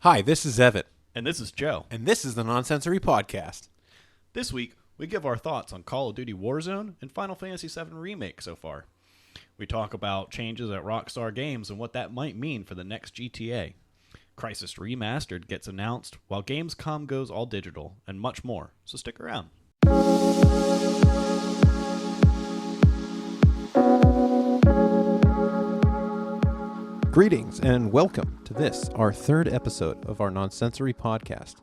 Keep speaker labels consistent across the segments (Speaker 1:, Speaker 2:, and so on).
Speaker 1: Hi, this is Evan,
Speaker 2: And this is Joe.
Speaker 1: and this is the Nonsensory Podcast.
Speaker 2: This week, we give our thoughts on Call of Duty Warzone and Final Fantasy VII Remake so far. We talk about changes at Rockstar Games and what that might mean for the next GTA. Crysis Remastered gets announced, while Gamescom goes all digital, and much more, so stick around.
Speaker 1: Greetings and welcome to this, our third episode of our Nonsensory Podcast.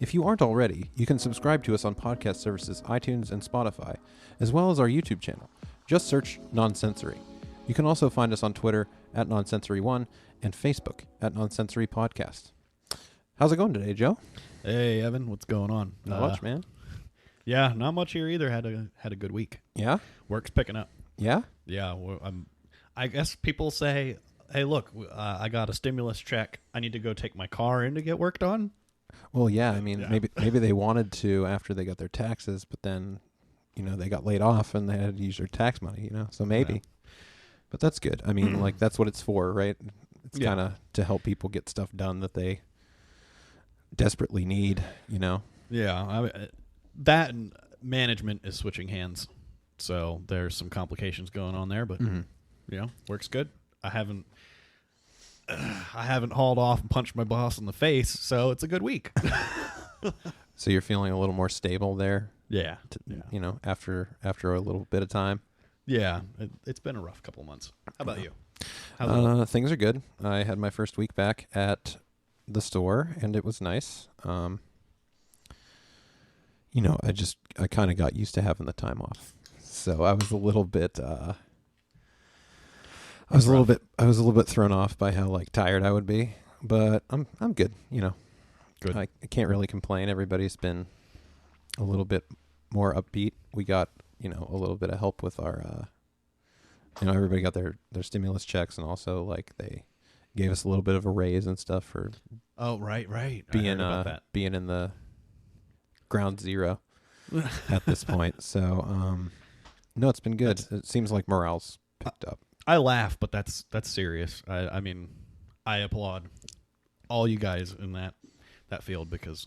Speaker 1: If you aren't already, you can subscribe to us on podcast services iTunes and Spotify, as well as our YouTube channel. Just search Nonsensory. You can also find us on Twitter at Nonsensory1 and Facebook at Nonsensory Podcast. How's it going today, Joe?
Speaker 2: Hey, Evan, what's going on?
Speaker 1: Not much, man.
Speaker 2: Yeah, not much here either. Had a good week.
Speaker 1: Yeah?
Speaker 2: Work's picking up.
Speaker 1: Yeah?
Speaker 2: Yeah, I guess people say, hey, look, I got a stimulus check. I need to go take my car in to get work done.
Speaker 1: Well, yeah, I mean, maybe they wanted to after they got their taxes, but then, they got laid off and they had to use their tax money, so maybe. Yeah. But that's good. I mean, that's what it's for, right? It's kind of to help people get stuff done that they desperately need,
Speaker 2: Yeah, that and management is switching hands, so there's some complications going on there, but, works good. I haven't hauled off and punched my boss in the face, so it's a good week.
Speaker 1: So you're feeling a little more stable there?
Speaker 2: Yeah.
Speaker 1: After a little bit of time?
Speaker 2: Yeah. It's been a rough couple of months. How about you?
Speaker 1: Things are good. I had my first week back at the store, and it was nice. I kind of got used to having the time off. So I was a little bit... I was a little bit thrown off by how tired I would be, but I'm good.
Speaker 2: Good.
Speaker 1: I can't really complain. Everybody's been a little bit more upbeat. We got a little bit of help with our everybody got their stimulus checks, and also they gave us a little bit of a raise and stuff for
Speaker 2: right
Speaker 1: being in the ground zero at this point. So no, it's been good. It seems like morale's picked up.
Speaker 2: I laugh, but that's serious. I mean, I applaud all you guys in that field because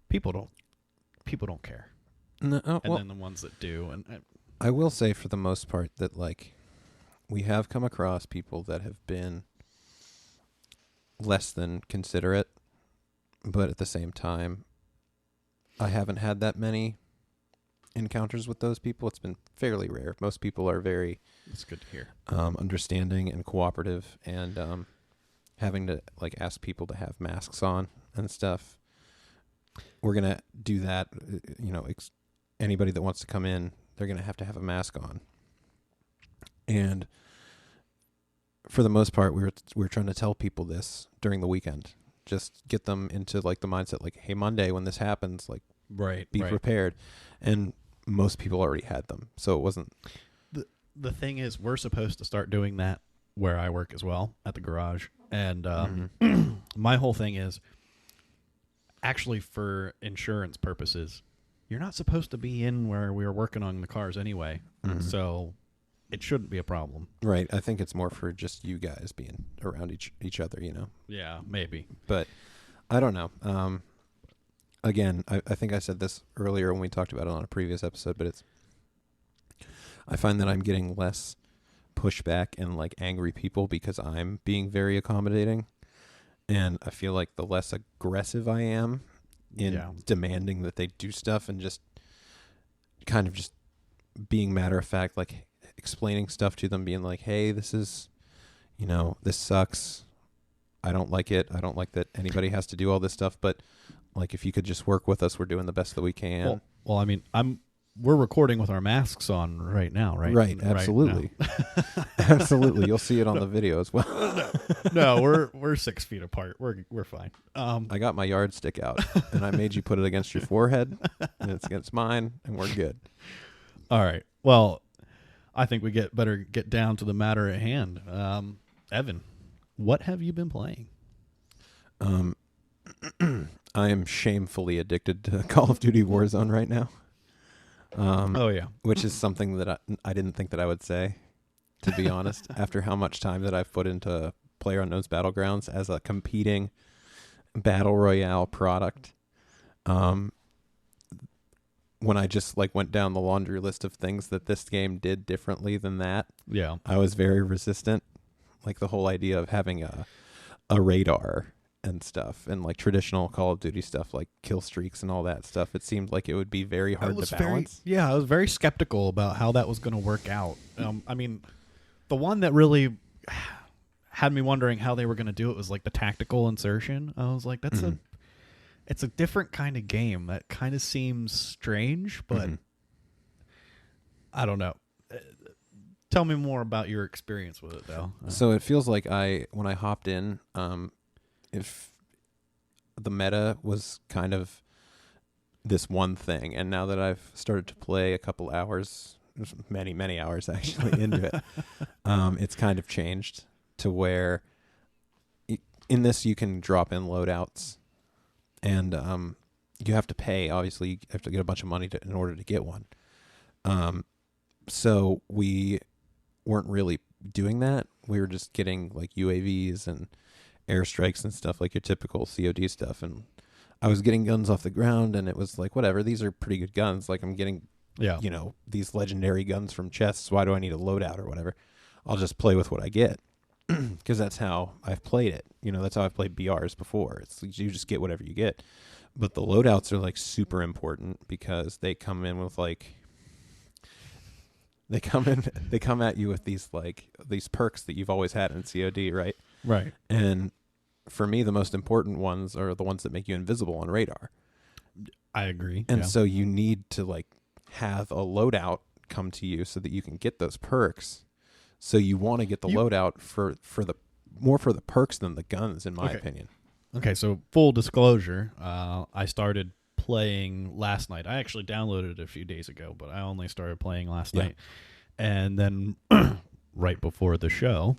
Speaker 2: people don't care.
Speaker 1: No,
Speaker 2: then the ones that do, and
Speaker 1: I will say for the most part that we have come across people that have been less than considerate, but at the same time, I haven't had that many encounters with those people. It's been fairly rare. Most people are very
Speaker 2: it's good to hear
Speaker 1: understanding and cooperative, and having to ask people to have masks on and stuff. We're gonna do that. Anybody that wants to come in, they're gonna have to have a mask on. And for the most part, we're trying to tell people this during the weekend. Just get them into the mindset hey, Monday when this happens, be prepared. And most people already had them, so it wasn't.
Speaker 2: The thing is, we're supposed to start doing that where I work as well, at the garage. And my whole thing is, actually for insurance purposes, you're not supposed to be in where we were working on the cars anyway. Mm-hmm. So it shouldn't be a problem.
Speaker 1: Right. I think it's more for just you guys being around each other,
Speaker 2: Yeah, maybe.
Speaker 1: But I don't know. Again, I think I said this earlier when we talked about it on a previous episode, but I find that I'm getting less pushback and angry people because I'm being very accommodating, and I feel like the less aggressive I am in demanding that they do stuff and just kind of just being matter of fact, explaining stuff to them, being hey, this is, this sucks. I don't like it. I don't like that anybody has to do all this stuff, but if you could just work with us, we're doing the best that we can.
Speaker 2: Well, I mean, we're recording with our masks on right now, right?
Speaker 1: Right, absolutely. Right. Absolutely. You'll see it on the video as well.
Speaker 2: No, we're 6 feet apart. We're fine.
Speaker 1: I got my yardstick out, and I made you put it against your forehead, and it's against mine, and we're good.
Speaker 2: All right. Well, I think we better get down to the matter at hand. Evan, what have you been playing?
Speaker 1: I am shamefully addicted to Call of Duty Warzone right now. Which is something that I didn't think that I would say, to be honest, after how much time that I've put into PlayerUnknown's Battlegrounds as a competing battle royale product, when I just like went down the laundry list of things that this game did differently than that,
Speaker 2: Yeah.
Speaker 1: I was very resistant. Like the whole idea of having a radar and stuff, and like traditional Call of Duty stuff like kill streaks and all that stuff. It seemed like it would be very hard to balance.
Speaker 2: I was very skeptical about how that was going to work out. I mean, the one that really had me wondering how they were going to do it was like the tactical insertion. I was like, it's a different kind of game. That kind of seems strange, but I don't know. Tell me more about your experience with it, though.
Speaker 1: So it feels like when I hopped in, if the meta was kind of this one thing, and now that I've started to play a couple hours, many hours actually into it, it's kind of changed to where in this you can drop in loadouts, and you have to pay. Obviously, you have to get a bunch of money in order to get one. So we weren't really doing that. We were just getting like UAVs and airstrikes and stuff, like your typical COD stuff. And I was getting guns off the ground, and it was like, whatever, these are pretty good guns. Like I'm getting, these legendary guns from chests. Why do I need a loadout or whatever? I'll just play with what I get, because that's how I've played it. That's how I've played BRs before. It's you just get whatever you get. But the loadouts are like super important, because they come in with like, they come at you with these perks that you've always had in COD, right?
Speaker 2: Right.
Speaker 1: And for me, the most important ones are the ones that make you invisible on radar.
Speaker 2: I agree.
Speaker 1: And so you need to like have a loadout come to you so that you can get those perks. So you want to get the loadout for the perks than the guns, in my opinion.
Speaker 2: Okay, so full disclosure, I started playing last night. I actually downloaded it a few days ago, but I only started playing last night. And then right before the show,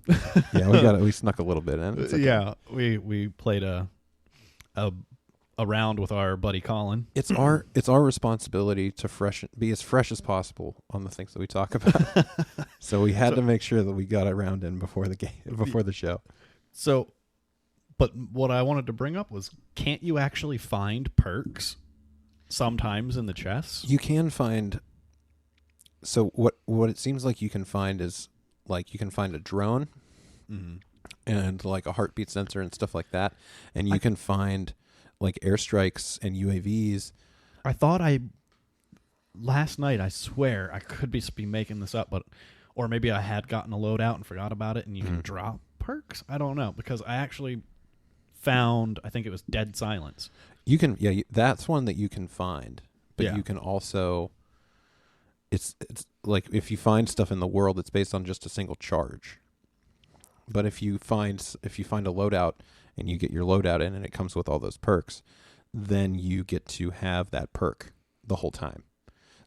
Speaker 1: we snuck a little bit in. It's okay.
Speaker 2: Yeah, we played a round with our buddy Colin.
Speaker 1: It's our responsibility to be as fresh as possible on the things that we talk about. So we had to make sure that we got a round in before the show. So,
Speaker 2: but what I wanted to bring up was, can't you actually find perks sometimes in the chests?
Speaker 1: You can find. So what it seems like you can find is like you can find a drone and like a heartbeat sensor and stuff like that, and you can find like airstrikes and UAVs.
Speaker 2: I thought last night, I swear, I could be making this up, or maybe I had gotten a loadout and forgot about it, and you can drop perks. I don't know, because I actually found, I think it was Dead Silence.
Speaker 1: You can, that's one that you can find, but you can also, it's like if you find stuff in the world, it's based on just a single charge. But if you find a loadout and you get your loadout in and it comes with all those perks, then you get to have that perk the whole time.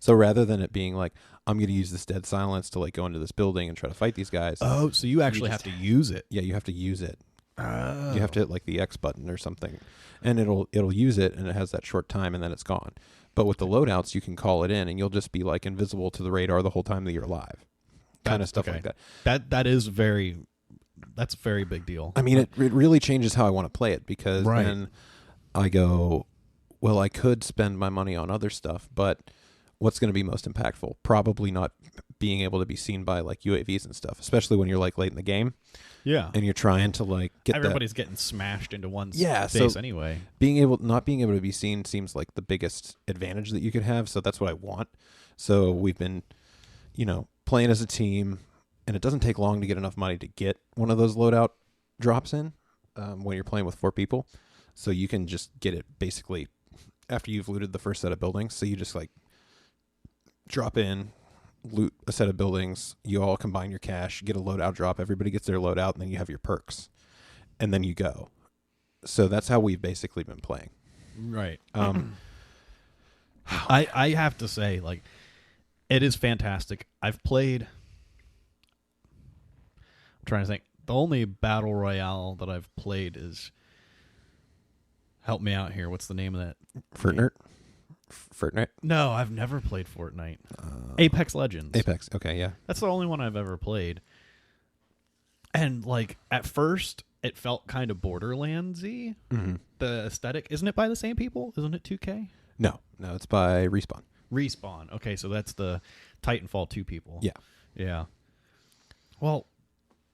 Speaker 1: So rather than it being like, I'm going to use this Dead Silence to like go into this building and try to fight these guys.
Speaker 2: Oh, so you actually have to use it.
Speaker 1: Yeah, you have to use it.
Speaker 2: Oh.
Speaker 1: You have to hit like the X button or something, and it'll use it, and it has that short time, and then it's gone. But with the loadouts, you can call it in, and you'll just be like invisible to the radar the whole time that you're alive. Kind of stuff like that.
Speaker 2: That's a very big deal.
Speaker 1: I mean, it really changes how I want to play it, because then I go, well, I could spend my money on other stuff, but what's going to be most impactful? Probably not being able to be seen by like UAVs and stuff, especially when you're like late in the game. Yeah. And you're trying to like get
Speaker 2: everybody's getting smashed into one space anyway.
Speaker 1: Not being able to be seen seems like the biggest advantage that you could have. So that's what I want. So we've been, playing as a team, and it doesn't take long to get enough money to get one of those loadout drops in when you're playing with 4 people. So you can just get it basically after you've looted the first set of buildings. So you just like drop in, loot a set of buildings, you all combine your cash, get a loadout drop, everybody gets their loadout, and then you have your perks. And then you go. So that's how we've basically been playing.
Speaker 2: Right. I have to say, like, it is fantastic. I'm trying to think. The only battle royale that I've played is, help me out here, what's the name of that?
Speaker 1: Fortnite?
Speaker 2: No, I've never played Fortnite. Apex Legends.
Speaker 1: Apex, okay, yeah.
Speaker 2: That's the only one I've ever played. And, like, at first, it felt kind of Borderlands-y.
Speaker 1: Mm-hmm.
Speaker 2: The aesthetic, isn't it by the same people? Isn't it 2K?
Speaker 1: No, it's by Respawn.
Speaker 2: Respawn. Okay, so that's the Titanfall 2 people.
Speaker 1: Yeah.
Speaker 2: Yeah. Well,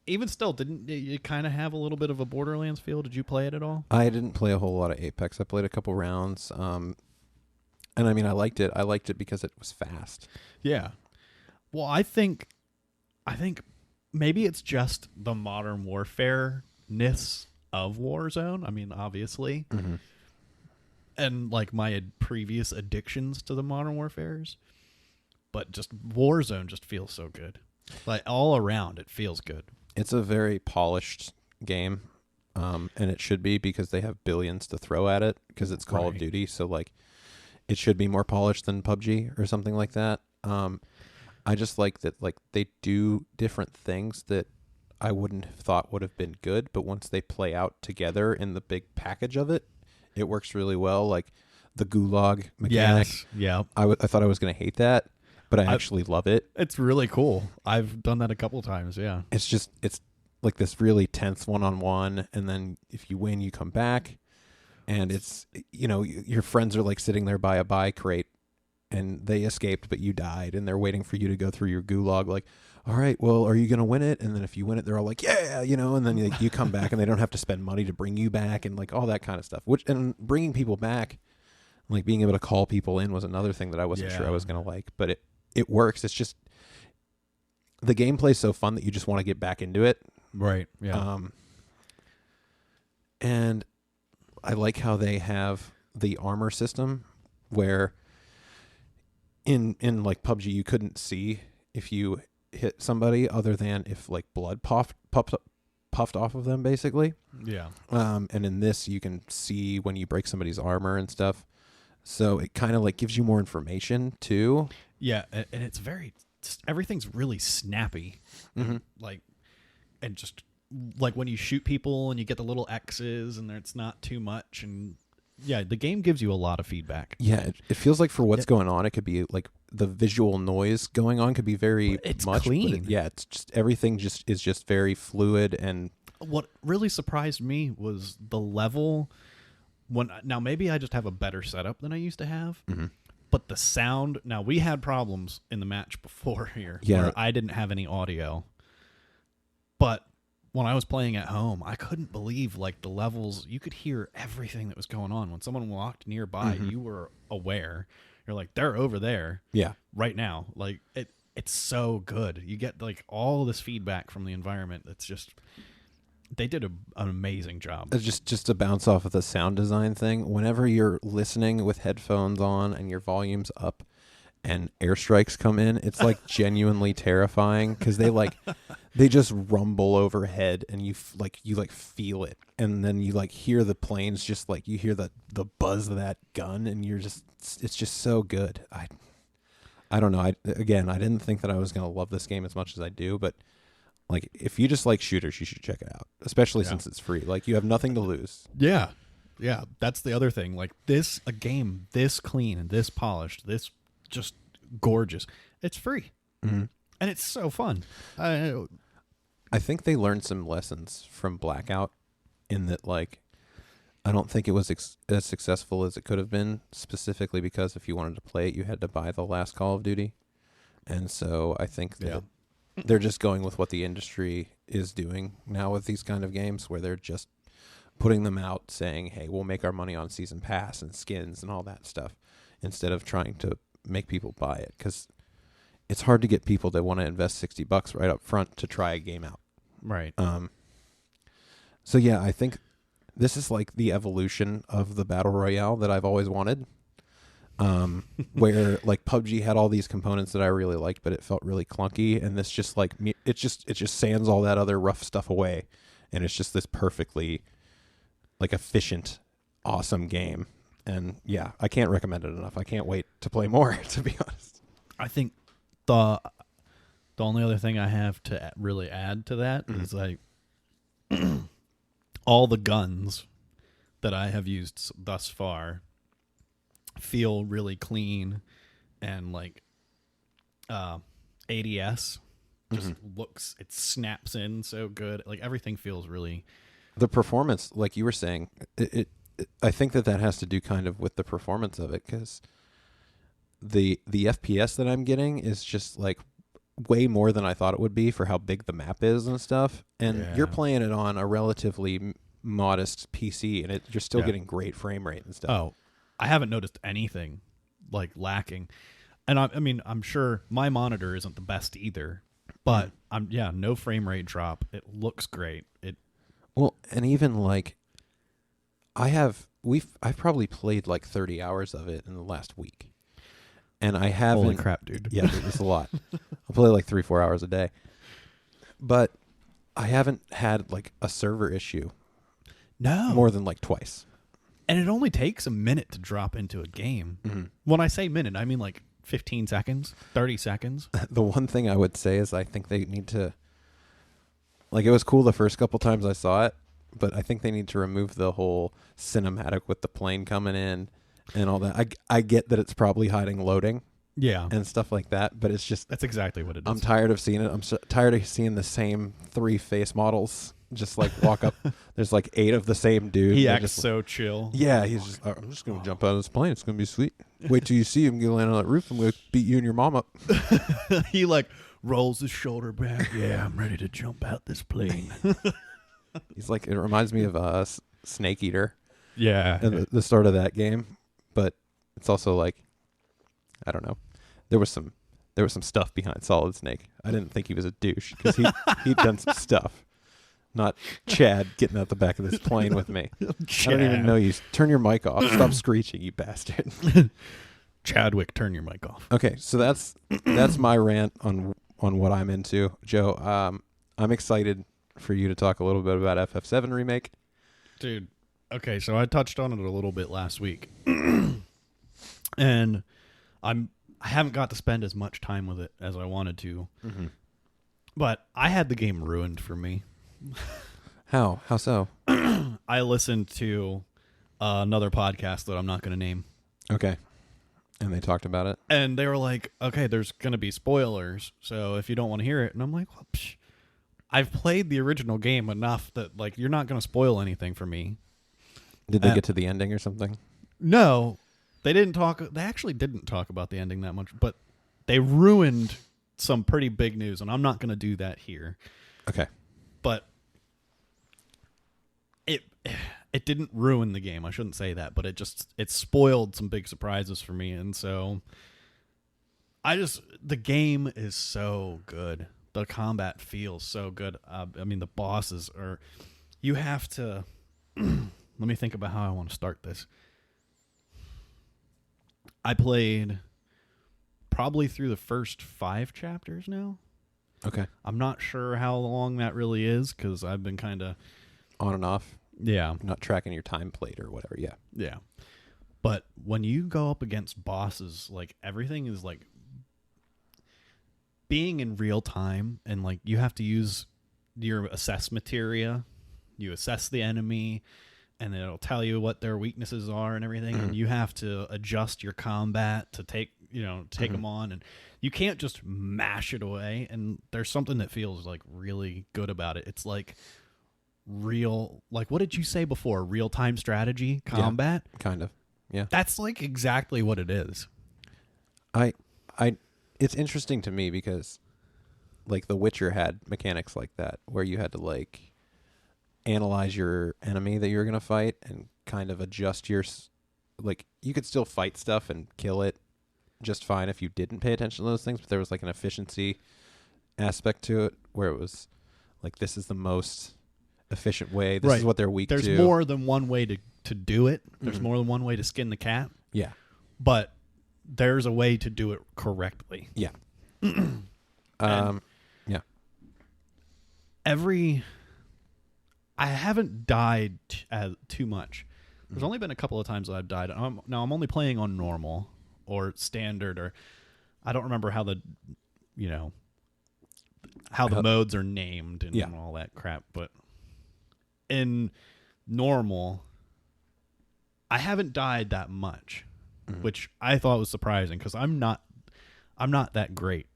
Speaker 2: even still, didn't you kind of have a little bit of a Borderlands feel? Did you play it at all?
Speaker 1: I didn't play a whole lot of Apex. I played a couple rounds. And I mean, I liked it. I liked it because it was fast.
Speaker 2: Yeah. Well, I think maybe it's just the modern warfare-ness of Warzone. I mean, obviously.
Speaker 1: Mm-hmm.
Speaker 2: And like my previous addictions to the modern warfares. But just Warzone just feels so good. Like all around, it feels good.
Speaker 1: It's a very polished game, and it should be because they have billions to throw at it because it's Call of Duty. So like, it should be more polished than PUBG or something like that. I just like that like they do different things that I wouldn't have thought would have been good, but once they play out together in the big package of it, it works really well. Like the gulag mechanic.
Speaker 2: Yes. Yeah.
Speaker 1: I thought I was going to hate that, but I actually love it.
Speaker 2: It's really cool. I've done that a couple times. Yeah.
Speaker 1: It's like this really tense one-on-one, and then if you win, you come back, and it's, you know, your friends are like sitting there by a buy crate, and they escaped, but you died, and they're waiting for you to go through your gulag. Like, all right, well, are you going to win it? And then if you win it, they're all like, yeah, you know, and then you come back, and they don't have to spend money to bring you back, and like all that kind of stuff. And bringing people back, like being able to call people in was another thing that I wasn't sure I was going to like, but it works. It's just the gameplay's so fun that you just want to get back into it.
Speaker 2: Right. Yeah.
Speaker 1: And I like how they have the armor system where in like PUBG you couldn't see if you hit somebody other than if like blood puffed off of them basically.
Speaker 2: Yeah.
Speaker 1: And in this you can see when you break somebody's armor and stuff. So it kind of like gives you more information too.
Speaker 2: Yeah, and it's everything's really snappy.
Speaker 1: Mm-hmm.
Speaker 2: Like, and just like when you shoot people and you get the little X's and it's not too much, and yeah, the game gives you a lot of feedback.
Speaker 1: Yeah, it feels like for what's going on, it could be like the visual noise going on could be very
Speaker 2: it's
Speaker 1: much
Speaker 2: clean.
Speaker 1: Yeah, it's just everything is just very fluid. And
Speaker 2: what really surprised me was the level. Now maybe I just have a better setup than I used to have.
Speaker 1: Mm-hmm.
Speaker 2: But the sound, now we had problems in the match before here where I didn't have any audio. But when I was playing at home, I couldn't believe like the levels. You could hear everything that was going on. When someone walked nearby, you were aware. You're like, they're over there.
Speaker 1: Yeah. Right
Speaker 2: now. Like it's so good. You get like all this feedback from the environment. It's just, they did an amazing job.
Speaker 1: Just to bounce off of the sound design thing, whenever you're listening with headphones on and your volume's up and airstrikes come in, it's like genuinely terrifying because they just rumble overhead and you feel it, and then you like hear the planes, just like you hear the buzz of that gun, and it's just so good. I don't know. I didn't think that I was going to love this game as much as I do, but like, if you just like shooters, you should check it out, especially since it's free. Like, you have nothing to lose.
Speaker 2: Yeah. Yeah. That's the other thing. Like, a game this clean and this polished, this just gorgeous, it's free.
Speaker 1: Mm-hmm.
Speaker 2: And it's so fun.
Speaker 1: I think they learned some lessons from Blackout in that, like, I don't think it was as successful as it could have been, specifically because if you wanted to play it, you had to buy the last Call of Duty. And so I think that they're just going with what the industry is doing now with these kind of games, where they're just putting them out saying, hey, we'll make our money on season pass and skins and all that stuff, instead of trying to make people buy it. Because it's hard to get people that want to invest $60 right up front to try a game out.
Speaker 2: Right.
Speaker 1: So yeah, I think this is like the evolution of the Battle Royale that I've always wanted. Where like PUBG had all these components that I really liked, but it felt really clunky, and this just like it just sands all that other rough stuff away, and it's just this perfectly like efficient, awesome game. And yeah, I can't recommend it enough. I can't wait to play more, to be honest.
Speaker 2: I think the only other thing I have to really add to that is like all the guns that I have used thus far feel really clean, and like ADS just looks, it snaps in so good. Like everything feels really,
Speaker 1: the performance, like you were saying, I think that has to do kind of with the performance of it, because the FPS that I'm getting is just like way more than I thought it would be for how big the map is and stuff. And you're playing it on a relatively modest PC, and you're still getting great frame rate and stuff.
Speaker 2: Oh, I haven't noticed anything like lacking. And I mean, I'm sure my monitor isn't the best either, but no frame rate drop. It looks great.
Speaker 1: Well, and even like I've probably played like 30 hours of it in the last week. And I haven't.
Speaker 2: Holy crap, dude.
Speaker 1: Yeah, it's a lot. I play like 3-4 hours a day. But I haven't had like a server issue.
Speaker 2: No.
Speaker 1: More than like twice.
Speaker 2: And it only takes a minute to drop into a game.
Speaker 1: Mm-hmm.
Speaker 2: When I say minute, I mean like 15 seconds, 30 seconds.
Speaker 1: The one thing I would say is I think they need to, like, it was cool the first couple times I saw it, but I think they need to remove the whole cinematic with the plane coming in and all that. I get that it's probably hiding loading.
Speaker 2: Yeah.
Speaker 1: And stuff like that, but it's just...
Speaker 2: That's exactly what it is.
Speaker 1: I'm tired of seeing it. I'm tired of seeing the same 3 face models just like walk up. There's like 8 of the same dude.
Speaker 2: He acts so chill.
Speaker 1: Yeah, he's just, I'm just going to jump out of this plane. It's going to be sweet. Wait till you see him go land on that roof. I'm going to beat you and your mom up.
Speaker 2: He like rolls his shoulder back. Yeah, I'm ready to jump out this plane.
Speaker 1: He's like, it reminds me of Snake Eater.
Speaker 2: Yeah.
Speaker 1: And the start of that game. But it's also like, I don't know. There was some stuff behind Solid Snake. I didn't think he was a douche because he'd done some stuff. Not Chad getting out the back of this plane with me. Chad. I don't even know you. Turn your mic off. Stop screeching, you bastard.
Speaker 2: Chadwick, turn your mic off.
Speaker 1: Okay, so that's my rant on what I'm into. Joe, I'm excited for you to talk a little bit about FF7 Remake.
Speaker 2: Dude, okay, so I touched on it a little bit last week. And I haven't got to spend as much time with it as I wanted to. Mm-hmm. But I had the game ruined for me.
Speaker 1: How so?
Speaker 2: I listened to another podcast that I'm not going to name.
Speaker 1: Okay. And they talked about it?
Speaker 2: And they were like, okay, there's going to be spoilers, so if you don't want to hear it. And I'm like, well, I've played the original game enough that like you're not going to spoil anything for me.
Speaker 1: Did they get to the ending or something?
Speaker 2: No. They actually didn't talk about the ending that much, but they ruined some pretty big news, and I'm not going to do that here.
Speaker 1: Okay.
Speaker 2: But it didn't ruin the game. I shouldn't say that, but it spoiled some big surprises for me, and so the game is so good. The combat feels so good. I mean, the bosses are... You have to... Let me think about how I want to start this. I played probably through the first 5 chapters now.
Speaker 1: Okay.
Speaker 2: I'm not sure how long that really is because I've been kind of...
Speaker 1: On and off?
Speaker 2: Yeah.
Speaker 1: Not tracking your time plate or whatever, yeah.
Speaker 2: Yeah. But when you go up against bosses, like, everything is, like, being in real time, and, like, you have to use your assess materia. You assess the enemy, and it'll tell you what their weaknesses are and everything, and you have to adjust your combat to take them on, and you can't just mash it away. And there's something that feels like really good about it. It's like real, like, what did you say before? Real-time strategy combat?
Speaker 1: Yeah, kind of. Yeah.
Speaker 2: That's like exactly what it is.
Speaker 1: It's interesting to me because like The Witcher had mechanics like that where you had to like analyze your enemy that you were going to fight and kind of adjust your, like, you could still fight stuff and kill it just fine if you didn't pay attention to those things, but there was like an efficiency aspect to it where it was like, this is the most efficient way. This is what they're weak to.
Speaker 2: There's more than one way to do it. There's more than one way to skin the cat.
Speaker 1: Yeah.
Speaker 2: But there's a way to do it correctly.
Speaker 1: Yeah. Yeah.
Speaker 2: I haven't died too much. There's only been a couple of times that I've died. I'm only playing on normal or standard, or I don't remember how the modes are named and all that crap. But in normal, I haven't died that much, which I thought was surprising because I'm not that great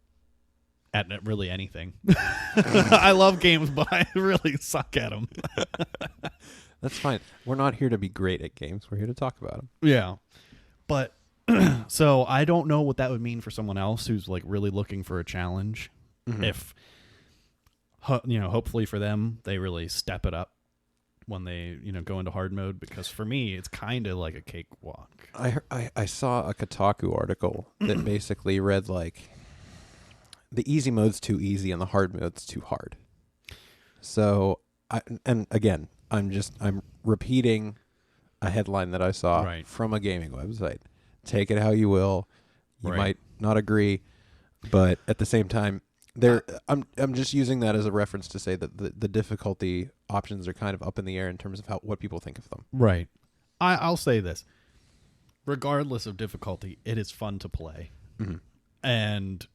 Speaker 2: at really anything. I love games, but I really suck at them.
Speaker 1: That's fine. We're not here to be great at games. We're here to talk about them.
Speaker 2: Yeah. But so I don't know what that would mean for someone else who's like really looking for a challenge.
Speaker 1: Mm-hmm.
Speaker 2: If, hopefully for them, they really step it up when they, go into hard mode. Because for me, it's kind of like a cakewalk.
Speaker 1: I saw a Kotaku article that basically read like, the easy mode's too easy and the hard mode's too hard. So, I'm repeating a headline that I saw from a gaming website. Take it how you will. You might not agree, but at the same time, I'm just using that as a reference to say that the difficulty options are kind of up in the air in terms of what people think of them.
Speaker 2: Right. I'll say this. Regardless of difficulty, it is fun to play.
Speaker 1: Mm-hmm.
Speaker 2: And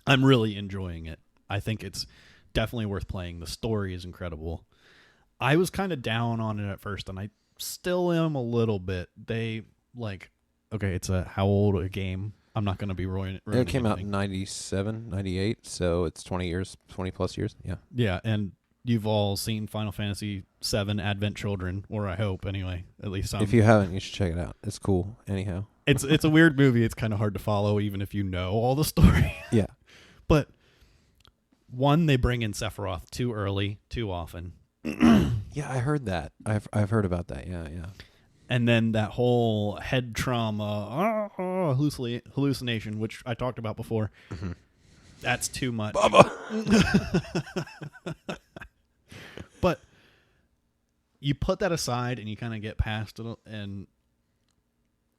Speaker 2: I'm really enjoying it. I think it's definitely worth playing. The story is incredible. I was kind of down on it at first, and I still am a little bit. It's how old a game? I'm not going to be ruining
Speaker 1: it came out in 97, 98, so it's 20 plus years. Yeah.
Speaker 2: Yeah, and you've all seen Final Fantasy VII Advent Children, or I hope, anyway. At least
Speaker 1: if you haven't, you should check it out. It's cool, anyhow.
Speaker 2: It's a weird movie. It's kind of hard to follow, even if you know all the story.
Speaker 1: Yeah.
Speaker 2: But, one, they bring in Sephiroth too early, too often.
Speaker 1: Yeah, I heard that. I've heard about that. Yeah.
Speaker 2: And then that whole head trauma hallucination, which I talked about before, that's too much.
Speaker 1: Bubba.
Speaker 2: But you put that aside and you kind of get past it, and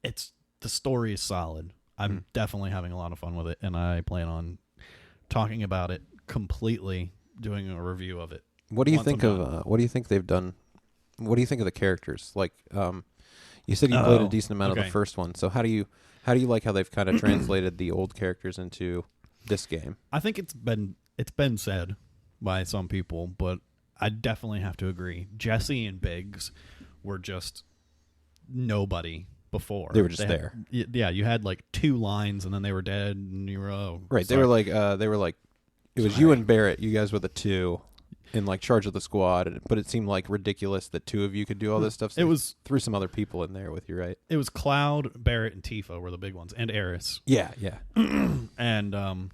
Speaker 2: the story is solid. I'm definitely having a lot of fun with it, and I plan on talking about it completely, doing a review of it.
Speaker 1: What do you think of? What do you think they've done? What do you think of the characters? Like, you said you played a decent amount of the first one. So how do you like how they've kind of translated the old characters into this game?
Speaker 2: I think it's been said by some people, but I definitely have to agree. Jesse and Biggs were just nobody before.
Speaker 1: They were just there.
Speaker 2: Yeah, you had like 2 lines, and then they were dead, and you were
Speaker 1: right. Sorry. They were like, it was you and Barrett. You guys were the 2 in like charge of the squad, but it seemed like ridiculous that 2 of you could do all this stuff. So
Speaker 2: it
Speaker 1: threw some other people in there with you, right?
Speaker 2: It was Cloud, Barrett, and Tifa were the big ones, and Eris.
Speaker 1: Yeah.
Speaker 2: And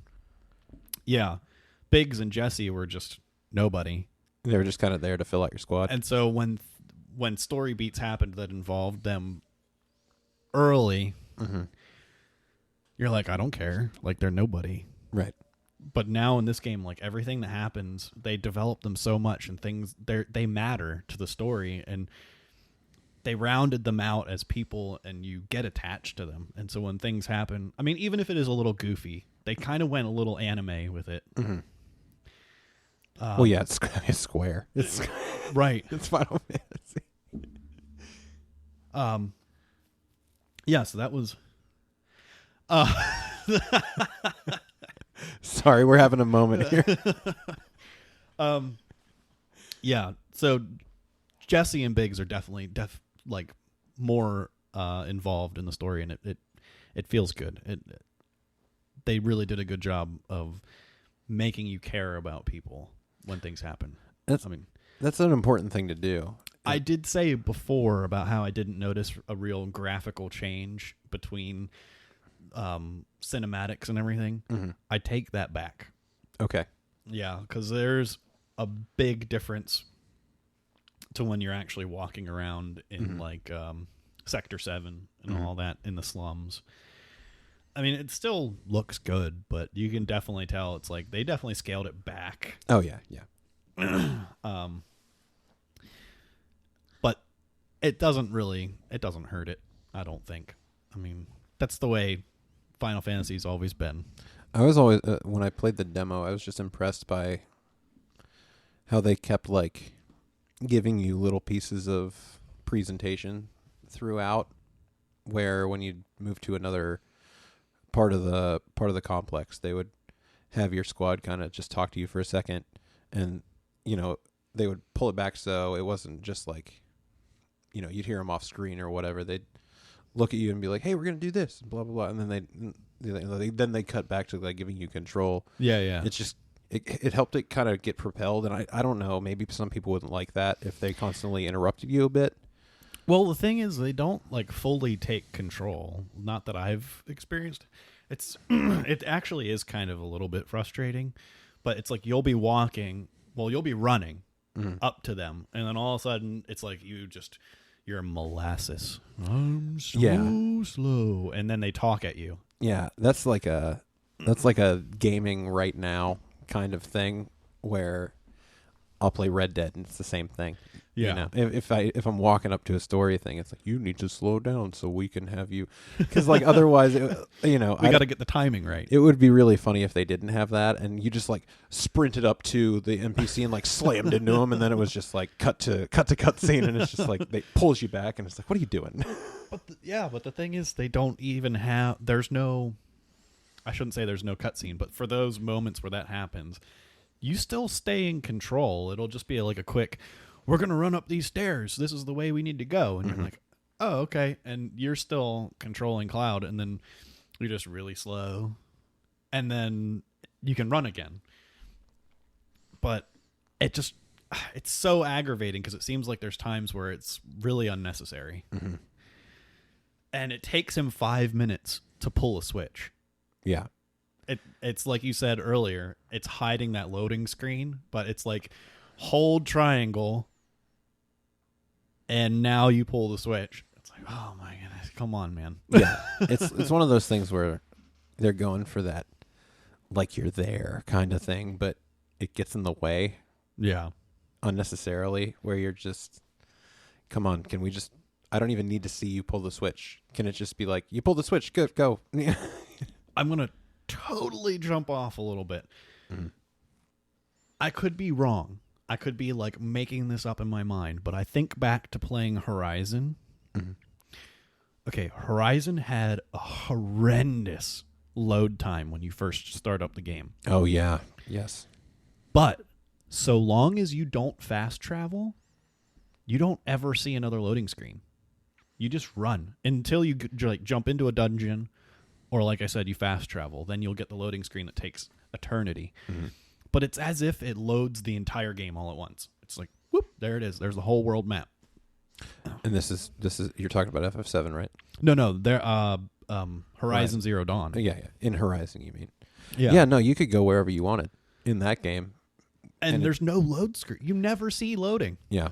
Speaker 2: yeah, Biggs and Jesse were just nobody.
Speaker 1: They were just kind of there to fill out your squad.
Speaker 2: And so when story beats happened that involved them early, you're like, I don't care. Like, they're nobody.
Speaker 1: Right.
Speaker 2: But now in this game, like, everything that happens, they develop them so much, and things they matter to the story, and they rounded them out as people, and you get attached to them. And so when things happen, I mean, even if it is a little goofy, they kind of went a little anime with it.
Speaker 1: Well, yeah, it's Square. It's
Speaker 2: right.
Speaker 1: It's Final Fantasy.
Speaker 2: Yeah, so that was
Speaker 1: Sorry, we're having a moment here.
Speaker 2: Yeah, so Jesse and Biggs are definitely more involved in the story, and it feels good. They really did a good job of making you care about people when things happen.
Speaker 1: That's an important thing to do.
Speaker 2: I did say before about how I didn't notice a real graphical change between cinematics and everything. I take that back.
Speaker 1: Okay.
Speaker 2: Yeah, because there's a big difference to when you're actually walking around in like Sector 7 and all that in the slums. I mean, it still looks good, but you can definitely tell it's like they definitely scaled it back.
Speaker 1: Oh yeah.
Speaker 2: But it doesn't hurt it, I don't think. I mean, that's the way Final Fantasy's always been.
Speaker 1: I was always when I played the demo, I was just impressed by how they kept like giving you little pieces of presentation throughout, where when you move to another part of the complex, they would have your squad kind of just talk to you for a second, and they would pull it back so it wasn't just like you'd hear them off screen or whatever. They'd look at you and be like, "Hey, we're gonna do this," and blah blah blah, and then they cut back to like giving you control.
Speaker 2: Yeah.
Speaker 1: It's just it helped it kind of get propelled, and I don't know, maybe some people wouldn't like that if they constantly interrupted you a bit.
Speaker 2: Well, the thing is, they don't like fully take control. Not that I've experienced. It's it actually is kind of a little bit frustrating, but it's like you'll be running up to them, and then all of a sudden it's like you're molasses. I'm so slow, and then they talk at you.
Speaker 1: Yeah, that's like a gaming right now kind of thing where I'll play Red Dead and it's the same thing.
Speaker 2: Yeah.
Speaker 1: You know, if I'm walking up to a story thing, it's like, you need to slow down so we can have you, because like otherwise, we
Speaker 2: got to get the timing right.
Speaker 1: It would be really funny if they didn't have that, and you just like sprinted up to the NPC and like slammed into him, and then it was just like cut to cutscene, and it's just like they pulls you back, and it's like, what are you doing?
Speaker 2: But the thing is, they don't even have. There's no. I shouldn't say there's no cutscene, but for those moments where that happens, you still stay in control. It'll just be like a quick, we're going to run up these stairs. This is the way we need to go. And you're like, oh, okay. And you're still controlling Cloud, and then you're just really slow. And then you can run again. But it's so aggravating because it seems like there's times where it's really unnecessary.
Speaker 1: Mm-hmm.
Speaker 2: And it takes him 5 minutes to pull a switch.
Speaker 1: Yeah.
Speaker 2: It's like you said earlier, it's hiding that loading screen, but it's like hold triangle and now you pull the switch. It's like, oh my goodness, come on, man.
Speaker 1: Yeah. It's one of those things where they're going for that like you're there kind of thing, but it gets in the way.
Speaker 2: Yeah.
Speaker 1: Unnecessarily, where you're just, come on, can we just, I don't even need to see you pull the switch. Can it just be like, you pull the switch, good, go.
Speaker 2: I'm going to totally jump off a little bit.
Speaker 1: Mm-hmm.
Speaker 2: I could be wrong. I could be like making this up in my mind, but I think back to playing Horizon.
Speaker 1: Mm-hmm.
Speaker 2: Okay, Horizon had a horrendous load time when you first start up the game.
Speaker 1: Oh, yeah. Yes.
Speaker 2: But so long as you don't fast travel, you don't ever see another loading screen. You just run until you like jump into a dungeon, or like I said, you fast travel. Then you'll get the loading screen that takes eternity. Mm-hmm. But it's as if it loads the entire game all at once. It's like, whoop, there it is. There's the whole world map.
Speaker 1: And this is you're talking about FF7, right?
Speaker 2: No, there Horizon Zero Dawn.
Speaker 1: Yeah. In Horizon, you mean?
Speaker 2: Yeah.
Speaker 1: Yeah, no, you could go wherever you wanted in that game.
Speaker 2: And there's no load screen. You never see loading.
Speaker 1: Yeah.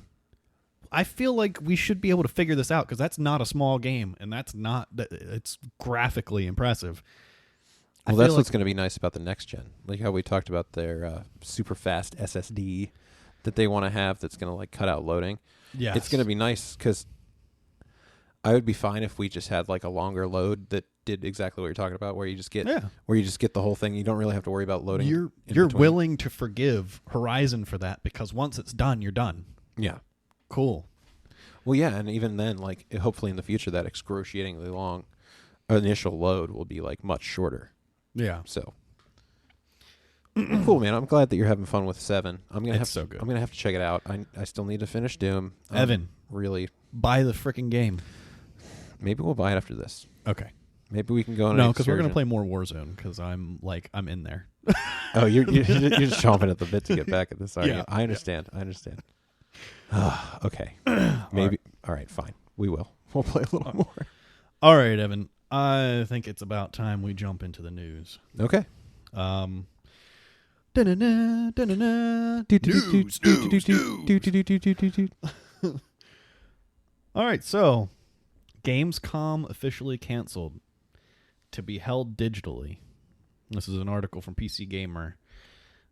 Speaker 2: I feel like we should be able to figure this out because that's not a small game, and it's graphically impressive.
Speaker 1: Well, that's what's going to be nice about the next gen. Like how we talked about their super fast SSD that they want to have that's going to like cut out loading.
Speaker 2: Yeah.
Speaker 1: It's going to be nice because I would be fine if we just had like a longer load that did exactly what you're talking about, where you just get the whole thing. You don't really have to worry about loading.
Speaker 2: You're willing to forgive Horizon for that because once it's done, you're done.
Speaker 1: Yeah.
Speaker 2: Cool.
Speaker 1: Well, yeah, and even then, like hopefully in the future, that excruciatingly long initial load will be like much shorter.
Speaker 2: Yeah.
Speaker 1: So cool, man. I'm glad that you're having fun with 7.
Speaker 2: It's so good.
Speaker 1: I'm gonna have to check it out. I still need to finish Doom.
Speaker 2: Evan,
Speaker 1: really
Speaker 2: buy the freaking game.
Speaker 1: Maybe we'll buy it after this.
Speaker 2: Okay.
Speaker 1: Maybe we can go on.
Speaker 2: No, because we're gonna play more Warzone because I'm in there.
Speaker 1: Oh, you're just chomping at the bit to get back at this, aren't you? I understand. Okay. Maybe. All right. Fine. We will. We'll play a little more.
Speaker 2: All right, Evan. I think it's about time we jump into the news.
Speaker 1: Okay.
Speaker 2: News. All right. So, Gamescom officially canceled to be held digitally. This is an article from PC Gamer.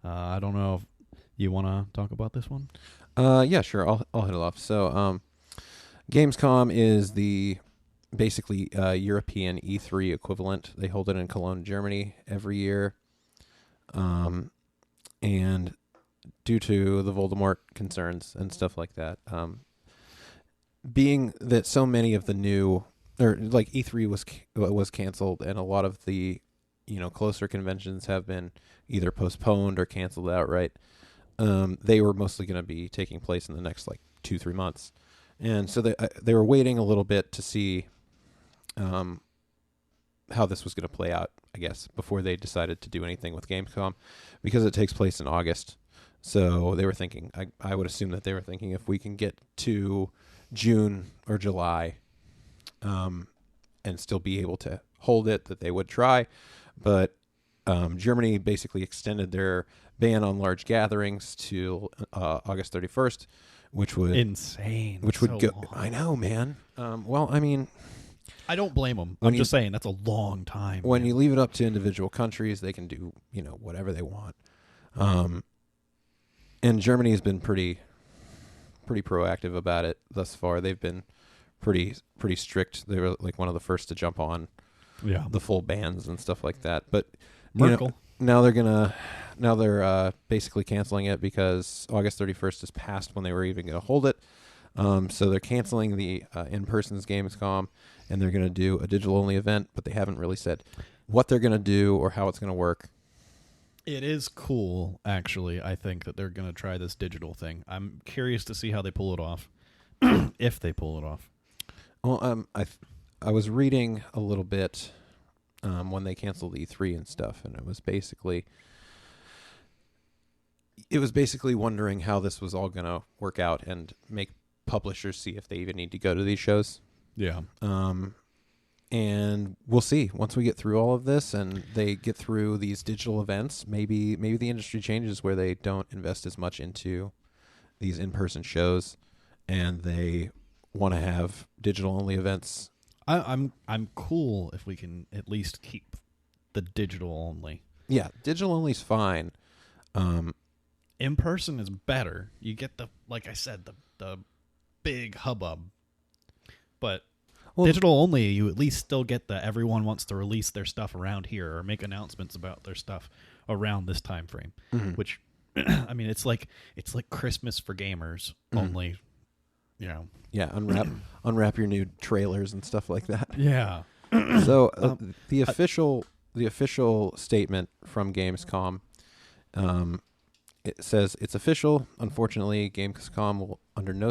Speaker 2: I don't know if you want to talk about this one.
Speaker 1: Yeah, sure. I'll hit it off. So, Gamescom is the basically European E3 equivalent. They hold it in Cologne, Germany, every year. And due to the Voldemort concerns and stuff like that, being that so many of the new, or like E3 was canceled, and a lot of the closer conventions have been either postponed or canceled outright. They were mostly going to be taking place in the next like 2-3 months, and so they were waiting a little bit to see how this was going to play out, I guess, before they decided to do anything with Gamescom, because it takes place in August. So they were thinking, I would assume that they were thinking, if we can get to June or July and still be able to hold it, that they would try. But Germany basically extended their ban on large gatherings to August 31st, which would
Speaker 2: insane.
Speaker 1: Which would
Speaker 2: so
Speaker 1: go.
Speaker 2: long.
Speaker 1: I know, man. Well, I mean,
Speaker 2: I don't blame them. I'm just saying that's a long time.
Speaker 1: When you leave it up to individual countries, they can do whatever they want. And Germany has been pretty proactive about it thus far. They've been pretty strict. They were like one of the first to jump on the full bans and stuff like that. But
Speaker 2: Merkel.
Speaker 1: Now they're basically canceling it because August 31st is past when they were even going to hold it. So they're canceling the in-person Gamescom, and they're going to do a digital-only event, but they haven't really said what they're going to do or how it's going to work.
Speaker 2: It is cool, actually, I think, that they're going to try this digital thing. I'm curious to see how they pull it off, if they pull it off.
Speaker 1: Well, I was reading a little bit when they canceled E3 and stuff, and it was basically wondering how this was all going to work out and make publishers see if they even need to go to these shows.
Speaker 2: Yeah.
Speaker 1: And we'll see once we get through all of this and they get through these digital events. Maybe the industry changes where they don't invest as much into these in-person shows, and they want to have digital-only events.
Speaker 2: I'm cool if we can at least keep the digital only.
Speaker 1: Yeah, digital only is fine.
Speaker 2: In person is better. You get like I said, the big hubbub. But digital only, you at least still get the everyone wants to release their stuff around here or make announcements about their stuff around this time frame. Mm-hmm. Which, I mean, it's like Christmas for gamers only. Yeah,
Speaker 1: unwrap your new trailers and stuff like that.
Speaker 2: Yeah.
Speaker 1: So the official statement from Gamescom, it says it's official. Unfortunately, Gamescom will under no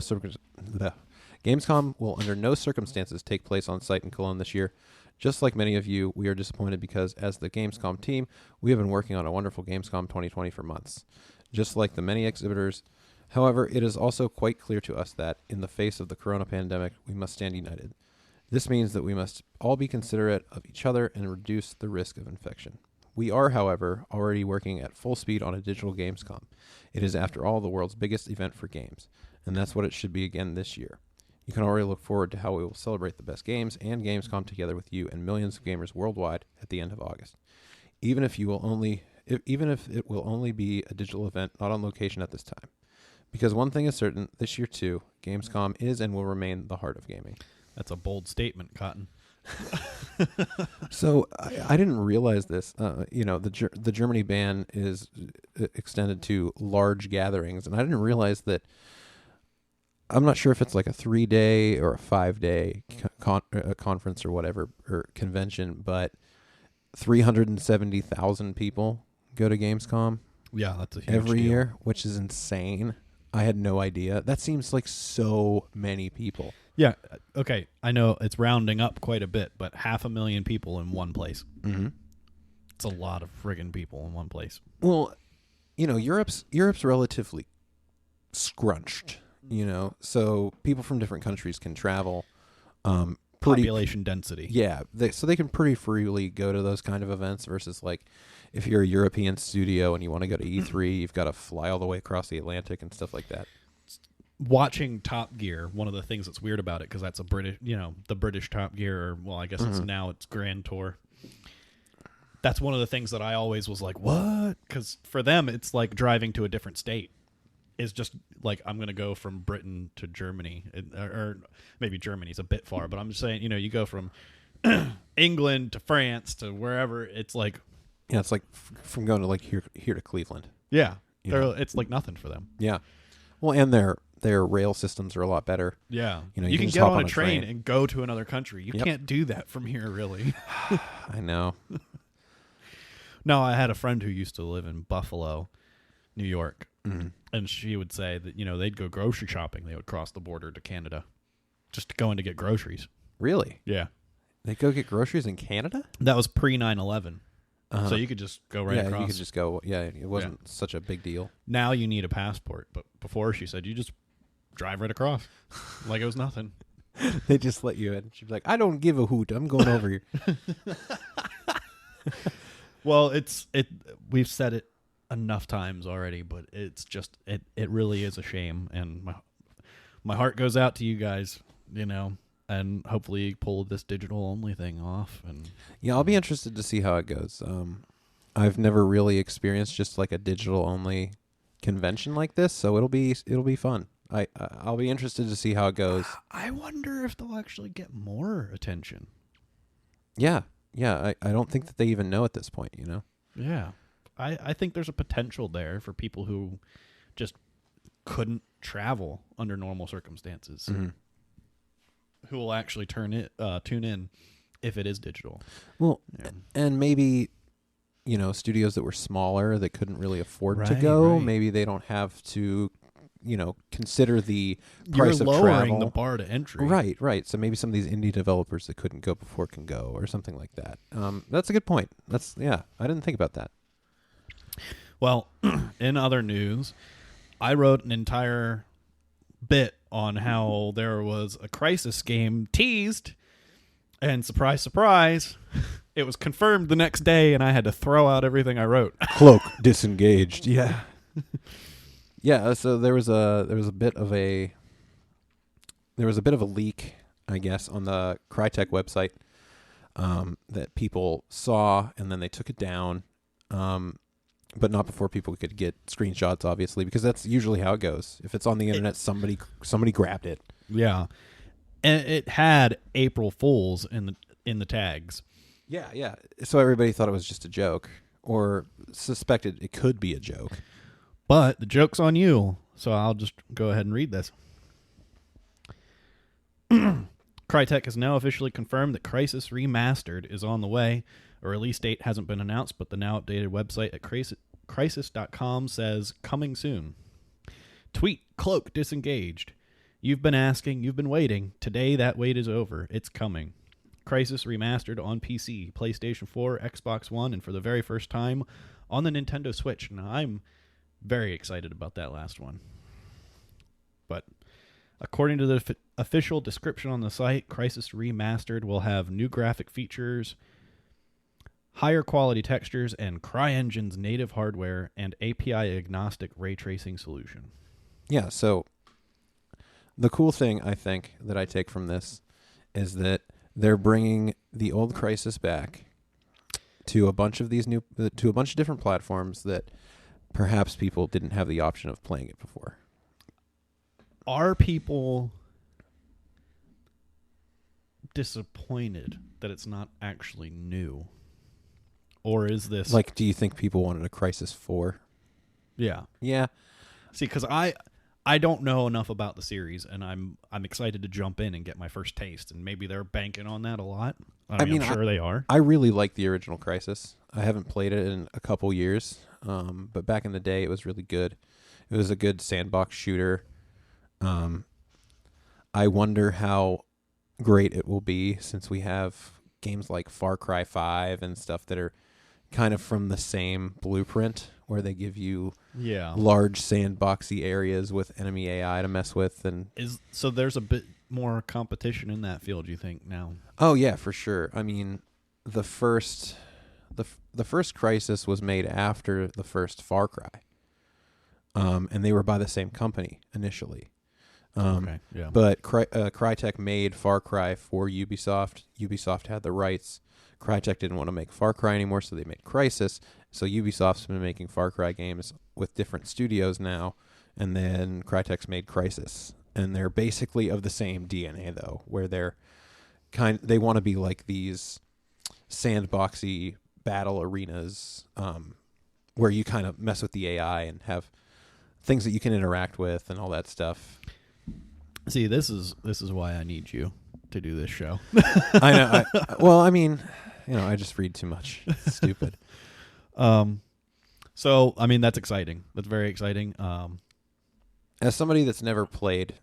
Speaker 1: circumstances take place on site in Cologne this year. Just like many of you, we are disappointed because as the Gamescom team, we have been working on a wonderful Gamescom 2020 for months. Just like the many exhibitors. However, it is also quite clear to us that, in the face of the corona pandemic, we must stand united. This means that we must all be considerate of each other and reduce the risk of infection. We are, however, already working at full speed on a digital Gamescom. It is, after all, the world's biggest event for games, and that's what it should be again this year. You can already look forward to how we will celebrate the best games and Gamescom together with you and millions of gamers worldwide at the end of August. Even if it will only be a digital event, not on location at this time. Because one thing is certain, this year too, Gamescom is and will remain the heart of gaming.
Speaker 2: That's a bold statement, Cotton.
Speaker 1: So I didn't realize this. The Germany ban is extended to large gatherings, and I didn't realize that. I'm not sure if it's like a 3-day or a 5-day conference or whatever, or convention, but 370,000 people go to Gamescom.
Speaker 2: Yeah, that's a huge
Speaker 1: every
Speaker 2: deal.
Speaker 1: year, which is insane. I had no idea. That seems like so many people.
Speaker 2: Yeah, okay. I know it's rounding up quite a bit, but 500,000 people in one place.
Speaker 1: Mm-hmm.
Speaker 2: It's a lot of friggin' people in one place.
Speaker 1: Well, Europe's relatively scrunched. So people from different countries can travel.
Speaker 2: Population density.
Speaker 1: Yeah, so they can pretty freely go to those kind of events versus like if you're a European studio and you want to go to E3, you've got to fly all the way across the Atlantic and stuff like that.
Speaker 2: Watching Top Gear, one of the things that's weird about it, because that's a British, the British Top Gear, or well, I guess it's Grand Tour. That's one of the things that I always was like, what? Because for them, it's like driving to a different state. Is just like, I'm going to go from Britain to Germany, or maybe Germany's a bit far, but I'm just saying, you go from England to France to wherever. It's like,
Speaker 1: yeah, it's like from going to like here to Cleveland.
Speaker 2: Yeah, it's like nothing for them.
Speaker 1: Yeah, well, and their rail systems are a lot better.
Speaker 2: Yeah,
Speaker 1: you
Speaker 2: can get on a train and go to another country. You can't do that from here, really.
Speaker 1: I know.
Speaker 2: No, I had a friend who used to live in Buffalo, New York.
Speaker 1: Mm-hmm.
Speaker 2: And she would say that, they'd go grocery shopping. They would cross the border to Canada just to go in to get groceries.
Speaker 1: Really?
Speaker 2: Yeah.
Speaker 1: They go get groceries in Canada?
Speaker 2: That was pre 9/11.
Speaker 1: Uh-huh.
Speaker 2: So you could just go right across.
Speaker 1: Yeah, you could just go. Yeah, it wasn't such a big deal.
Speaker 2: Now you need a passport, but before she said you just drive right across like it was nothing.
Speaker 1: They just let you in. She'd be like, I don't give a hoot. I'm going over here.
Speaker 2: Well, we've said it enough times already, but it's just it really is a shame, and my heart goes out to you guys, and hopefully pull this digital only thing off. And
Speaker 1: yeah, I'll be interested to see how it goes. I've never really experienced just like a digital only convention like this, so it'll be fun. I'll be interested to see how it goes.
Speaker 2: I wonder if they'll actually get more attention.
Speaker 1: Yeah. I don't think that they even know at this point,
Speaker 2: Yeah. I think there's a potential there for people who just couldn't travel under normal circumstances, who will actually tune in if it is digital.
Speaker 1: Well, and maybe, studios that were smaller that couldn't really afford to go,
Speaker 2: right.
Speaker 1: maybe they don't have to, consider the price
Speaker 2: You're
Speaker 1: of
Speaker 2: lowering
Speaker 1: travel.
Speaker 2: the bar to entry.
Speaker 1: Right. So maybe some of these indie developers that couldn't go before can go, or something like that. That's a good point. I didn't think about that.
Speaker 2: Well, in other news, I wrote an entire bit on how there was a Crysis game teased, and surprise, surprise, it was confirmed the next day, and I had to throw out everything I wrote.
Speaker 1: Cloak disengaged. Yeah. Yeah, so there was a bit of a leak, I guess, on the Crytek website that people saw, and then they took it down, but not before people could get screenshots, obviously, because that's usually how it goes. If it's on the internet, somebody grabbed it.
Speaker 2: Yeah, and it had April Fools in the tags.
Speaker 1: Yeah. So everybody thought it was just a joke, or suspected it could be a joke.
Speaker 2: But the joke's on you, so I'll just go ahead and read this. Crytek has now officially confirmed that Crysis Remastered is on the way. A release date hasn't been announced, but the now updated website at Crysis.com says, coming soon. Tweet, Cloak disengaged. You've been asking, you've been waiting. Today that wait is over. It's coming. Crysis Remastered on PC, PlayStation 4, Xbox One, and for the very first time on the Nintendo Switch. Now, I'm very excited about that last one. But according to the official description on the site, Crysis Remastered will have new graphic features, higher quality textures, and CryEngine's native hardware and API-agnostic ray tracing solution.
Speaker 1: Yeah, so the cool thing, I think, that I take from this is that they're bringing the old Crysis back to a bunch of different platforms that perhaps people didn't have the option of playing it before.
Speaker 2: Are people disappointed that it's not actually new? Or is this...
Speaker 1: Like, do you think people wanted a Crysis 4?
Speaker 2: Yeah.
Speaker 1: Yeah.
Speaker 2: See, because I don't know enough about the series, and I'm excited to jump in and get my first taste, and maybe they're banking on that a lot. I mean, I'm sure they are.
Speaker 1: I really like the original Crysis. I haven't played it in a couple years, but back in the day, it was really good. It was a good sandbox shooter. I wonder how great it will be, since we have games like Far Cry 5 and stuff that are kind of from the same blueprint, where they give you large sandboxy areas with enemy AI to mess with. And
Speaker 2: so there's a bit more competition in that field, you think, now?
Speaker 1: Oh yeah, for sure. I mean, the first Crysis was made after the first Far Cry, and they were by the same company initially.
Speaker 2: Okay, yeah.
Speaker 1: But Crytek made Far Cry for Ubisoft. Ubisoft had the rights. Crytek didn't want to make Far Cry anymore, so they made Crysis. So Ubisoft's been making Far Cry games with different studios now, and then Crytek's made Crysis. And they're basically of the same DNA, though, where they want to be like these sandboxy battle arenas, where you kind of mess with the AI and have things that you can interact with and all that stuff.
Speaker 2: See, this is why I need you to do this show.
Speaker 1: I know. Well, I mean, I just read too much. It's stupid.
Speaker 2: So, I mean, that's exciting. That's very exciting.
Speaker 1: As somebody that's never played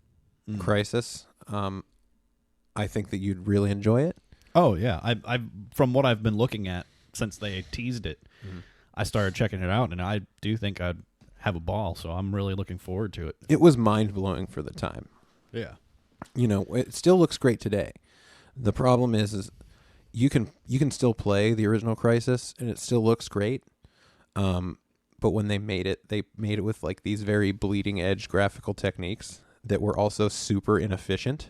Speaker 1: Crysis, I think that you'd really enjoy it.
Speaker 2: Oh yeah, I from what I've been looking at since they teased it, I started checking it out, and I do think I'd have a ball. So I'm really looking forward to it.
Speaker 1: It was mind blowing for the time.
Speaker 2: Yeah.
Speaker 1: It still looks great today. The problem is you can still play the original Crysis, and it still looks great. But when they made it with like these very bleeding edge graphical techniques that were also super inefficient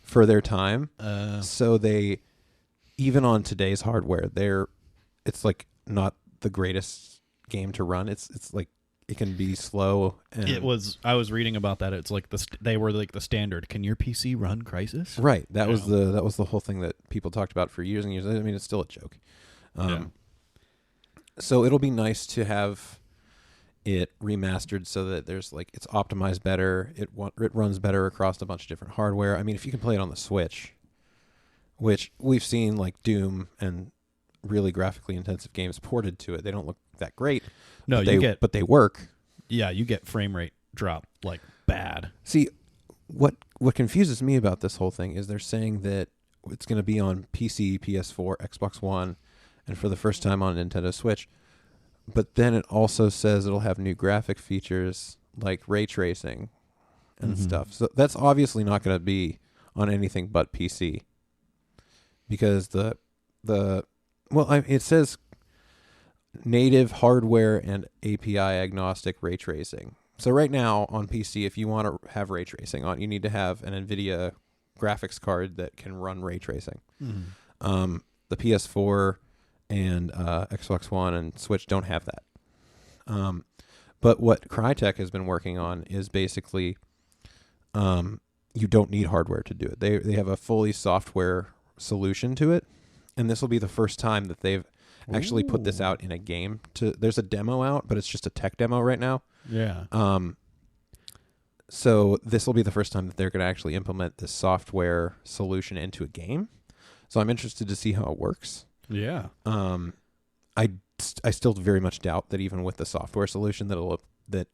Speaker 1: for their time. So they, even on today's hardware, it's like not the greatest game to run. It's like it can be slow. And
Speaker 2: I was reading about that. It's like they were like the standard. Can your PC run Crysis?
Speaker 1: Right. That was the whole thing that people talked about for years and years. I mean, it's still a joke. So it'll be nice to have it remastered so that there's like it's optimized better. It runs better across a bunch of different hardware. I mean, if you can play it on the Switch, which we've seen like Doom and really graphically intensive games ported to it, they don't look that great.
Speaker 2: No,
Speaker 1: but they work.
Speaker 2: Yeah, you get frame rate drop like bad.
Speaker 1: See, what confuses me about this whole thing is they're saying that it's going to be on PC, PS4, Xbox One, and for the first time on Nintendo Switch. But then it also says it'll have new graphic features like ray tracing and stuff. So that's obviously not going to be on anything but PC. Because it says native hardware and API agnostic ray tracing. So right now on PC, if you want to have ray tracing on, you need to have an NVIDIA graphics card that can run ray tracing. The PS4 and Xbox One and Switch don't have that. But what Crytek has been working on is basically you don't need hardware to do it. They have a fully software solution to it, and this will be the first time that they've actually put this out in a game. There's a demo out, but it's just a tech demo right now.
Speaker 2: Yeah.
Speaker 1: So this will be the first time that they're going to actually implement this software solution into a game. So I'm interested to see how it works.
Speaker 2: Yeah.
Speaker 1: I still very much doubt that even with the software solution that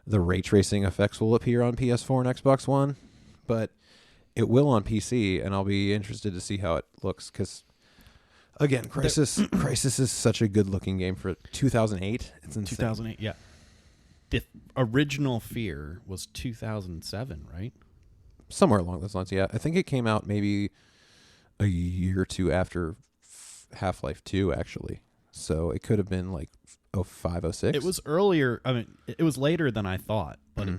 Speaker 1: the ray tracing effects will appear on PS4 and Xbox One, but it will on PC, and I'll be interested to see how it looks because, again, Crysis is such a good-looking game for 2008. It's insane.
Speaker 2: 2008, yeah. The original Fear was 2007, right?
Speaker 1: Somewhere along those lines, yeah. I think it came out maybe a year or two after Half-Life 2, actually. So it could have been like 05, 06.
Speaker 2: It was earlier. I mean, it was later than I thought. But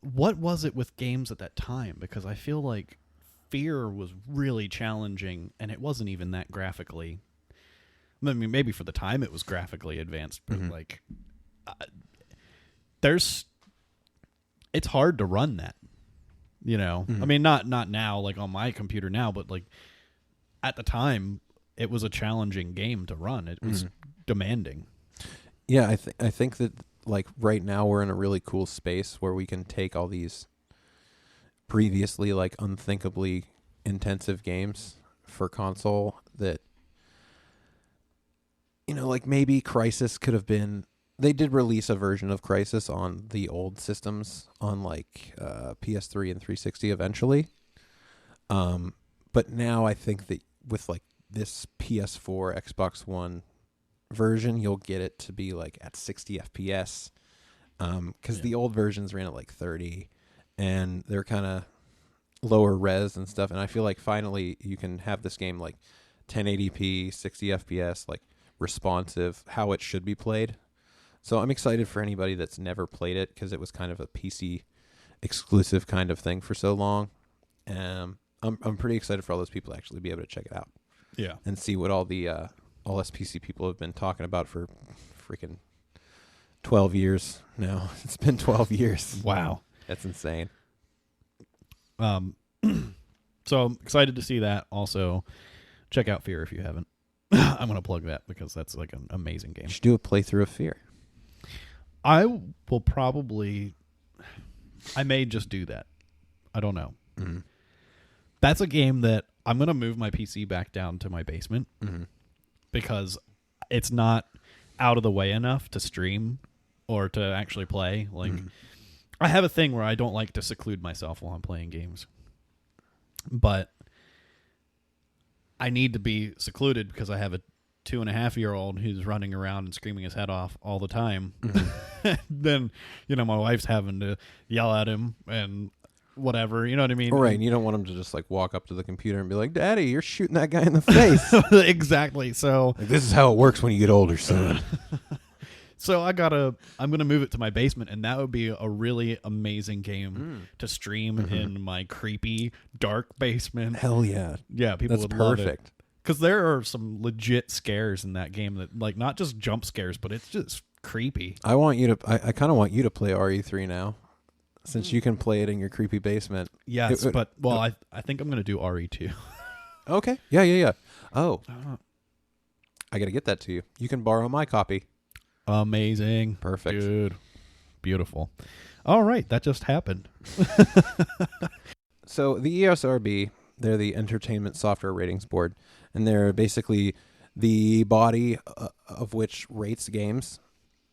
Speaker 2: what was it with games at that time? Because I feel like Fear was really challenging, and it wasn't even that graphically. I mean, maybe for the time it was graphically advanced, but like, it's hard to run that. You know, I mean, not now, like on my computer now, but like at the time, it was a challenging game to run. It was demanding.
Speaker 1: Yeah, I think that like right now we're in a really cool space where we can take all these previously like unthinkably intensive games for console that, you know, like maybe Crysis could have been. They did release a version of Crysis on the old systems on like PS3 and 360 eventually. But now I think that with like this PS4, Xbox One version, you'll get it to be like at 60 FPS. Because the old versions ran at like 30 and they're kind of lower res and stuff. And I feel like finally you can have this game like 1080p, 60 FPS, like responsive, how it should be played. So I'm excited for anybody that's never played it because it was kind of a PC exclusive kind of thing for so long. I'm pretty excited for all those people to actually be able to check it out.
Speaker 2: Yeah.
Speaker 1: And see what all us PC people have been talking about for freaking 12 years now. It's been 12 years.
Speaker 2: Wow.
Speaker 1: That's insane.
Speaker 2: So I'm excited to see that. Also, check out Fear if you haven't. I'm going to plug that because that's like an amazing game.
Speaker 1: You should do a playthrough of Fear.
Speaker 2: I will probably... I may just do that. I don't know.
Speaker 1: Mm-hmm.
Speaker 2: That's a game that I'm going to move my PC back down to my basement because it's not out of the way enough to stream or to actually play. Like, I have a thing where I don't like to seclude myself while I'm playing games. But I need to be secluded because I have a 2.5-year-old who's running around and screaming his head off all the time. Then, my wife's having to yell at him and whatever. You know what I mean?
Speaker 1: Right, and you don't want him to just like walk up to the computer and be like, "Daddy, you're shooting that guy in the face."
Speaker 2: Exactly. So
Speaker 1: like, this is how it works when you get older, son.
Speaker 2: So I'm gonna move it to my basement, and that would be a really amazing game to stream in my creepy dark basement.
Speaker 1: Hell yeah,
Speaker 2: yeah, people
Speaker 1: that's
Speaker 2: would love
Speaker 1: perfect.
Speaker 2: it. Because there are some legit scares in that game that, like, not just jump scares, but it's just creepy.
Speaker 1: I kind of want you to play RE3 now, since you can play it in your creepy basement.
Speaker 2: Yes, I think I'm gonna do RE2.
Speaker 1: Okay. Yeah. Oh, I gotta get that to you. You can borrow my copy.
Speaker 2: Amazing.
Speaker 1: Perfect.
Speaker 2: Dude. Beautiful. All right, that just happened.
Speaker 1: So the ESRB, they're the Entertainment Software Ratings Board, and they're basically the body of which rates games.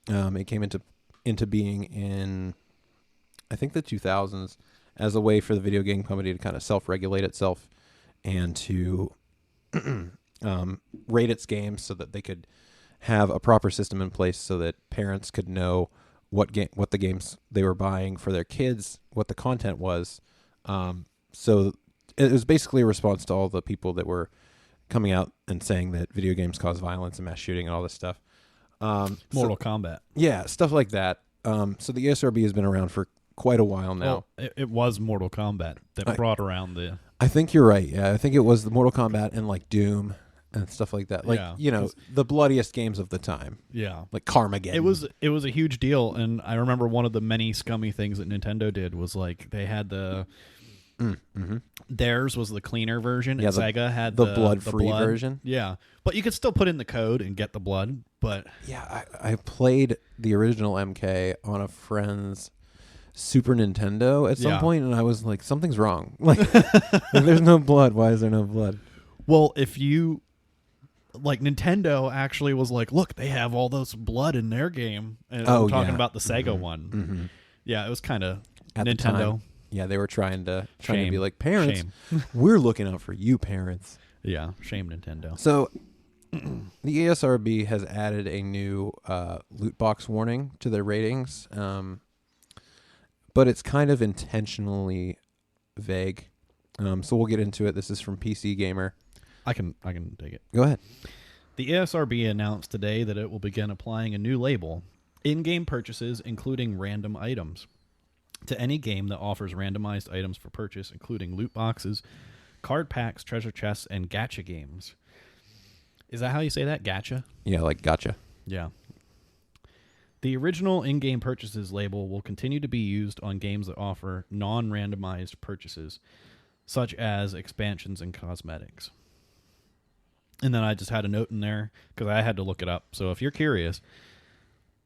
Speaker 1: It came into being in, I think, the 2000s as a way for the video game company to kind of self-regulate itself and to rate its games so that they could have a proper system in place so that parents could know what the games they were buying for their kids, what the content was. So it was basically a response to all the people that were coming out and saying that video games cause violence and mass shooting and all this stuff.
Speaker 2: Mortal Kombat.
Speaker 1: Yeah, stuff like that. So the ESRB has been around for quite a while now.
Speaker 2: Well, it was Mortal Kombat that brought around the...
Speaker 1: I think you're right. Yeah, I think it was the Mortal Kombat and like Doom and stuff like that. Like, the bloodiest games of the time.
Speaker 2: Yeah.
Speaker 1: Like Carmageddon.
Speaker 2: It was a huge deal, and I remember one of the many scummy things that Nintendo did was, like, they had the... Theirs was the cleaner version, and Sega had
Speaker 1: the blood-free version.
Speaker 2: Yeah. But you could still put in the code and get the blood, but... Yeah,
Speaker 1: I played the original MK on a friend's Super Nintendo at some point, and I was like, something's wrong. Like, there's no blood. Why is there no blood?
Speaker 2: Well, if you... Like, Nintendo actually was like, look, they have all those blood in their game. And I'm talking about the Sega one. Mm-hmm. Yeah, it was kind of Nintendo.
Speaker 1: Yeah, they were trying to be like, parents, we're looking out for you, parents.
Speaker 2: Yeah, shame Nintendo.
Speaker 1: So the ESRB has added a new loot box warning to their ratings, but it's kind of intentionally vague. So we'll get into it. This is from PC Gamer.
Speaker 2: I can take it.
Speaker 1: Go ahead.
Speaker 2: The ESRB announced today that it will begin applying a new label, in-game purchases, including random items, to any game that offers randomized items for purchase, including loot boxes, card packs, treasure chests, and gacha games. Is that how you say that? Gacha?
Speaker 1: Yeah, like gotcha.
Speaker 2: Yeah. The original in-game purchases label will continue to be used on games that offer non-randomized purchases, such as expansions and cosmetics. And then I just had a note in there because I had to look it up. So if you're curious,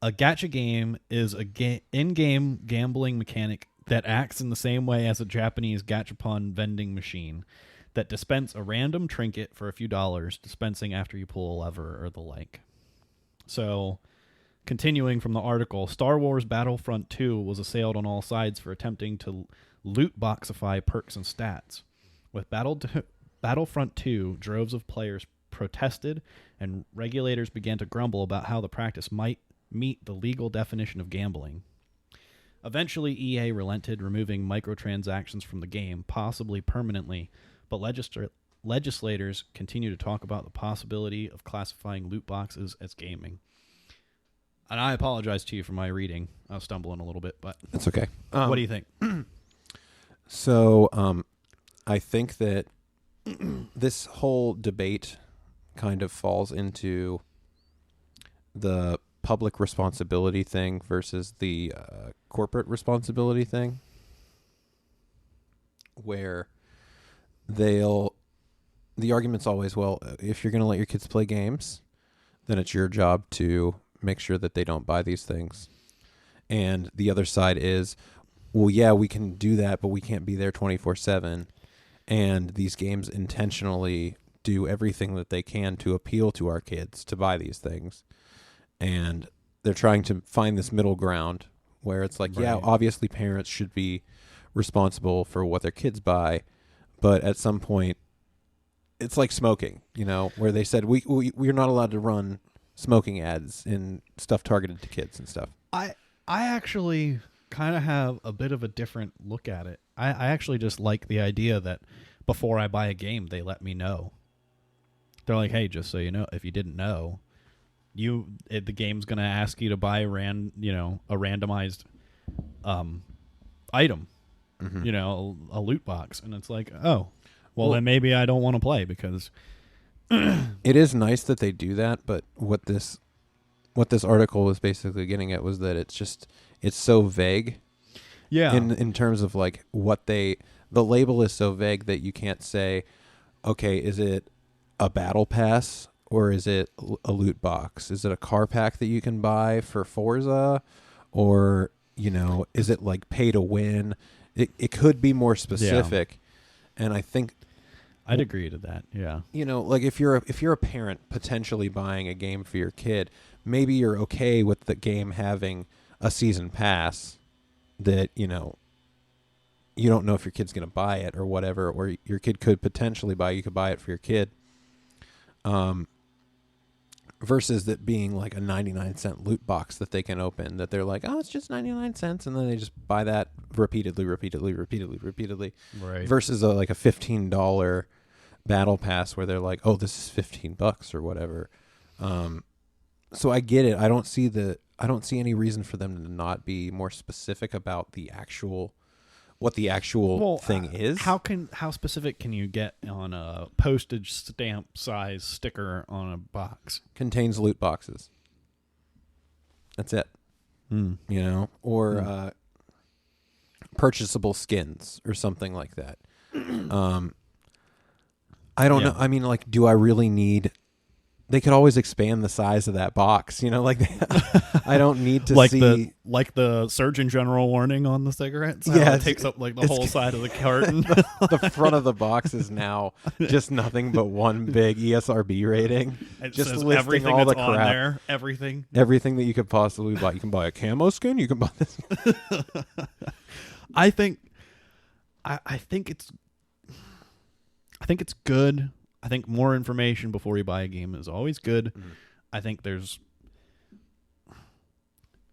Speaker 2: a gacha game is a in-game gambling mechanic that acts in the same way as a Japanese gachapon vending machine that dispense a random trinket for a few dollars, dispensing after you pull a lever or the like. So, continuing from the article, Star Wars Battlefront 2 was assailed on all sides for attempting to loot boxify perks and stats. With Battlefront 2, droves of players protested, and regulators began to grumble about how the practice might meet the legal definition of gambling. Eventually, EA relented, removing microtransactions from the game, possibly permanently, but legislators continue to talk about the possibility of classifying loot boxes as gaming. And I apologize to you for my reading. I was stumbling a little bit, but...
Speaker 1: That's okay.
Speaker 2: What do you think?
Speaker 1: So, I think that this whole debate kind of falls into the public responsibility thing versus the corporate responsibility thing, where the argument's always, well, if you're going to let your kids play games, then it's your job to make sure that they don't buy these things. And the other side is, well, yeah, we can do that, but we can't be there 24/7. And these games intentionally do everything that they can to appeal to our kids to buy these things. And they're trying to find this middle ground where it's like, yeah, obviously parents should be responsible for what their kids buy, but at some point, it's like smoking, where they said we're not allowed to run smoking ads in stuff targeted to kids and stuff.
Speaker 2: I actually kind of have a bit of a different look at it. I actually just like the idea that before I buy a game, they let me know. They're like, hey, just so you know, if you didn't know, the game's going to ask you to buy a randomized item, a loot box. And it's like, oh, well then maybe I don't want to play because...
Speaker 1: It is nice that they do that, but what this article was basically getting at was that it's so vague.
Speaker 2: Yeah.
Speaker 1: In terms of like the label is so vague that you can't say, okay, is it a battle pass or is it a loot box? Is it a car pack that you can buy for Forza, or is it like pay to win? It could be more specific, and I think
Speaker 2: I'd agree to that. Yeah.
Speaker 1: Like if you're a parent potentially buying a game for your kid, maybe you're okay with the game having a season pass that, you don't know if your kid's going to buy it or whatever, or your kid could potentially you could buy it for your kid. Versus that being like a 99-cent loot box that they can open, that they're like, oh, it's just 99 cents. And then they just buy that repeatedly. Right. Versus a $15 battle pass where they're like, oh, this is $15 or whatever. So I get it. I don't see any reason for them to not be more specific about what the actual thing is.
Speaker 2: How specific can you get on a postage stamp size sticker on a box?
Speaker 1: Contains loot boxes. That's it. Or purchasable skins or something like that. I don't know. I mean, like, do I really need... They could always expand the size of that box, I don't need to see
Speaker 2: the Surgeon General warning on the cigarettes.
Speaker 1: Yeah,
Speaker 2: it takes up like the whole side of the carton.
Speaker 1: The front of the box is now just nothing but one big ESRB rating.
Speaker 2: It
Speaker 1: just
Speaker 2: says
Speaker 1: listing
Speaker 2: everything
Speaker 1: all
Speaker 2: that's
Speaker 1: the
Speaker 2: on
Speaker 1: crap,
Speaker 2: there, everything
Speaker 1: that you could possibly buy. You can buy a camo skin. You can buy this.
Speaker 2: I think it's good. I think more information before you buy a game is always good. Mm-hmm. I think there's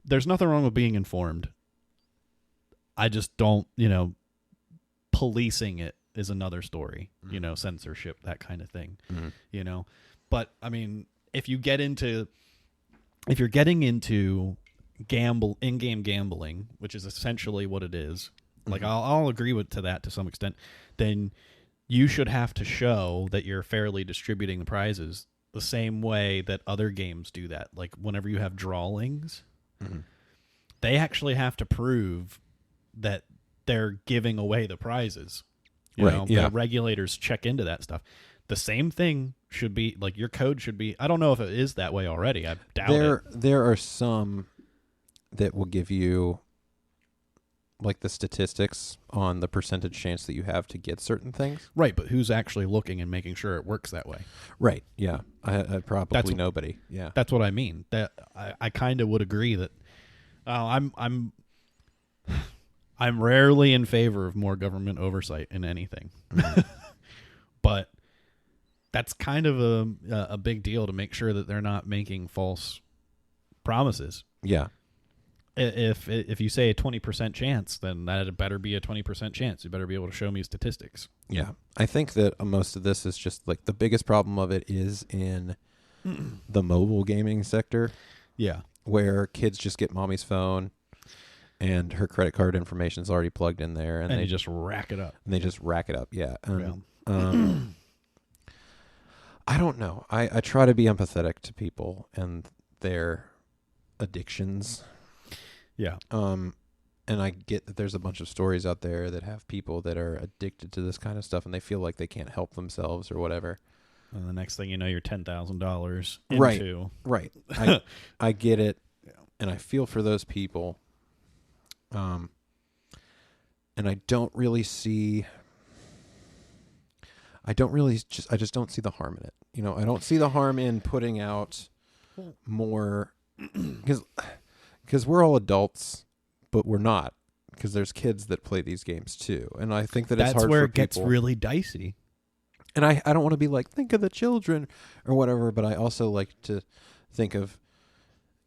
Speaker 2: nothing wrong with being informed. I just don't, policing it is another story, mm-hmm. Censorship, that kind of thing, mm-hmm. But I mean, if you're getting into in-game gambling, which is essentially what it is, mm-hmm. like I'll agree to that to some extent, then you should have to show that you're fairly distributing the prizes the same way that other games do that. Like whenever you have drawings, mm-hmm. they actually have to prove that they're giving away the prizes. The regulators check into that stuff. The same thing should be, like, your code should be, I don't know if it is that way already. I doubt it.
Speaker 1: There are some that will give you like the statistics on the percentage chance that you have to get certain things.
Speaker 2: Right, but who's actually looking and making sure it works that way?
Speaker 1: Right, yeah. I probably nobody. Yeah.
Speaker 2: That's what I mean. That I kind of would agree that I'm rarely in favor of more government oversight in anything. Mm-hmm. But that's kind of a big deal to make sure that they're not making false promises.
Speaker 1: Yeah.
Speaker 2: If you say a 20% chance, then that better be a 20% chance. You better be able to show me statistics.
Speaker 1: Yeah. I think that most of this is just like the biggest problem of it is in the mobile gaming sector.
Speaker 2: Yeah.
Speaker 1: Where kids just get mommy's phone and her credit card information is already plugged in there. And
Speaker 2: they just rack it up.
Speaker 1: Yeah. I don't know. I try to be empathetic to people and their addictions.
Speaker 2: Yeah.
Speaker 1: And I get that there's a bunch of stories out there that have people that are addicted to this kind of stuff and they feel like they can't help themselves or whatever.
Speaker 2: And the next thing you know, you're $10,000 into.
Speaker 1: Right. I get it. Yeah. And I feel for those people. And I don't really see... I just don't see the harm in it. I don't see the harm in putting out more... Because we're all adults, but we're not. Because there's kids that play these games too, and I think that it's hard for people.
Speaker 2: That's where it gets really dicey.
Speaker 1: And I don't want to be like, think of the children or whatever, but I also like to think of,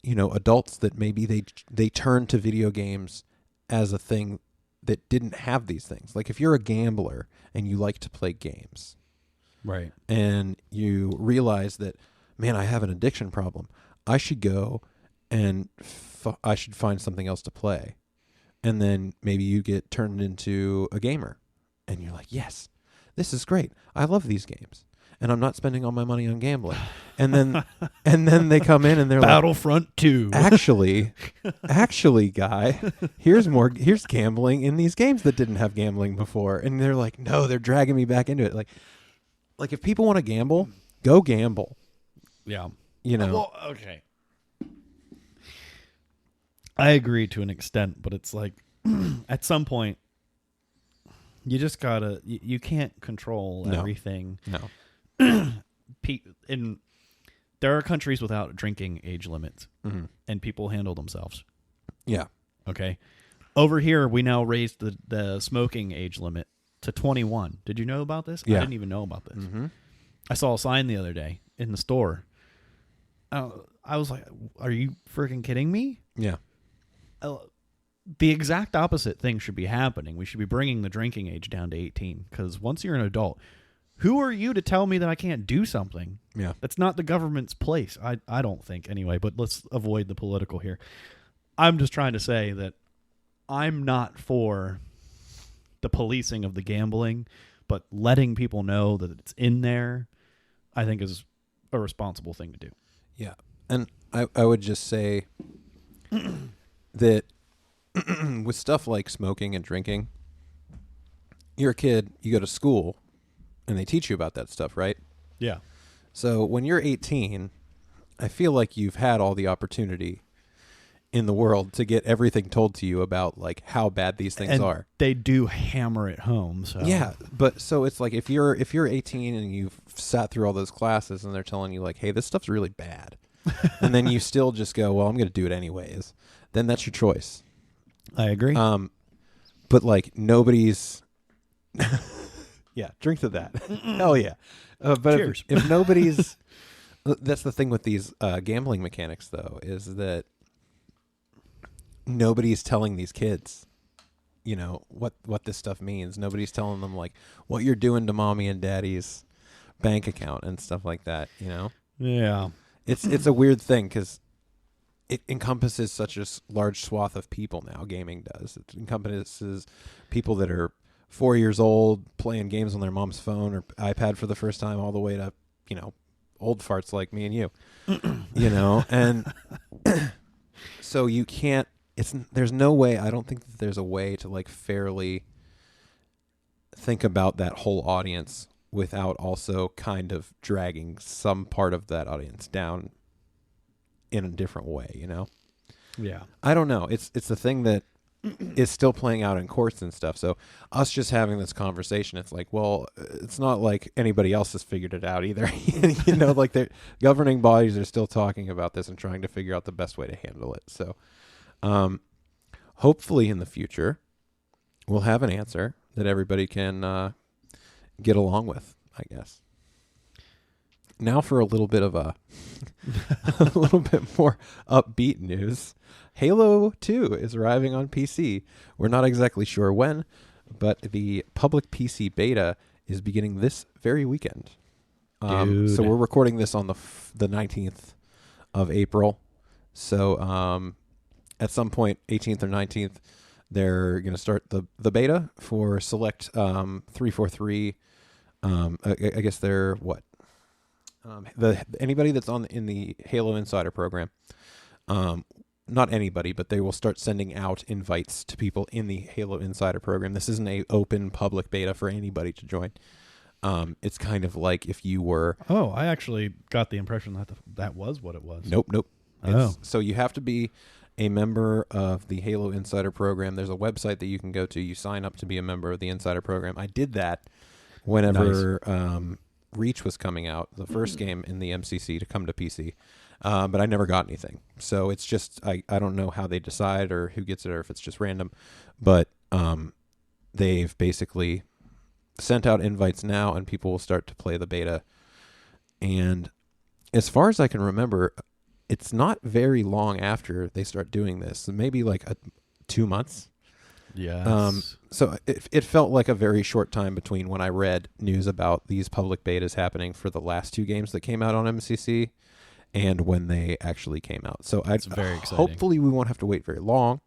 Speaker 1: adults that maybe they turn to video games as a thing that didn't have these things. Like if you're a gambler and you like to play games,
Speaker 2: right,
Speaker 1: and you realize that, man, I have an addiction problem. I should go and I should find something else to play. And then maybe you get turned into a gamer and you're like, yes, this is great. I love these games. And I'm not spending all my money on gambling. And then they come in and they're
Speaker 2: Battlefront 2.
Speaker 1: Actually, guy, here's gambling in these games that didn't have gambling before. And they're like, no, they're dragging me back into it. Like if people want to gamble, go gamble.
Speaker 2: Yeah.
Speaker 1: Well,
Speaker 2: okay. I agree to an extent, but it's like at some point you just gotta. You can't control everything.
Speaker 1: No.
Speaker 2: There are countries without drinking age limits,
Speaker 1: mm-hmm.
Speaker 2: and people handle themselves.
Speaker 1: Yeah.
Speaker 2: Okay. Over here, we now raised the smoking age limit to 21. Did you know about this?
Speaker 1: Yeah.
Speaker 2: I didn't even know about this.
Speaker 1: Mm-hmm.
Speaker 2: I saw a sign the other day in the store. I was like, "Are you freaking kidding me?"
Speaker 1: Yeah.
Speaker 2: The exact opposite thing should be happening. We should be bringing the drinking age down to 18, because once you're an adult, who are you to tell me that I can't do something?
Speaker 1: Yeah.
Speaker 2: That's not the government's place. I don't think anyway, but let's avoid the political here. I'm just trying to say that I'm not for the policing of the gambling, but letting people know that it's in there, I think is a responsible thing to do.
Speaker 1: Yeah. And I would just say that with stuff like smoking and drinking, you're a kid, you go to school, and they teach you about that stuff, right?
Speaker 2: Yeah.
Speaker 1: So when you're 18, I feel like you've had all the opportunity in the world to get everything told to you about like how bad these things are.
Speaker 2: They do hammer it home. So
Speaker 1: yeah, but so it's like if you're 18 and you've sat through all those classes and they're telling you like, hey, this stuff's really bad, and then you still just go, well, I'm going to do it anyways. Then that's your choice.
Speaker 2: I agree.
Speaker 1: But like nobody's. Yeah, drink to that. Hell yeah. But
Speaker 2: Cheers.
Speaker 1: if nobody's... That's the thing with these gambling mechanics, though, is that nobody's telling these kids, what this stuff means. Nobody's telling them, like, what you're doing to mommy and daddy's bank account and stuff like that,
Speaker 2: Yeah.
Speaker 1: It's a weird thing because it encompasses such a large swath of people now, gaming does. It encompasses people that are 4 years old playing games on their mom's phone or iPad for the first time, all the way to, old farts like me and you, and so you can't, there's no way, I don't think that there's a way to like fairly think about that whole audience without also kind of dragging some part of that audience down in a different way,
Speaker 2: Yeah.
Speaker 1: I don't know. It's the thing that is still playing out in courts and stuff. So us just having this conversation, it's like, well, it's not like anybody else has figured it out either. Like the governing bodies are still talking about this and trying to figure out the best way to handle it. So hopefully in the future, we'll have an answer that everybody can get along with, I guess. Now for a little bit of a little bit more upbeat news. Halo 2 is arriving on PC. We're not exactly sure when, but the public PC beta is beginning this very weekend. So we're recording this on the 19th of April. So at some point, 18th or 19th, they're going to start the beta for select 343. I guess they're what? Anybody that's in the Halo Insider program, not anybody, but they will start sending out invites to people in the Halo Insider program. This isn't a open public beta for anybody to join. It's kind of like if you were...
Speaker 2: Oh, I actually got the impression that that was what it was.
Speaker 1: Nope.
Speaker 2: Oh.
Speaker 1: So you have to be a member of the Halo Insider program. There's a website that you can go to. You sign up to be a member of the Insider program. I did that whenever Reach was coming out, the first game in the MCC to come to PC. But I never got anything. So it's just, I don't know how they decide or who gets it or if it's just random. But they've basically sent out invites now, and people will start to play the beta. And as far as I can remember, it's not very long after they start doing this. Maybe like 2 months.
Speaker 2: Yeah.
Speaker 1: So it felt like a very short time between when I read news about these public betas happening for the last 2 games that came out on MCC and when they actually came out. So
Speaker 2: it's very exciting.
Speaker 1: Hopefully we won't have to wait very long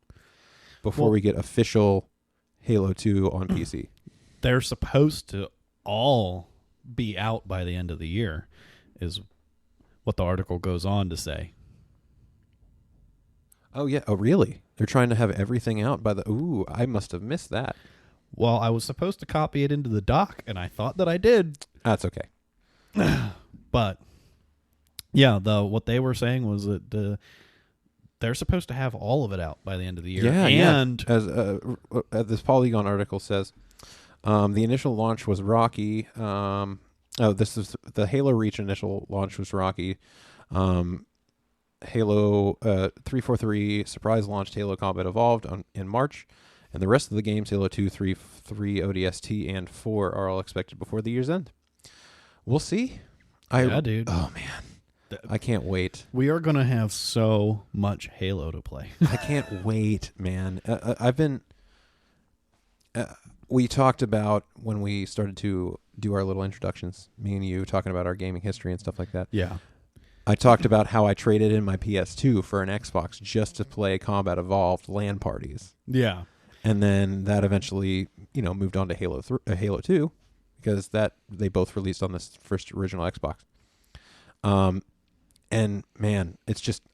Speaker 1: before we get official Halo 2 on PC.
Speaker 2: They're supposed to all be out by the end of the year, is what the article goes on to say.
Speaker 1: Oh, yeah. Oh, really? They're trying to have everything out by the... Ooh, I must have missed that.
Speaker 2: Well, I was supposed to copy it into the doc, and I thought that I did.
Speaker 1: That's okay.
Speaker 2: But, yeah, what they were saying was that they're supposed to have all of it out by the end of the year.
Speaker 1: Yeah,
Speaker 2: and
Speaker 1: as this Polygon article says, the initial launch was rocky. This is the Halo Reach initial launch was rocky. Halo 343 surprise launched Halo Combat Evolved in March, and the rest of the games, Halo 2, 3, ODST, and 4, are all expected before the year's end. We'll see.
Speaker 2: Yeah, dude.
Speaker 1: Oh, man. I can't wait.
Speaker 2: We are going to have so much Halo to play.
Speaker 1: I can't wait, man. I've been... we talked about when we started to do our little introductions, me and you talking about our gaming history and stuff like that.
Speaker 2: Yeah.
Speaker 1: I talked about how I traded in my PS2 for an Xbox just to play Combat Evolved LAN parties.
Speaker 2: Yeah.
Speaker 1: And then that eventually, moved on to Halo 2 because they both released on this first original Xbox. And man,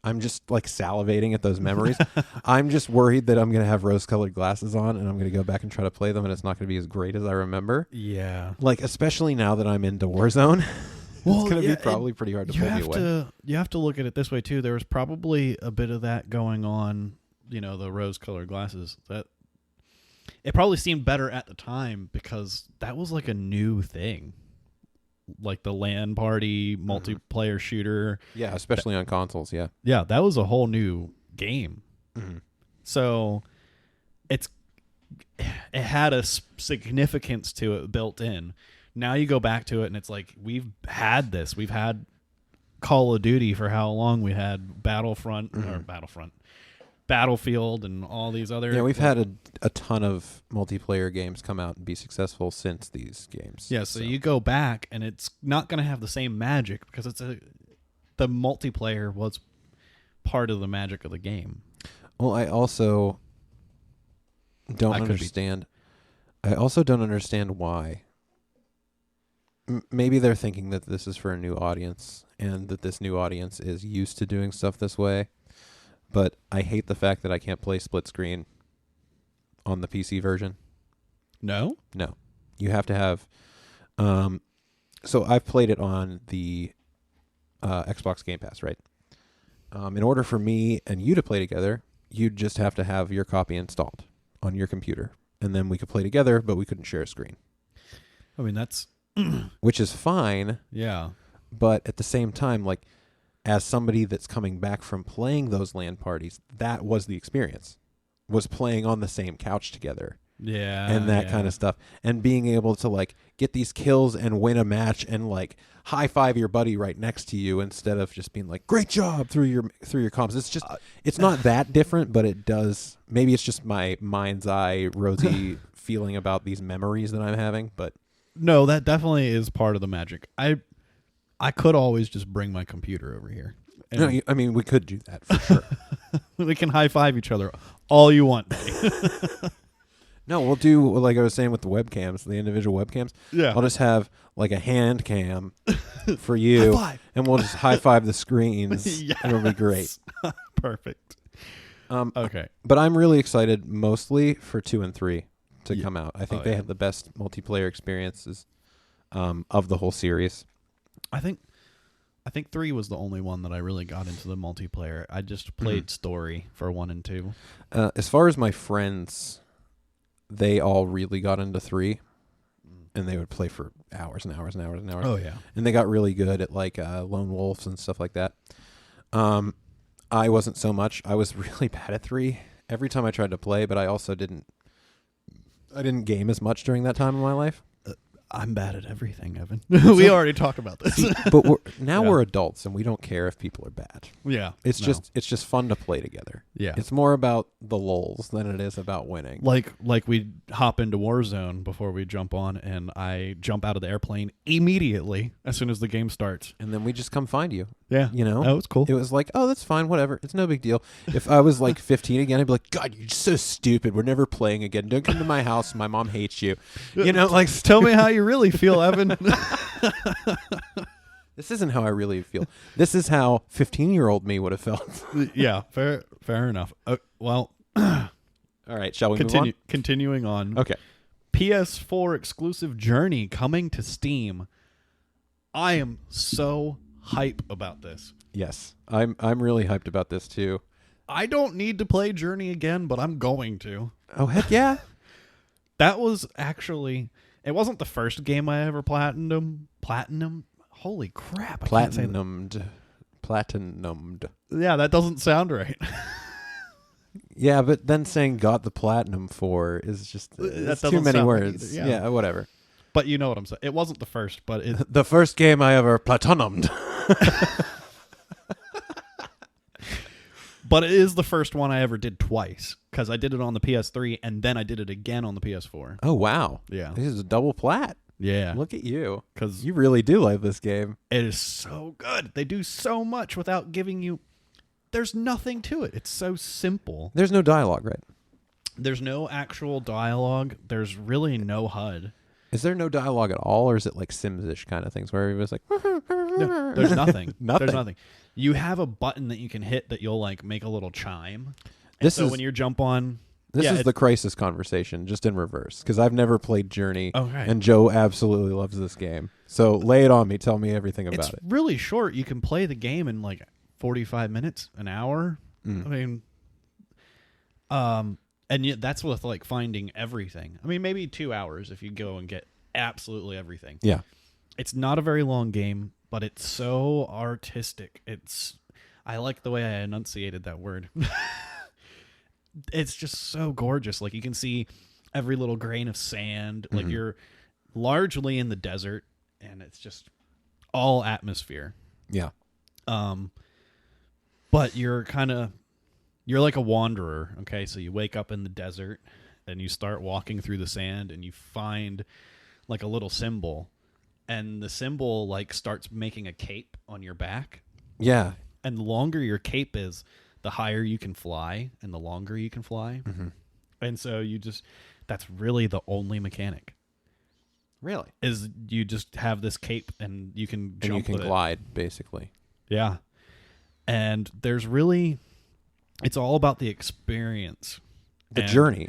Speaker 1: I'm just like salivating at those memories. I'm just worried that I'm going to have rose-colored glasses on and I'm going to go back and try to play them and it's not going to be as great as I remember.
Speaker 2: Yeah.
Speaker 1: Like, especially now that I'm into Warzone.
Speaker 2: Well,
Speaker 1: it's going to be probably pretty hard to pull me away.
Speaker 2: You have to look at it this way, too. There was probably a bit of that going on, the rose-colored glasses. That it probably seemed better at the time because that was like a new thing. Like the LAN party, multiplayer shooter.
Speaker 1: Yeah, especially on consoles, yeah.
Speaker 2: Yeah, that was a whole new game.
Speaker 1: Mm-hmm.
Speaker 2: So it had a significance to it built in. Now you go back to it and it's like, we've had this. We've had Call of Duty for how long? We had Battlefield and all these other...
Speaker 1: Yeah, we've had a ton of multiplayer games come out and be successful since these games.
Speaker 2: Yeah, so you go back and it's not going to have the same magic because the multiplayer was part of the magic of the game.
Speaker 1: Well, I also don't understand. I also don't understand why. Maybe they're thinking that this is for a new audience and that this new audience is used to doing stuff this way. But I hate the fact that I can't play split screen on the PC version.
Speaker 2: No?
Speaker 1: No. You have to have... so I've played it on the Xbox Game Pass, right? In order for me and you to play together, you'd just have to have your copy installed on your computer. And then we could play together, but we couldn't share a screen.
Speaker 2: I mean, that's...
Speaker 1: Which is fine.
Speaker 2: Yeah.
Speaker 1: But at the same time, like, as somebody that's coming back from playing those LAN parties, that was the experience. Was playing on the same couch together.
Speaker 2: Yeah.
Speaker 1: And that kind of stuff. And being able to, like, get these kills and win a match and, like, high-five your buddy right next to you instead of just being like, great job through your comms. It's just, it's not that different, but it does. Maybe it's just my mind's eye, rosy feeling about these memories that I'm having, but...
Speaker 2: No, that definitely is part of the magic. I could always just bring my computer over here.
Speaker 1: No, I mean, we could do that for sure.
Speaker 2: We can high-five each other all you want.
Speaker 1: No, we'll do, like I was saying with the webcams, the individual webcams.
Speaker 2: Yeah.
Speaker 1: I'll just have like a hand cam for you.
Speaker 2: High-five.
Speaker 1: And we'll just high-five the screens.
Speaker 2: Yes.
Speaker 1: It'll be great.
Speaker 2: Perfect. Okay.
Speaker 1: But I'm really excited mostly for 2 and 3 to come out. I think they have the best multiplayer experiences of the whole series.
Speaker 2: I think 3 was the only one that I really got into the multiplayer. I just played story for 1 and 2.
Speaker 1: As far as my friends, they all really got into 3, and they would play for hours and hours and hours and hours.
Speaker 2: Oh, yeah.
Speaker 1: And they got really good at, like, lone wolves and stuff like that. I wasn't so much. I was really bad at 3 every time I tried to play, but I also didn't game as much during that time in my life.
Speaker 2: I'm bad at everything, Evan. We already talked about this.
Speaker 1: See, but we're adults and we don't care if people are bad.
Speaker 2: Yeah.
Speaker 1: It's just fun to play together.
Speaker 2: Yeah.
Speaker 1: It's more about the lulz than it is about winning.
Speaker 2: Like we hop into Warzone before we jump on, and I jump out of the airplane immediately as soon as the game starts.
Speaker 1: And then we just come find you.
Speaker 2: Yeah.
Speaker 1: You know?
Speaker 2: Oh, it's cool.
Speaker 1: It was like, oh, that's fine, whatever. It's no big deal. If I was like 15 again, I'd be like, God, you're so stupid. We're never playing again. Don't come to my house. My mom hates you. You know, like,
Speaker 2: tell me how you really feel, Evan.
Speaker 1: This isn't how I really feel. This is how 15-year-old me would have felt.
Speaker 2: Yeah, fair enough. Well,
Speaker 1: all right, shall we move on?
Speaker 2: Continuing on.
Speaker 1: Okay.
Speaker 2: PS4 exclusive Journey coming to Steam. I am so hype about this.
Speaker 1: Yes, I'm really hyped about this too.
Speaker 2: I don't need to play Journey again, but I'm going to.
Speaker 1: Oh, heck yeah.
Speaker 2: That was actually... It wasn't the first game I ever platinumed. Holy crap.
Speaker 1: Platinumed.
Speaker 2: Yeah, that doesn't sound right.
Speaker 1: Yeah, but then saying got the platinum for is just that's too many words.
Speaker 2: Either, yeah.
Speaker 1: Whatever.
Speaker 2: But you know what I'm saying. It wasn't the first, but it...
Speaker 1: The first game I ever platinumed.
Speaker 2: But it is the first one I ever did twice, because I did it on the PS3 and then I did it again on the PS4.
Speaker 1: Oh, wow.
Speaker 2: Yeah.
Speaker 1: This is a double plat.
Speaker 2: Yeah.
Speaker 1: Look at you.
Speaker 2: Because
Speaker 1: you really do like this game.
Speaker 2: It is so good. They do so much without giving you... There's nothing to it. It's so simple.
Speaker 1: There's no dialogue, right?
Speaker 2: There's no actual dialogue. There's really no HUD.
Speaker 1: Is there no dialogue at all, or is it like Sims-ish kind of things where everybody's like...
Speaker 2: No, there's nothing.
Speaker 1: Nothing.
Speaker 2: There's nothing. You have a button that you can hit that you'll like make a little chime. When you jump on...
Speaker 1: This is the Crysis conversation, just in reverse, because I've never played Journey, and Joe absolutely loves this game. So lay it on me. Tell me everything about it.
Speaker 2: It's really short. You can play the game in like 45 minutes, an hour. I mean, and yet that's with like finding everything. I mean, maybe 2 hours if you go and get absolutely everything.
Speaker 1: Yeah.
Speaker 2: It's not a very long game, but it's so artistic. I like the way I enunciated that word. It's just so gorgeous. Like you can see every little grain of sand. Like you're largely in the desert, and it's just all atmosphere.
Speaker 1: Yeah.
Speaker 2: But you're like a wanderer. Okay, so you wake up in the desert, and you start walking through the sand, and you find like a little symbol, and the symbol like starts making a cape on your back.
Speaker 1: Yeah.
Speaker 2: And the longer your cape is, the higher you can fly, and the longer you can fly. And so that's really the only mechanic.
Speaker 1: Really?
Speaker 2: Is you just have this cape, and you can jump
Speaker 1: and you can
Speaker 2: with
Speaker 1: glide, basically.
Speaker 2: Yeah. And it's all about the experience.
Speaker 1: The journey.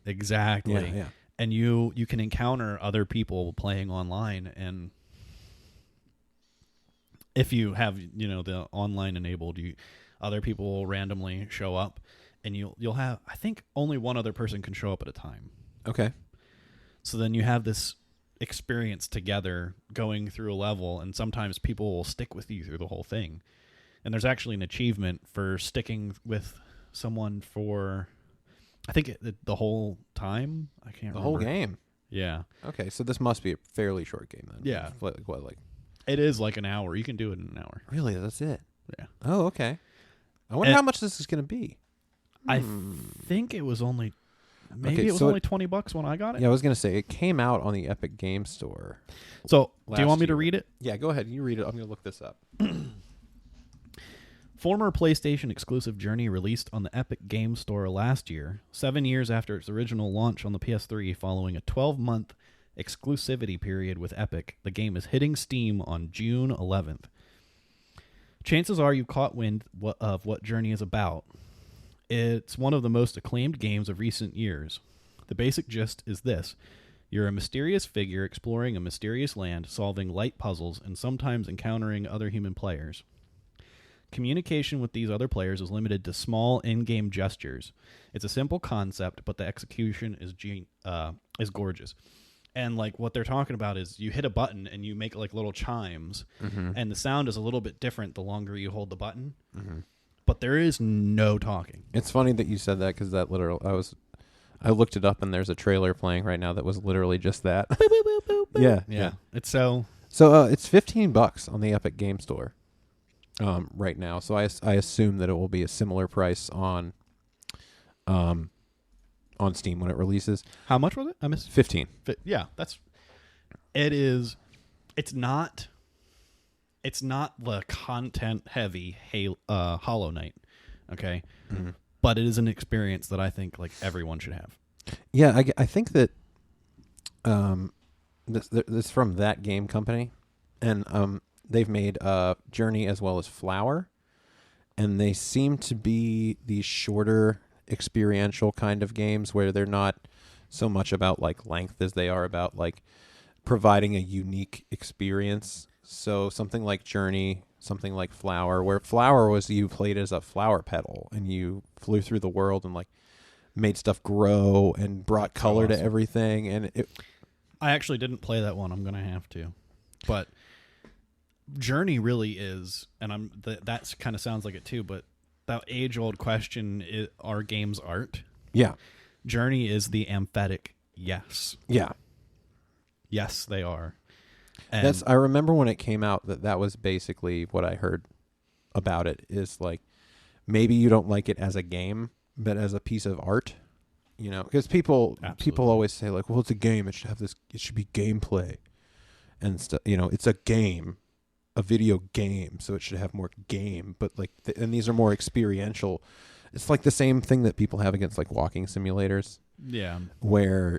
Speaker 2: Exactly.
Speaker 1: Yeah.
Speaker 2: And you can encounter other people playing online, and if you have, the online enabled, other people will randomly show up, and you'll have, I think only one other person can show up at a time.
Speaker 1: Okay.
Speaker 2: So then you have this experience together going through a level, and sometimes people will stick with you through the whole thing. And there's actually an achievement for sticking with someone for, I think, the whole time. I can't remember.
Speaker 1: The whole game?
Speaker 2: Yeah.
Speaker 1: Okay, so this must be a fairly short game then.
Speaker 2: Yeah.
Speaker 1: Like
Speaker 2: it is like an hour. You can do it in an hour.
Speaker 1: Really? That's it?
Speaker 2: Yeah.
Speaker 1: Oh, okay. I wonder how much this is going to be.
Speaker 2: I think it was only... Maybe it was only $20 when I got it.
Speaker 1: Yeah, I was going to say, it came out on the Epic Game Store.
Speaker 2: So, do you want me to read it?
Speaker 1: Yeah, go ahead. You read it. I'm going to look this up.
Speaker 2: Former PlayStation exclusive Journey released on the Epic Game Store last year, 7 years after its original launch on the PS3 following a 12-month exclusivity period with Epic. The game is hitting Steam on June 11th. Chances are you caught wind of what Journey is about. It's one of the most acclaimed games of recent years. The basic gist is this. You're a mysterious figure exploring a mysterious land, solving light puzzles, and sometimes encountering other human players. Communication with these other players is limited to small in-game gestures. It's a simple concept, but the execution is gorgeous. And like what they're talking about is you hit a button and you make like little chimes, and the sound is a little bit different the longer you hold the button. But there is no talking.
Speaker 1: It's funny that you said that because that literal I was I looked it up, and there's a trailer playing right now that was literally just that.
Speaker 2: Boop, boop, boop, boop, boop.
Speaker 1: Yeah.
Speaker 2: Yeah. It's so...
Speaker 1: So it's $15 on the Epic Game Store right now. So I assume that it will be a similar price on Steam when it releases.
Speaker 2: How much was it? I missed
Speaker 1: 15.
Speaker 2: Yeah, it is. It's not the content heavy Hollow Knight, okay?
Speaker 1: Mm-hmm.
Speaker 2: But it is an experience that I think like everyone should have.
Speaker 1: Yeah, I think that this from that game company, and they've made Journey as well as Flower, and they seem to be these shorter experiential kind of games where they're not so much about like length as they are about like providing a unique experience. So something like Journey, something like Flower, where Flower was you played as a flower petal and you flew through the world and like made stuff grow and brought color to everything. And
Speaker 2: I actually didn't play that one. I'm gonna have to, but Journey really is, and that's kind of sounds like it too. But that age-old question: are games art?
Speaker 1: Yeah,
Speaker 2: Journey is the emphatic yes.
Speaker 1: Yeah,
Speaker 2: yes, they are. And
Speaker 1: I remember when it came out that was basically what I heard about it. Is like maybe you don't like it as a game, but as a piece of art. You know, because people always say like, well, it's a game. It should have this. It should be gameplay, and stuff. You know, it's a game, a video game, so it should have more game. But like, and these are more experiential. It's like the same thing that people have against like walking simulators.
Speaker 2: Yeah,
Speaker 1: where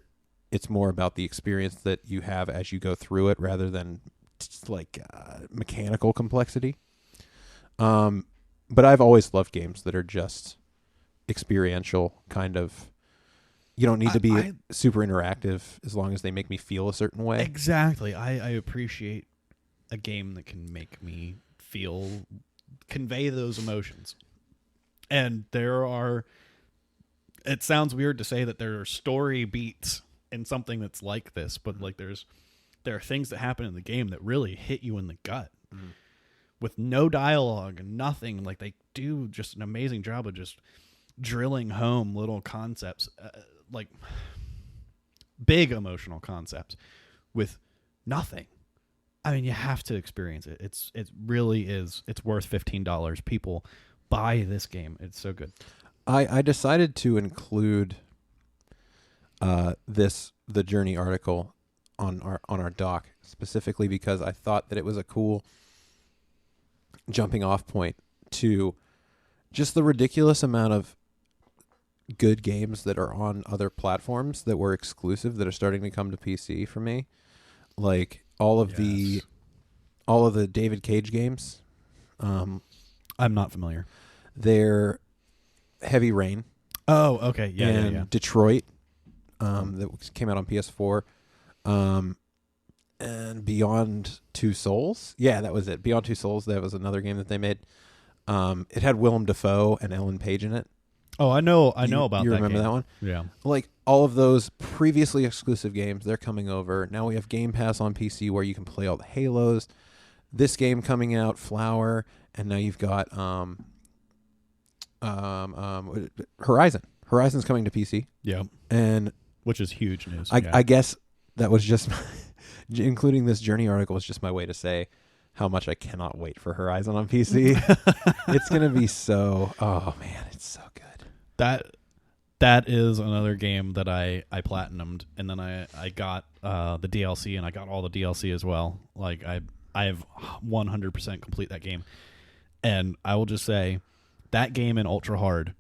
Speaker 1: it's more about the experience that you have as you go through it, rather than like mechanical complexity. But I've always loved games that are just experiential kind of. You don't need to be super interactive as long as they make me feel a certain way.
Speaker 2: Exactly. I appreciate a game that can make me convey those emotions. And it sounds weird to say that there are story beats in something that's like this, but like there are things that happen in the game that really hit you in the gut. Mm-hmm. With no dialogue and nothing. Like they do just an amazing job of just drilling home little concepts. Like big emotional concepts with nothing. I mean, you have to experience it. It really is. It's worth $15. People buy this game. It's so good.
Speaker 1: I decided to include the Journey article on our doc specifically because I thought that it was a cool jumping off point to just the ridiculous amount of good games that are on other platforms that were exclusive that are starting to come to PC for me. Like all of the David Cage games.
Speaker 2: I'm not familiar.
Speaker 1: They're Heavy Rain.
Speaker 2: Oh, okay. Yeah,
Speaker 1: and Detroit. That came out on PS4. And Beyond Two Souls. Yeah, that was it. Beyond Two Souls. That was another game that they made. It had Willem Dafoe and Ellen Page in it.
Speaker 2: Oh, I know about that.
Speaker 1: You remember
Speaker 2: game.
Speaker 1: that one?
Speaker 2: Yeah.
Speaker 1: Like all of those previously exclusive games, they're coming over. Now we have Game Pass on PC where you can play all the Halos. This game coming out, Flower, and now you've got Horizon. Horizon's coming to PC.
Speaker 2: Yeah.
Speaker 1: And
Speaker 2: which is huge news.
Speaker 1: I guess that was just including this Journey article was just my way to say how much I cannot wait for Horizon on PC. It's going to be oh man, it's so good.
Speaker 2: That is another game that I platinumed, and then I got the DLC, and I got all the DLC as well. Like I have 100% complete that game, and I will just say that game in Ultra Hard.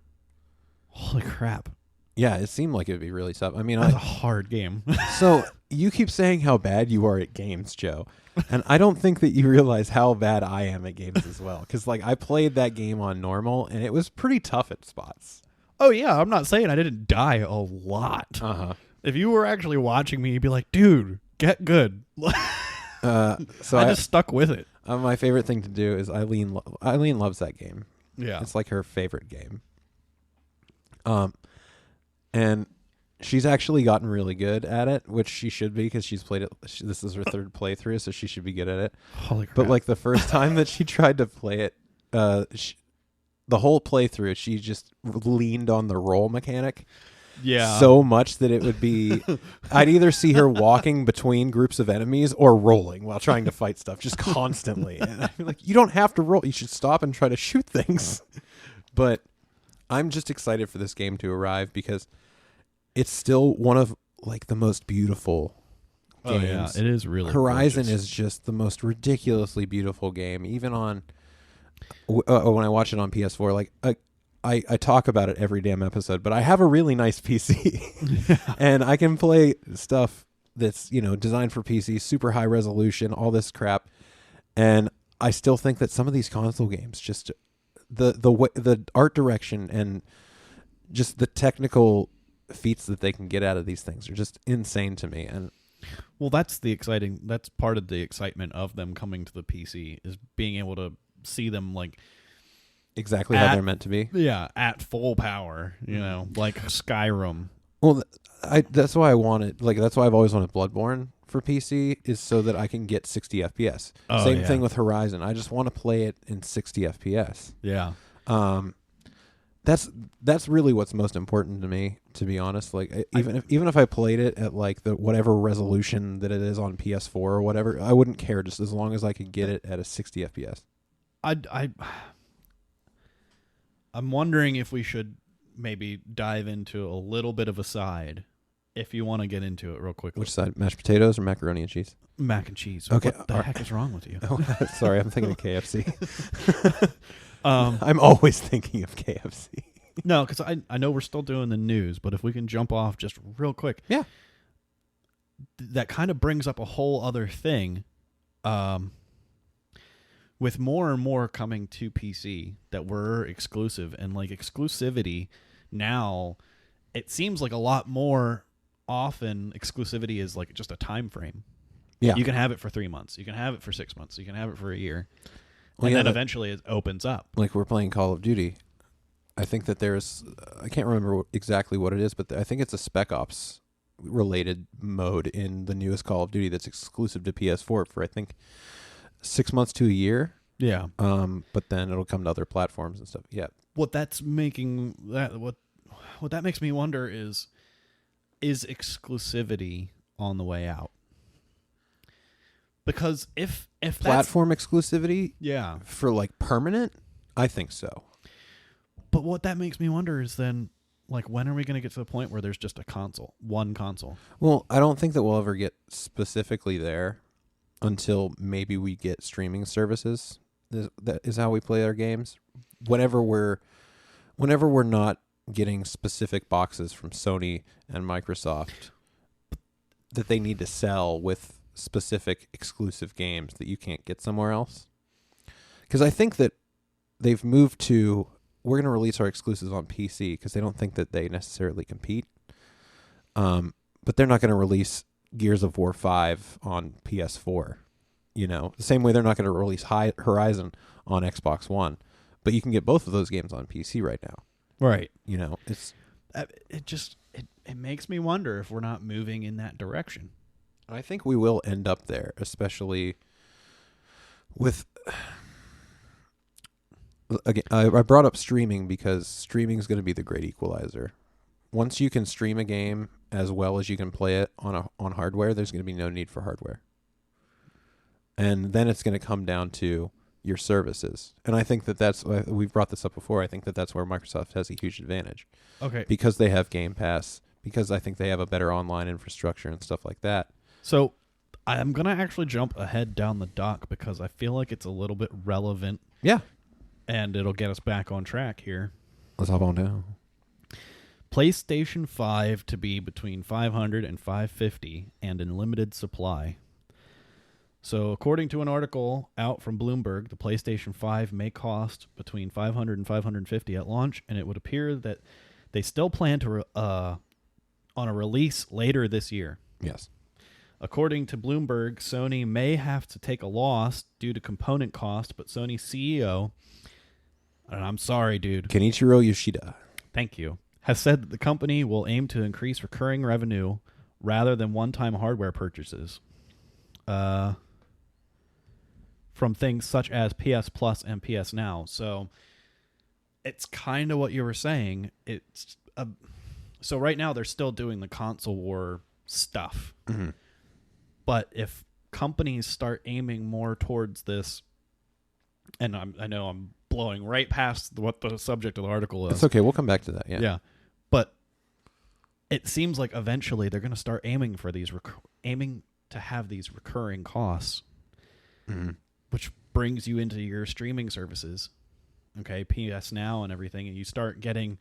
Speaker 2: Holy crap!
Speaker 1: Yeah, it seemed like it would be really tough. I mean,
Speaker 2: that's a hard game.
Speaker 1: So you keep saying how bad you are at games, Joe, and I don't think that you realize how bad I am at games as well. Because like I played that game on normal, and it was pretty tough at spots.
Speaker 2: Oh yeah, I'm not saying I didn't die a lot. If you were actually watching me, you'd be like, "Dude, get good." So I just stuck with it.
Speaker 1: My favorite thing to do is Eileen loves that game.
Speaker 2: Yeah,
Speaker 1: it's like her favorite game. And she's actually gotten really good at it, which she should be because she's played it. This is her third playthrough, so she should be good at it.
Speaker 2: Holy crap!
Speaker 1: But like the first time that she tried to play it, the whole playthrough, she just leaned on the roll mechanic,
Speaker 2: Yeah.
Speaker 1: so much that it would be I'd either see her walking between groups of enemies or rolling while trying to fight stuff just constantly. And I'd be like, you don't have to roll. You should stop and try to shoot things. But I'm just excited for this game to arrive because it's still one of like the most beautiful games.
Speaker 2: Oh, yeah. It is really
Speaker 1: Horizon
Speaker 2: gorgeous.
Speaker 1: is just the most ridiculously beautiful game. Even on when I watch it on PS4, like I talk about it every damn episode, but I have a really nice PC and I can play stuff that's, designed for PC, super high resolution, all this crap. And I still think that some of these console games, just the art direction and just the technical feats that they can get out of these things are just insane to me. And
Speaker 2: well, that's part of the excitement of them coming to the PC is being able to see them like
Speaker 1: exactly how they're meant to be.
Speaker 2: Yeah, at full power, like Skyrim.
Speaker 1: Well, that's why I wanted, that's why I've always wanted Bloodborne for PC, is so that I can get 60 FPS. Same thing with Horizon. I just want to play it in 60 FPS.
Speaker 2: Yeah.
Speaker 1: That's really what's most important to me, to be honest. Like even if I played it at like the whatever resolution that it is on PS4 or whatever, I wouldn't care, just as long as I could get it at a 60 FPS.
Speaker 2: I'm wondering if we should maybe dive into a little bit of a side, if you want to get into it real quickly.
Speaker 1: Which side? Mashed potatoes or macaroni and cheese?
Speaker 2: Mac and cheese.
Speaker 1: Okay.
Speaker 2: What the heck is wrong with you?
Speaker 1: Oh, sorry, I'm thinking of KFC. I'm always thinking of KFC.
Speaker 2: No, because I know we're still doing the news, but if we can jump off just real quick.
Speaker 1: Yeah.
Speaker 2: That kind of brings up a whole other thing. With more and more coming to PC that were exclusive, and like exclusivity now, it seems like a lot more often exclusivity is like just a time frame.
Speaker 1: Yeah.
Speaker 2: You can have it for 3 months. You can have it for 6 months. You can have it for a year.
Speaker 1: Well,
Speaker 2: And then eventually it opens up.
Speaker 1: Like we're playing Call of Duty. I think that there's, I can't remember exactly what it is, but I think it's a Spec Ops related mode in the newest Call of Duty that's exclusive to PS4 for, I think, 6 months to a year.
Speaker 2: Yeah.
Speaker 1: But then it'll come to other platforms and stuff. Yeah.
Speaker 2: What that makes me wonder is exclusivity on the way out? Because if
Speaker 1: platform exclusivity,
Speaker 2: yeah,
Speaker 1: for like permanent, I think so.
Speaker 2: But what that makes me wonder is then, like, when are we going to get to the point where there's just one console?
Speaker 1: Well, I don't think that we'll ever get specifically there until maybe we get streaming services. That is how we play our games. Whenever we're not getting specific boxes from Sony and Microsoft that they need to sell with specific exclusive games that you can't get somewhere else. Because I think that they've moved to, we're going to release our exclusives on PC because they don't think that they necessarily compete. But they're not going to release Gears of War 5 on PS4. The same way they're not going to release Horizon on Xbox One. But you can get both of those games on PC right now.
Speaker 2: Right.
Speaker 1: It
Speaker 2: makes me wonder if we're not moving in that direction.
Speaker 1: I think we will end up there, especially with... Again, I brought up streaming because streaming is going to be the great equalizer. Once you can stream a game as well as you can play it on hardware, there's going to be no need for hardware. And then it's going to come down to your services. And I think that we've brought this up before, I think that that's where Microsoft has a huge advantage.
Speaker 2: Okay.
Speaker 1: Because they have Game Pass, because I think they have a better online infrastructure and stuff like that.
Speaker 2: So I'm going to actually jump ahead down the dock because I feel like it's a little bit relevant.
Speaker 1: Yeah.
Speaker 2: And it'll get us back on track here.
Speaker 1: Let's hop on down.
Speaker 2: PlayStation 5 to be between $500 and $550 and in limited supply. So according to an article out from Bloomberg, the PlayStation 5 may cost between $500 and $550 at launch, and it would appear that they still plan to on a release later this year.
Speaker 1: Yes.
Speaker 2: According to Bloomberg, Sony may have to take a loss due to component cost, but Sony's CEO, and I'm sorry, dude.
Speaker 1: Kenichiro Yoshida.
Speaker 2: Thank you. Has said that the company will aim to increase recurring revenue rather than one-time hardware purchases. From things such as PS Plus and PS Now. So it's kind of what you were saying. It's So right now they're still doing the console war stuff.
Speaker 1: Mm-hmm.
Speaker 2: But if companies start aiming more towards this, and I know I'm blowing right past what the subject of the article is.
Speaker 1: It's okay. We'll come back to that. Yeah.
Speaker 2: Yeah. But it seems like eventually they're going to start aiming for these aiming to have these recurring costs,
Speaker 1: Mm-hmm.
Speaker 2: which brings you into your streaming services, okay, PS Now and everything, and you start getting.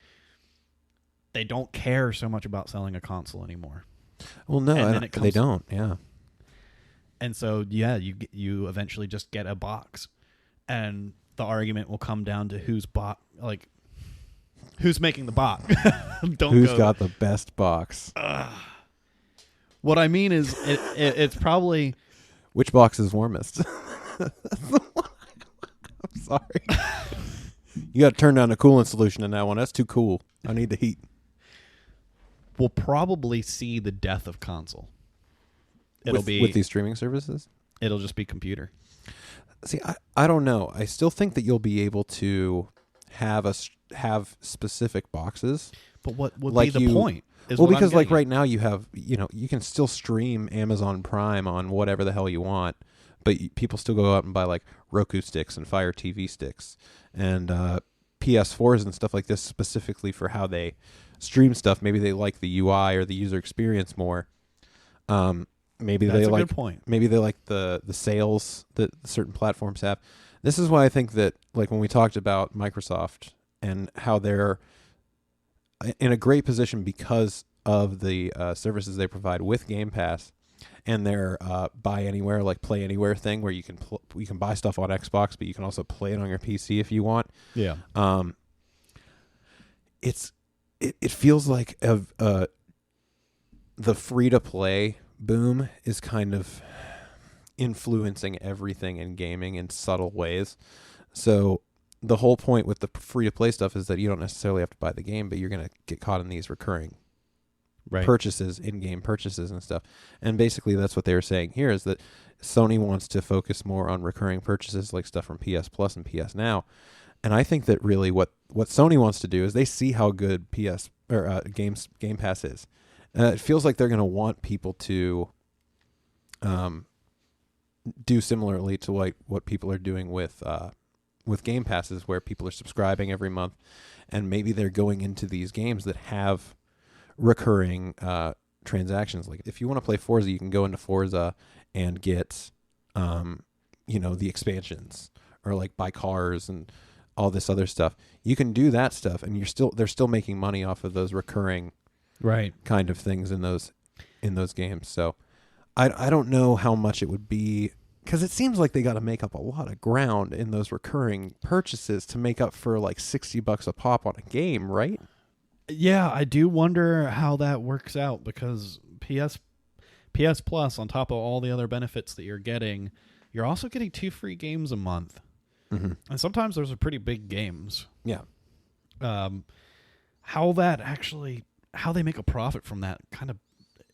Speaker 2: They don't care so much about selling a console anymore.
Speaker 1: Well, no, they don't. Yeah.
Speaker 2: And so, yeah, you eventually just get a box, and the argument will come down to who's making the box.
Speaker 1: Who's got the best box?
Speaker 2: What I mean is, it's probably
Speaker 1: which box is warmest. I'm sorry. You got to turn down the coolant solution in that one. That's too cool. I need the heat.
Speaker 2: We'll probably see the death of console. It'll be
Speaker 1: with these streaming services.
Speaker 2: It'll just be computer.
Speaker 1: See, I don't know. I still think that you'll be able to have specific boxes.
Speaker 2: But what would be the point?
Speaker 1: Well, because like right now you have, you can still stream Amazon Prime on whatever the hell you want, but people still go out and buy like Roku sticks and Fire TV sticks and PS4s and stuff like this specifically for how they stream stuff. Maybe they like the UI or the user experience more. Maybe
Speaker 2: That's
Speaker 1: they
Speaker 2: a
Speaker 1: like
Speaker 2: good point.
Speaker 1: Maybe they like the sales that certain platforms have. This is why I think that, like when we talked about Microsoft and how they're in a great position because of the services they provide with Game Pass and their buy anywhere, like play anywhere thing, where you can buy stuff on Xbox, but you can also play it on your PC if you want.
Speaker 2: Yeah.
Speaker 1: It feels like the free to play boom is kind of influencing everything in gaming in subtle ways. So the whole point with the free to play stuff is that you don't necessarily have to buy the game, but you're going to get caught in these recurring purchases, in-game purchases and stuff. And basically that's what they were saying here, is that Sony wants to focus more on recurring purchases like stuff from PS Plus and PS Now. And I think that really what Sony wants to do is they see how good Game Pass is. It feels like they're going to want people to do similarly to like what people are doing with Game Passes, where people are subscribing every month, and maybe they're going into these games that have recurring transactions. Like if you want to play Forza, you can go into Forza and get the expansions, or like buy cars and all this other stuff. You can do that stuff, and they're still making money off of those recurring kind of things in those games. So I don't know how much it would be, because it seems like they got to make up a lot of ground in those recurring purchases to make up for like $60 a pop on a game, right?
Speaker 2: Yeah, I do wonder how that works out, because PS Plus, on top of all the other benefits that you're getting, you're also getting 2 free games a month.
Speaker 1: Mm-hmm.
Speaker 2: And sometimes those are pretty big games.
Speaker 1: Yeah.
Speaker 2: How they make a profit from that kind of,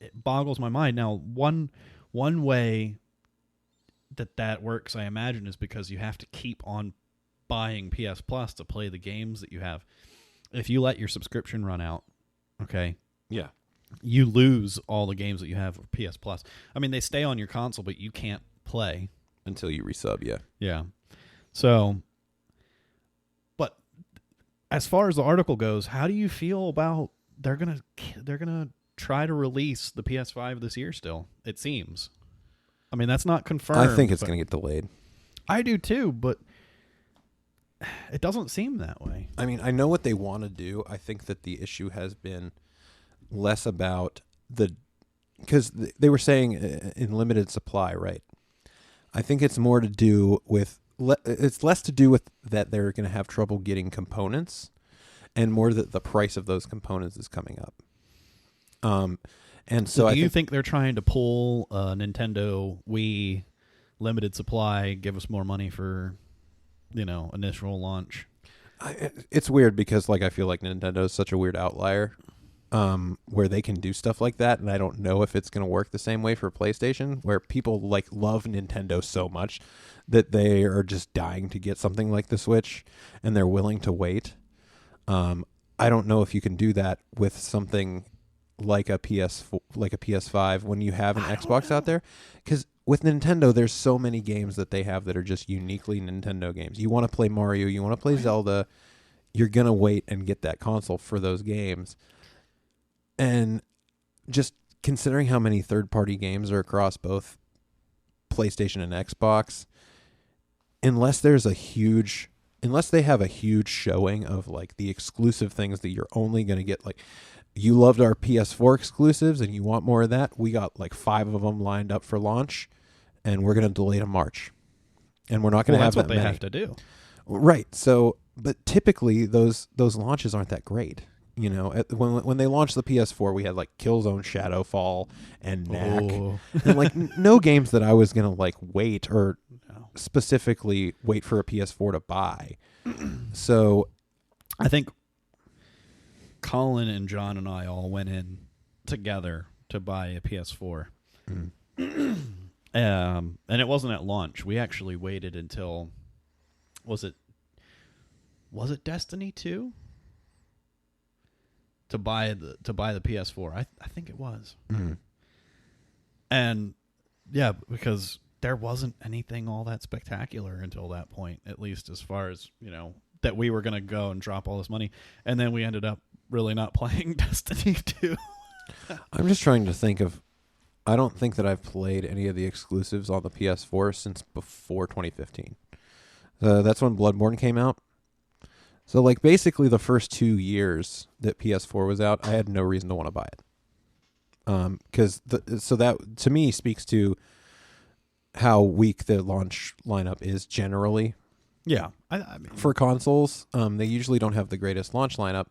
Speaker 2: it boggles my mind. Now, one way that works, I imagine, is because you have to keep on buying PS Plus to play the games that you have. If you let your subscription run out, okay,
Speaker 1: yeah,
Speaker 2: you lose all the games that you have with PS Plus. I mean, they stay on your console, but you can't play
Speaker 1: until you resub.
Speaker 2: Yeah. So, but as far as the article goes, how do you feel about they're gonna try to release the PS5 this year? Still, it seems. I mean, that's not confirmed.
Speaker 1: I think it's going to get delayed.
Speaker 2: I do too, but it doesn't seem that way.
Speaker 1: I mean, I know what they want to do. I think that the issue has been less about because they were saying in limited supply, right? I think it's more to do with, it's less to do with that they're going to have trouble getting components, and more that the price of those components is coming up. And so
Speaker 2: do you think they're trying to pull Nintendo Wii limited supply, give us more money for, initial launch?
Speaker 1: It's weird because I feel like Nintendo is such a weird outlier where they can do stuff like that, and I don't know if it's going to work the same way for PlayStation, where people love Nintendo so much that they are just dying to get something like the Switch, and they're willing to wait. I don't know if you can do that with something like a PS4, like a PS5 when you have an Xbox out there, because with Nintendo, there's so many games that they have that are just uniquely Nintendo games. You want to play Mario, you want to play Zelda, you're gonna wait and get that console for those games. And just considering how many third-party games are across both PlayStation and Xbox, unless they have a huge showing of like the exclusive things that you're only going to get, like you loved our PS4 exclusives and you want more of that, we got like 5 of them lined up for launch and we're going to delay to March. And we're not going to have that many.
Speaker 2: That's what they have to do.
Speaker 1: Right. So, but typically those launches aren't that great. You know, when they launched the PS4, we had like Killzone Shadowfall and Knack. And like no games that I was going to like wait or specifically wait for a PS4 to buy. So
Speaker 2: I think Colin and John and I all went in together to buy a PS4. And it wasn't at launch. We actually waited until was it Destiny 2? To buy the PS4. I think it was. And yeah, because there wasn't anything all that spectacular until that point, at least as far as, you know, that we were going to go and drop all this money. And then we ended up really not playing Destiny 2.
Speaker 1: I'm just trying to think of, I don't think that I've played any of the exclusives on the PS4 since before 2015. That's when Bloodborne came out. So, like, basically the first 2 years that PS4 was out, I had no reason to want to buy it. So that, to me, speaks to how weak the launch lineup is generally.
Speaker 2: Yeah. I mean,
Speaker 1: for consoles, they usually don't have the greatest launch lineup.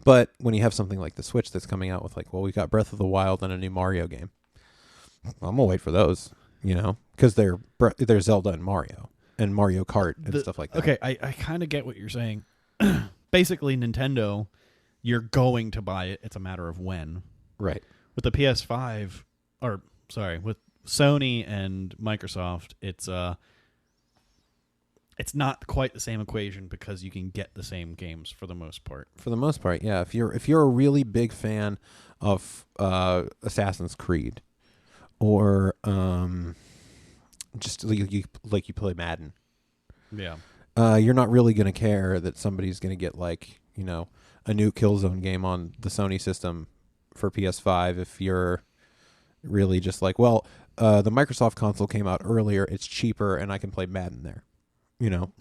Speaker 1: But when you have something like the Switch that's coming out with, like, well, we got Breath of the Wild and a new Mario game, I'm going to wait for those, you know, because they're Zelda and Mario Kart and stuff like that.
Speaker 2: Okay, I kind of get what you're saying. Basically, Nintendo, you're going to buy it. It's a matter of when.
Speaker 1: Right.
Speaker 2: With the PS5, with Sony and Microsoft, it's not quite the same equation because you can get the same games for the most part.
Speaker 1: For the most part, yeah. If you're a really big fan of Assassin's Creed, or just like you play Madden,
Speaker 2: yeah.
Speaker 1: You're not really going to care that somebody's going to get, like, you know, a new Killzone game on the Sony system for PS5 if you're really just like, well, the Microsoft console came out earlier, it's cheaper, and I can play Madden there. You know,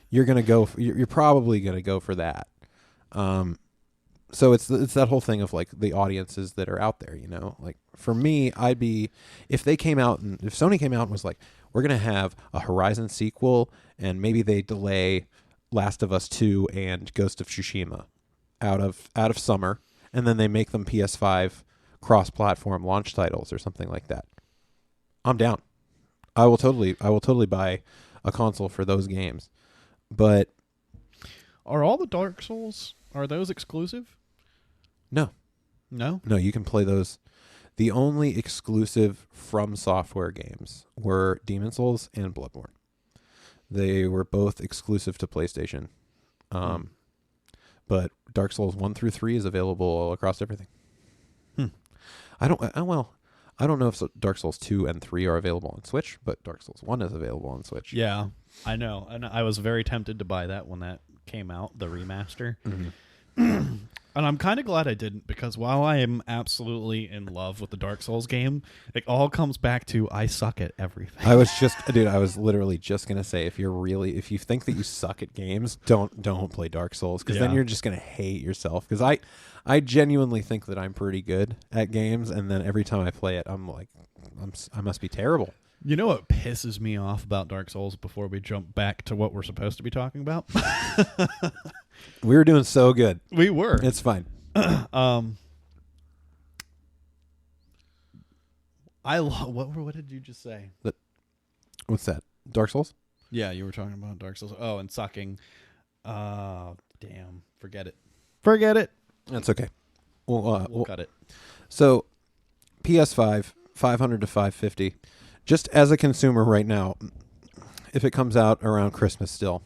Speaker 1: you're probably going to go for that. So it's that whole thing of like the audiences that are out there, you know, like for me, if Sony came out and was like, we're going to have a Horizon sequel and maybe they delay Last of Us 2 and Ghost of Tsushima out of summer, and then they make them PS5 cross-platform launch titles or something like that, I'm down. I will totally buy a console for those games. But
Speaker 2: are all the Dark Souls, are those exclusive?
Speaker 1: No, you can play those. The only exclusive From Software games were Demon Souls and Bloodborne. They were both exclusive to PlayStation. But Dark Souls 1 through 3 is available across everything. I don't know if Dark Souls 2 and 3 are available on Switch, but Dark Souls 1 is available on Switch.
Speaker 2: Yeah, I know. And I was very tempted to buy that when that came out, the remaster. Mm-hmm. And I'm kind of glad I didn't, because while I am absolutely in love with the Dark Souls game, it all comes back to I suck at everything.
Speaker 1: I was literally just going to say, if you think that you suck at games, don't play Dark Souls, because then you're just going to hate yourself. Because I genuinely think that I'm pretty good at games, and then every time I play it, I'm like, I must be terrible.
Speaker 2: You know what pisses me off about Dark Souls before we jump back to what we're supposed to be talking about?
Speaker 1: We were doing so good.
Speaker 2: We were.
Speaker 1: It's fine.
Speaker 2: What did you just say?
Speaker 1: What's that? Dark Souls?
Speaker 2: Yeah, you were talking about Dark Souls. Oh, and sucking. Damn. Forget it.
Speaker 1: That's okay. We'll
Speaker 2: cut it.
Speaker 1: So, PS5, $500 to $550. Just as a consumer right now, if it comes out around Christmas still,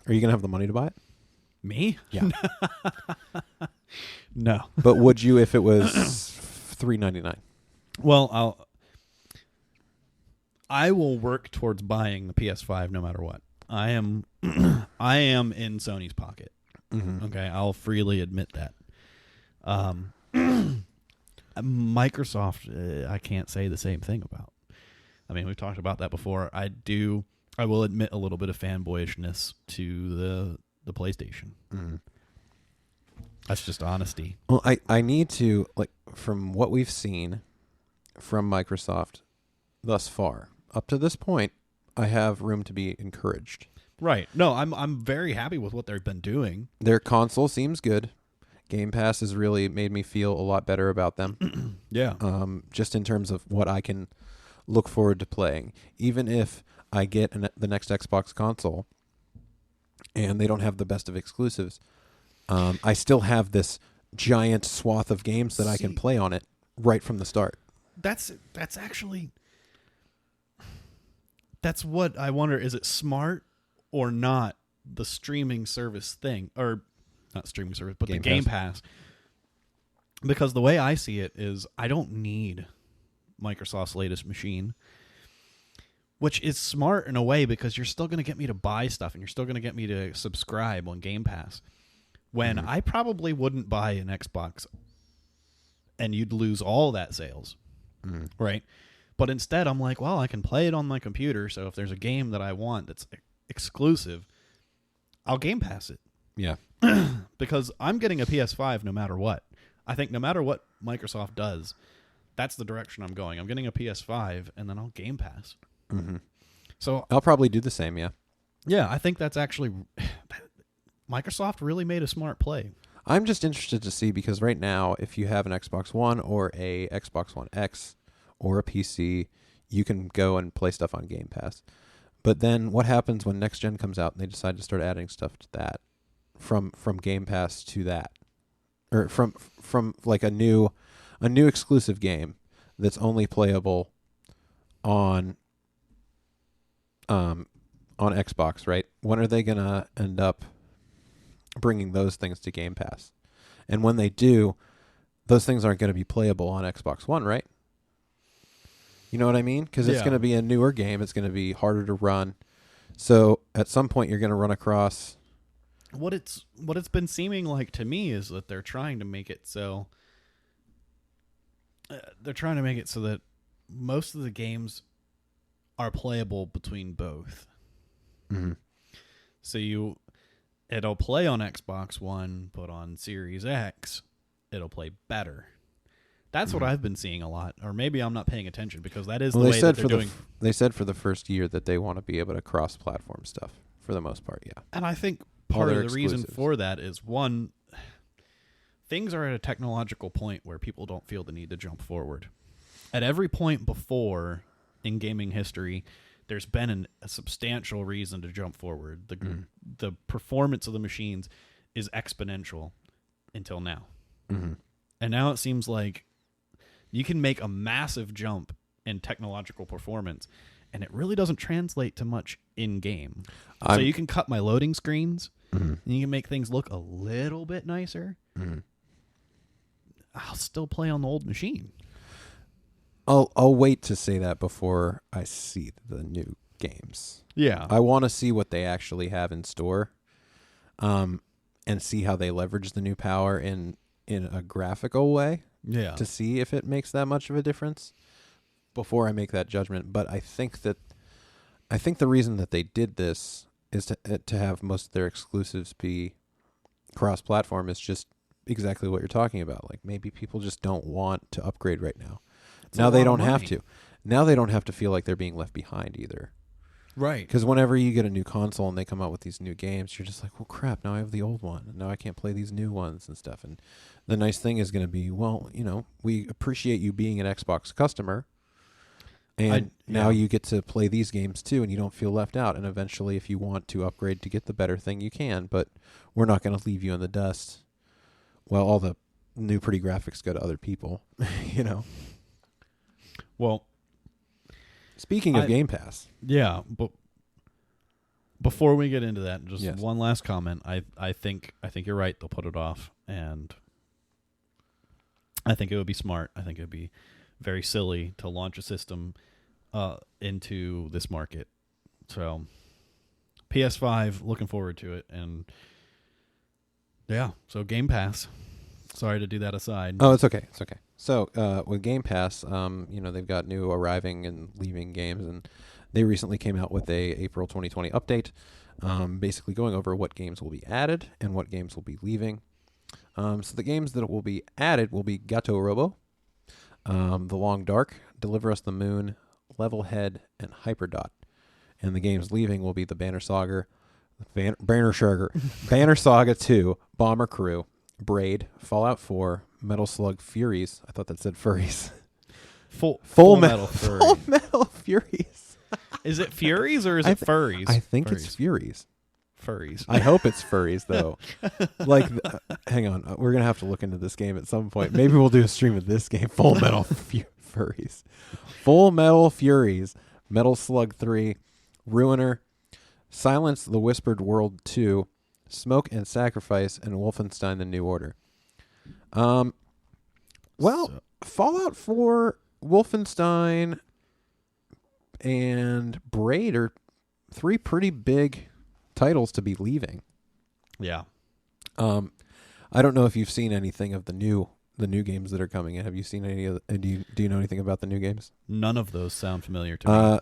Speaker 1: are you going to have the money to buy it?
Speaker 2: Me?
Speaker 1: Yeah.
Speaker 2: No.
Speaker 1: But would you if it was $3.99?
Speaker 2: Well, I will work towards buying the PS5 no matter what. I am I am in Sony's pocket.
Speaker 1: Mm-hmm.
Speaker 2: Okay, I'll freely admit that. Microsoft, I can't say the same thing about. I mean, we've talked about that before. I will admit a little bit of fanboyishness to the PlayStation.
Speaker 1: Mm-hmm.
Speaker 2: That's just honesty.
Speaker 1: Well, I need to, like, from what we've seen from Microsoft thus far, up to this point, I have room to be encouraged.
Speaker 2: Right. No, I'm very happy with what they've been doing.
Speaker 1: Their console seems good. Game Pass has really made me feel a lot better about them.
Speaker 2: Yeah.
Speaker 1: Just in terms of what I can look forward to playing. Even if I get the next Xbox console and they don't have the best of exclusives, I still have this giant swath of games that I can play on it right from the start.
Speaker 2: That's actually... That's what I wonder. Is it smart or not, the streaming service thing? Or not streaming service, but the Game Pass. Because the way I see it is I don't need Microsoft's latest machine, which is smart in a way because you're still going to get me to buy stuff and you're still going to get me to subscribe on Game Pass. When I probably wouldn't buy an Xbox and you'd lose all that sales. Right? But instead, I'm like, well, I can play it on my computer, so if there's a game that I want that's exclusive, I'll Game Pass it.
Speaker 1: Yeah.
Speaker 2: Because I'm getting a PS5 no matter what. I think no matter what Microsoft does, that's the direction I'm going. I'm getting a PS5, and then I'll Game Pass.
Speaker 1: Mm-hmm.
Speaker 2: So
Speaker 1: I'll probably do the same, yeah.
Speaker 2: Yeah, I think that's actually... Microsoft really made a smart play.
Speaker 1: I'm just interested to see, because right now, if you have an Xbox One or a Xbox One X or a PC, you can go and play stuff on Game Pass. But then what happens when next gen comes out and they decide to start adding stuff to that, from Game Pass to that, or from like a new exclusive game that's only playable on Xbox, right? When are they gonna end up bringing those things to Game Pass? And when they do, those things aren't going to be playable on Xbox One, right? You know what I mean? Because it's going to be a newer game. It's going to be harder to run. So at some point, you're going to run across...
Speaker 2: What it's been seeming like to me is that they're trying to make it so... that most of the games are playable between both.
Speaker 1: Mm-hmm.
Speaker 2: So it'll play on Xbox One, but on Series X, it'll play better. That's what I've been seeing a lot. Or maybe I'm not paying attention, because that is the way that they're doing.
Speaker 1: They said for the first year that they want to be able to cross-platform stuff for the most part, yeah.
Speaker 2: And I think part of the reason for that is, one, things are at a technological point where people don't feel the need to jump forward. At every point before in gaming history, there's been a substantial reason to jump forward. The performance of the machines is exponential until now.
Speaker 1: Mm-hmm.
Speaker 2: And now it seems like you can make a massive jump in technological performance, and it really doesn't translate to much in-game. So you can cut my loading screens, and you can make things look a little bit nicer.
Speaker 1: Mm-hmm.
Speaker 2: I'll still play on the old machine.
Speaker 1: I'll wait to say that before I see the new games.
Speaker 2: Yeah.
Speaker 1: I want to see what they actually have in store, and see how they leverage the new power in a graphical way.
Speaker 2: Yeah.
Speaker 1: To see if it makes that much of a difference before I make that judgment. But I think the reason that they did this is to have most of their exclusives be cross-platform is just exactly what you're talking about. Like, maybe people just don't want to upgrade right now. Now they don't have to. Now they don't have to feel like they're being left behind either.
Speaker 2: Right.
Speaker 1: Because whenever you get a new console and they come out with these new games, you're just like, well, crap, now I have the old one. And now I can't play these new ones and stuff. And the nice thing is going to be, well, we appreciate you being an Xbox customer. And now you get to play these games too, and you don't feel left out. And eventually, if you want to upgrade to get the better thing, you can. But we're not going to leave you in the dust while all the new pretty graphics go to other people,
Speaker 2: Well,
Speaker 1: speaking of Game Pass.
Speaker 2: Yeah, but Before we get into that, just
Speaker 1: Yes.
Speaker 2: one last comment. I think you're right. They'll put it off, and I think it would be smart. I think it would be very silly to launch a system into this market. So PS5, looking forward to it, and yeah. So Game Pass. Sorry to do that aside.
Speaker 1: Oh, it's okay. It's okay. So with Game Pass, they've got new arriving and leaving games, and they recently came out with a April 2020 update, basically going over what games will be added and what games will be leaving. So the games that will be added will be Gato Robo, The Long Dark, Deliver Us the Moon, Level Head, and Hyperdot. And the games leaving will be the Banner Saga, Banner Saga 2, Bomber Crew, Braid, Fallout 4, Metal Slug Furies. I thought that said furries.
Speaker 2: Full
Speaker 1: Metal
Speaker 2: Fury.
Speaker 1: Full Metal Furies.
Speaker 2: Is it Furies or is it furries?
Speaker 1: I think
Speaker 2: furries.
Speaker 1: It's Furies.
Speaker 2: Furries.
Speaker 1: I hope it's furries, though. Hang on. We're going to have to look into this game at some point. Maybe we'll do a stream of this game. Full Metal Furries. Full Metal Furies. Metal Slug 3. Ruiner. Silence the Whispered World 2. Smoke and Sacrifice. And Wolfenstein: The New Order. Fallout 4, Wolfenstein, and Braid are three pretty big titles to be leaving.
Speaker 2: Yeah.
Speaker 1: I don't know if you've seen anything of the new games that are coming in. Have you seen any of the, do you know anything about the new games?
Speaker 2: None of those sound familiar to me.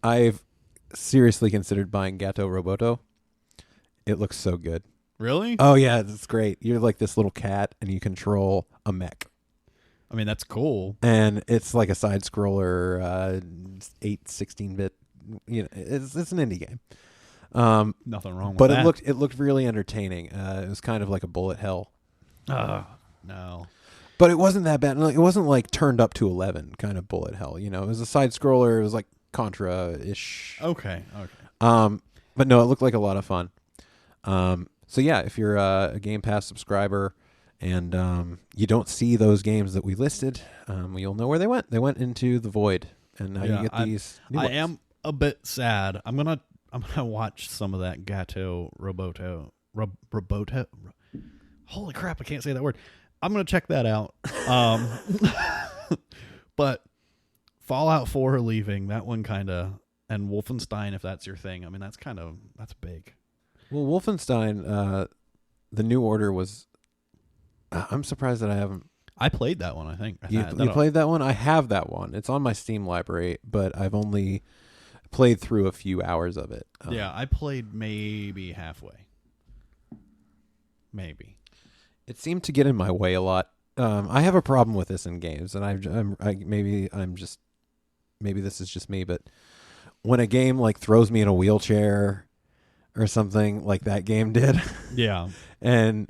Speaker 1: I've seriously considered buying Gato Roboto. It looks so good.
Speaker 2: Really?
Speaker 1: Oh yeah, it's great. You're like this little cat and you control a mech.
Speaker 2: I mean, that's cool.
Speaker 1: And it's like a side scroller, 16-bit. It's an indie game.
Speaker 2: Nothing wrong with
Speaker 1: but
Speaker 2: that.
Speaker 1: it looked really entertaining. It was kind of like a bullet hell.
Speaker 2: No.
Speaker 1: But it wasn't that bad. It wasn't like turned up to 11 kind of bullet hell. It was a side scroller. It was like Contra-ish.
Speaker 2: Okay.
Speaker 1: But no, it looked like a lot of fun. So yeah, if you're a Game Pass subscriber and you don't see those games that we listed, you'll know where they went. They went into the void, and now you get these new ones.
Speaker 2: I am a bit sad. I'm gonna watch some of that Gato Roboto. Holy crap! I can't say that word. I'm gonna check that out. But Fallout 4 leaving, that one kind of, and Wolfenstein, if that's your thing. I mean, that's big.
Speaker 1: Well, Wolfenstein, the New Order was. I'm surprised that I haven't.
Speaker 2: I played that one. I think
Speaker 1: You played that one? I have that one. It's on my Steam library, but I've only played through a few hours of it.
Speaker 2: Yeah, I played maybe halfway. Maybe.
Speaker 1: It seemed to get in my way a lot. I have a problem with this in games, and maybe this is just me, but when a game like throws me in a wheelchair or something like that game did,
Speaker 2: Yeah,
Speaker 1: and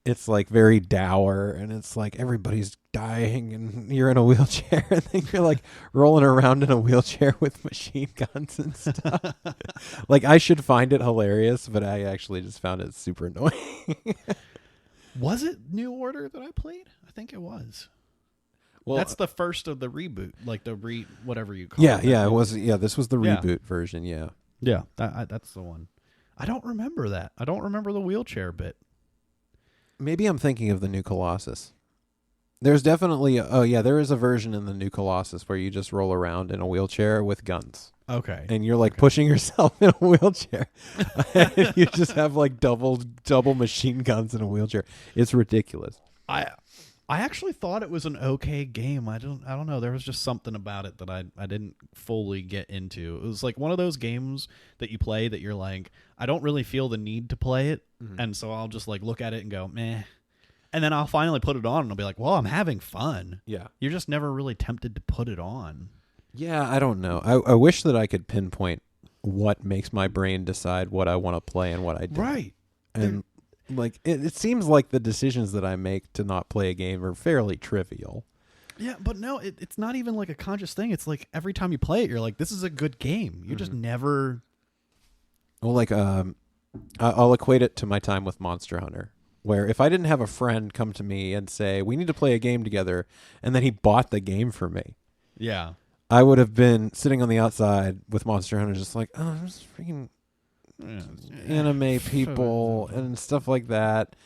Speaker 1: it's like very dour, and it's like everybody's dying, and you're in a wheelchair, and then you're like rolling around in a wheelchair with machine guns and stuff. Like, I should find it hilarious, but I actually just found it super annoying.
Speaker 2: was it New Order that I played? I think it was. Well, that's the first of the reboot, like whatever you call it.
Speaker 1: Yeah, it was. Yeah, this was the reboot version. Yeah,
Speaker 2: that's the one. I don't remember that. I don't remember the wheelchair bit.
Speaker 1: Maybe I'm thinking of the new Colossus. There's definitely there is a version in the new Colossus where you just roll around in a wheelchair with guns.
Speaker 2: Okay.
Speaker 1: And you're like pushing yourself in a wheelchair. And you just have like double machine guns in a wheelchair. It's ridiculous.
Speaker 2: I actually thought it was an okay game. I don't know. There was just something about it that I didn't fully get into. It was like one of those games that you play that you're like, I don't really feel the need to play it. Mm-hmm. And so I'll just like look at it and go, meh. And then I'll finally put it on and I'll be like, well, I'm having fun.
Speaker 1: Yeah.
Speaker 2: You're just never really tempted to put it on.
Speaker 1: Yeah, I don't know. I wish that I could pinpoint what makes my brain decide what I want to play and what I don't.
Speaker 2: Right.
Speaker 1: And like it seems like the decisions that I make to not play a game are fairly trivial.
Speaker 2: Yeah, but no, it's not even like a conscious thing. It's like every time you play it, you're like, this is a good game. You just never...
Speaker 1: Well, like I'll equate it to my time with Monster Hunter, where if I didn't have a friend come to me and say, we need to play a game together, and then he bought the game for me.
Speaker 2: Yeah.
Speaker 1: I would have been sitting on the outside with Monster Hunter just like, oh, I'm just freaking anime people and stuff like that.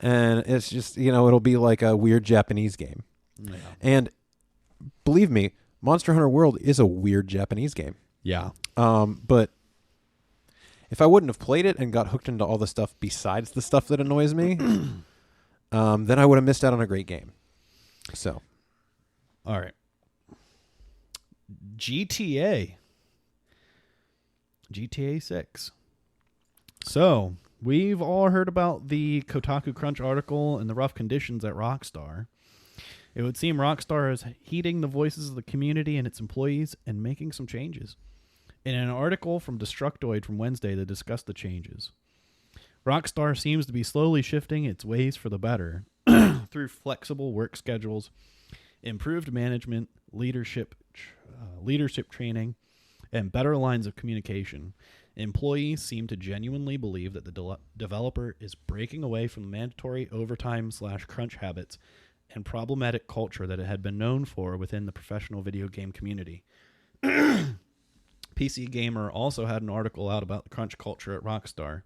Speaker 1: And it's just, it'll be like a weird Japanese game.
Speaker 2: Yeah.
Speaker 1: And believe me, Monster Hunter World is a weird Japanese game.
Speaker 2: Yeah.
Speaker 1: But if I wouldn't have played it and got hooked into all the stuff besides the stuff that annoys me, then I would have missed out on a great game. So.
Speaker 2: All right. GTA 6. So, we've all heard about the Kotaku Crunch article and the rough conditions at Rockstar. It would seem Rockstar is heeding the voices of the community and its employees and making some changes. In an article from Destructoid from Wednesday that discussed the changes, Rockstar seems to be slowly shifting its ways for the better through flexible work schedules, improved management, leadership training, and better lines of communication. Employees seem to genuinely believe that the developer is breaking away from the mandatory overtime/crunch habits and problematic culture that it had been known for within the professional video game community. PC Gamer also had an article out about the crunch culture at Rockstar.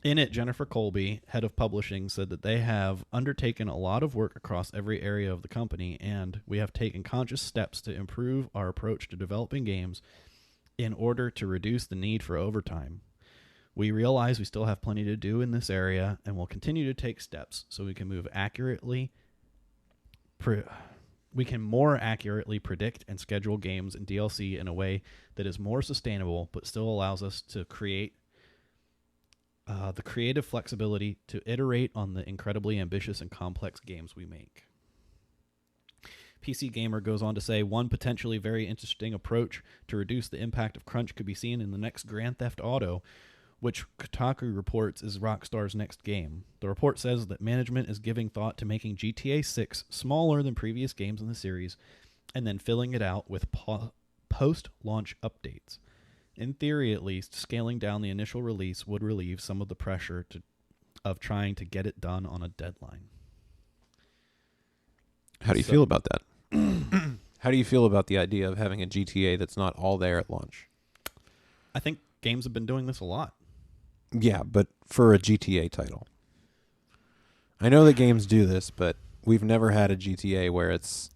Speaker 2: In it, Jennifer Colby, head of publishing, said that they have undertaken a lot of work across every area of the company, and we have taken conscious steps to improve our approach to developing games in order to reduce the need for overtime. We realize we still have plenty to do in this area and will continue to take steps so we can more accurately predict and schedule games and DLC in a way that is more sustainable but still allows us to create the creative flexibility to iterate on the incredibly ambitious and complex games we make. PC Gamer goes on to say one potentially very interesting approach to reduce the impact of crunch could be seen in the next Grand Theft Auto, which Kotaku reports is Rockstar's next game. The report says that management is giving thought to making GTA 6 smaller than previous games in the series and then filling it out with post-launch updates. In theory, at least, scaling down the initial release would relieve some of the pressure of trying to get it done on a deadline.
Speaker 1: How do you feel about that? How do you feel about the idea of having a GTA that's not all there at launch?
Speaker 2: I think games have been doing this a lot.
Speaker 1: Yeah, but for a GTA title. I know that games do this, but we've never had a GTA where it's...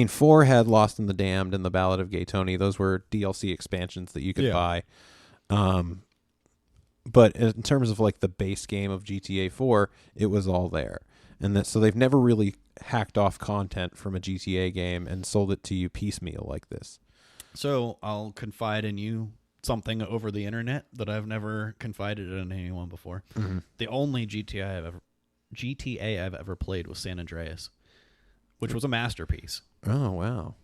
Speaker 1: 4 had Lost in the Damned and the Ballad of Gay Tony. Those were DLC expansions that you could buy. But in terms of like the base game of GTA 4, it was all there. And so they've never really hacked off content from a GTA game and sold it to you piecemeal like this.
Speaker 2: So I'll confide in you something over the internet that I've never confided in anyone before. Mm-hmm. The only GTA I've ever played was San Andreas, which was a masterpiece.
Speaker 1: Oh, wow.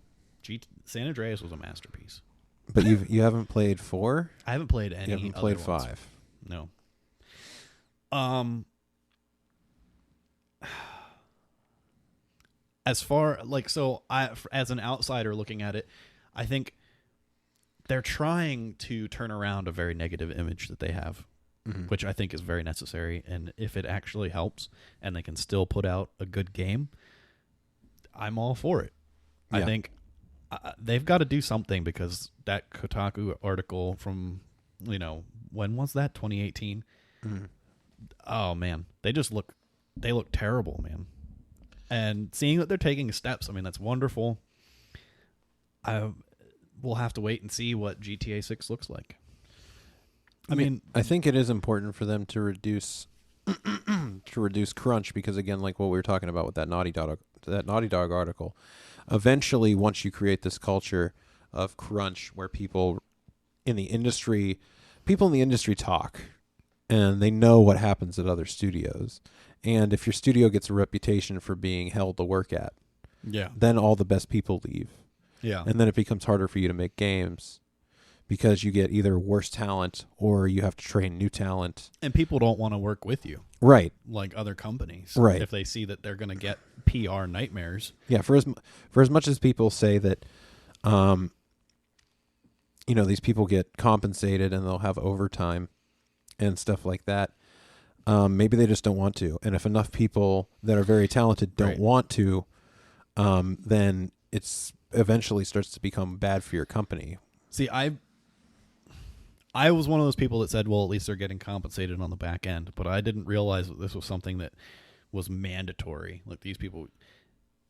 Speaker 2: San Andreas was a masterpiece.
Speaker 1: But you haven't played 4?
Speaker 2: I haven't played any.
Speaker 1: You haven't played
Speaker 2: other
Speaker 1: 5?
Speaker 2: Ones. No. As far as an outsider looking at it, I think they're trying to turn around a very negative image that they have, which I think is very necessary. And if it actually helps and they can still put out a good game, I'm all for it. Yeah. I think they've got to do something because that Kotaku article from, when was that? 2018? Mm-hmm. Oh, man. They look terrible, man. And seeing that they're taking steps, that's wonderful. We'll have to wait and see what GTA 6 looks like.
Speaker 1: I think it is important for them to reduce crunch because, again, like what we were talking about with that Naughty Dog article, eventually, once you create this culture of crunch where people in the industry talk and they know what happens at other studios. And if your studio gets a reputation for being hell to work at, then all the best people leave. Yeah. And then it becomes harder for you to make games because you get either worse talent or you have to train new talent.
Speaker 2: And people don't want to work with you.
Speaker 1: Right.
Speaker 2: Like other companies.
Speaker 1: Right.
Speaker 2: If they see that they're going to get PR nightmares.
Speaker 1: Yeah, for as much as people say that these people get compensated and they'll have overtime and stuff like that. Maybe they just don't want to. And if enough people that are very talented don't want to, then it's eventually starts to become bad for your company.
Speaker 2: See, I I was one of those people that said, well, at least they're getting compensated on the back end. But I didn't realize that this was something that was mandatory. Like these people,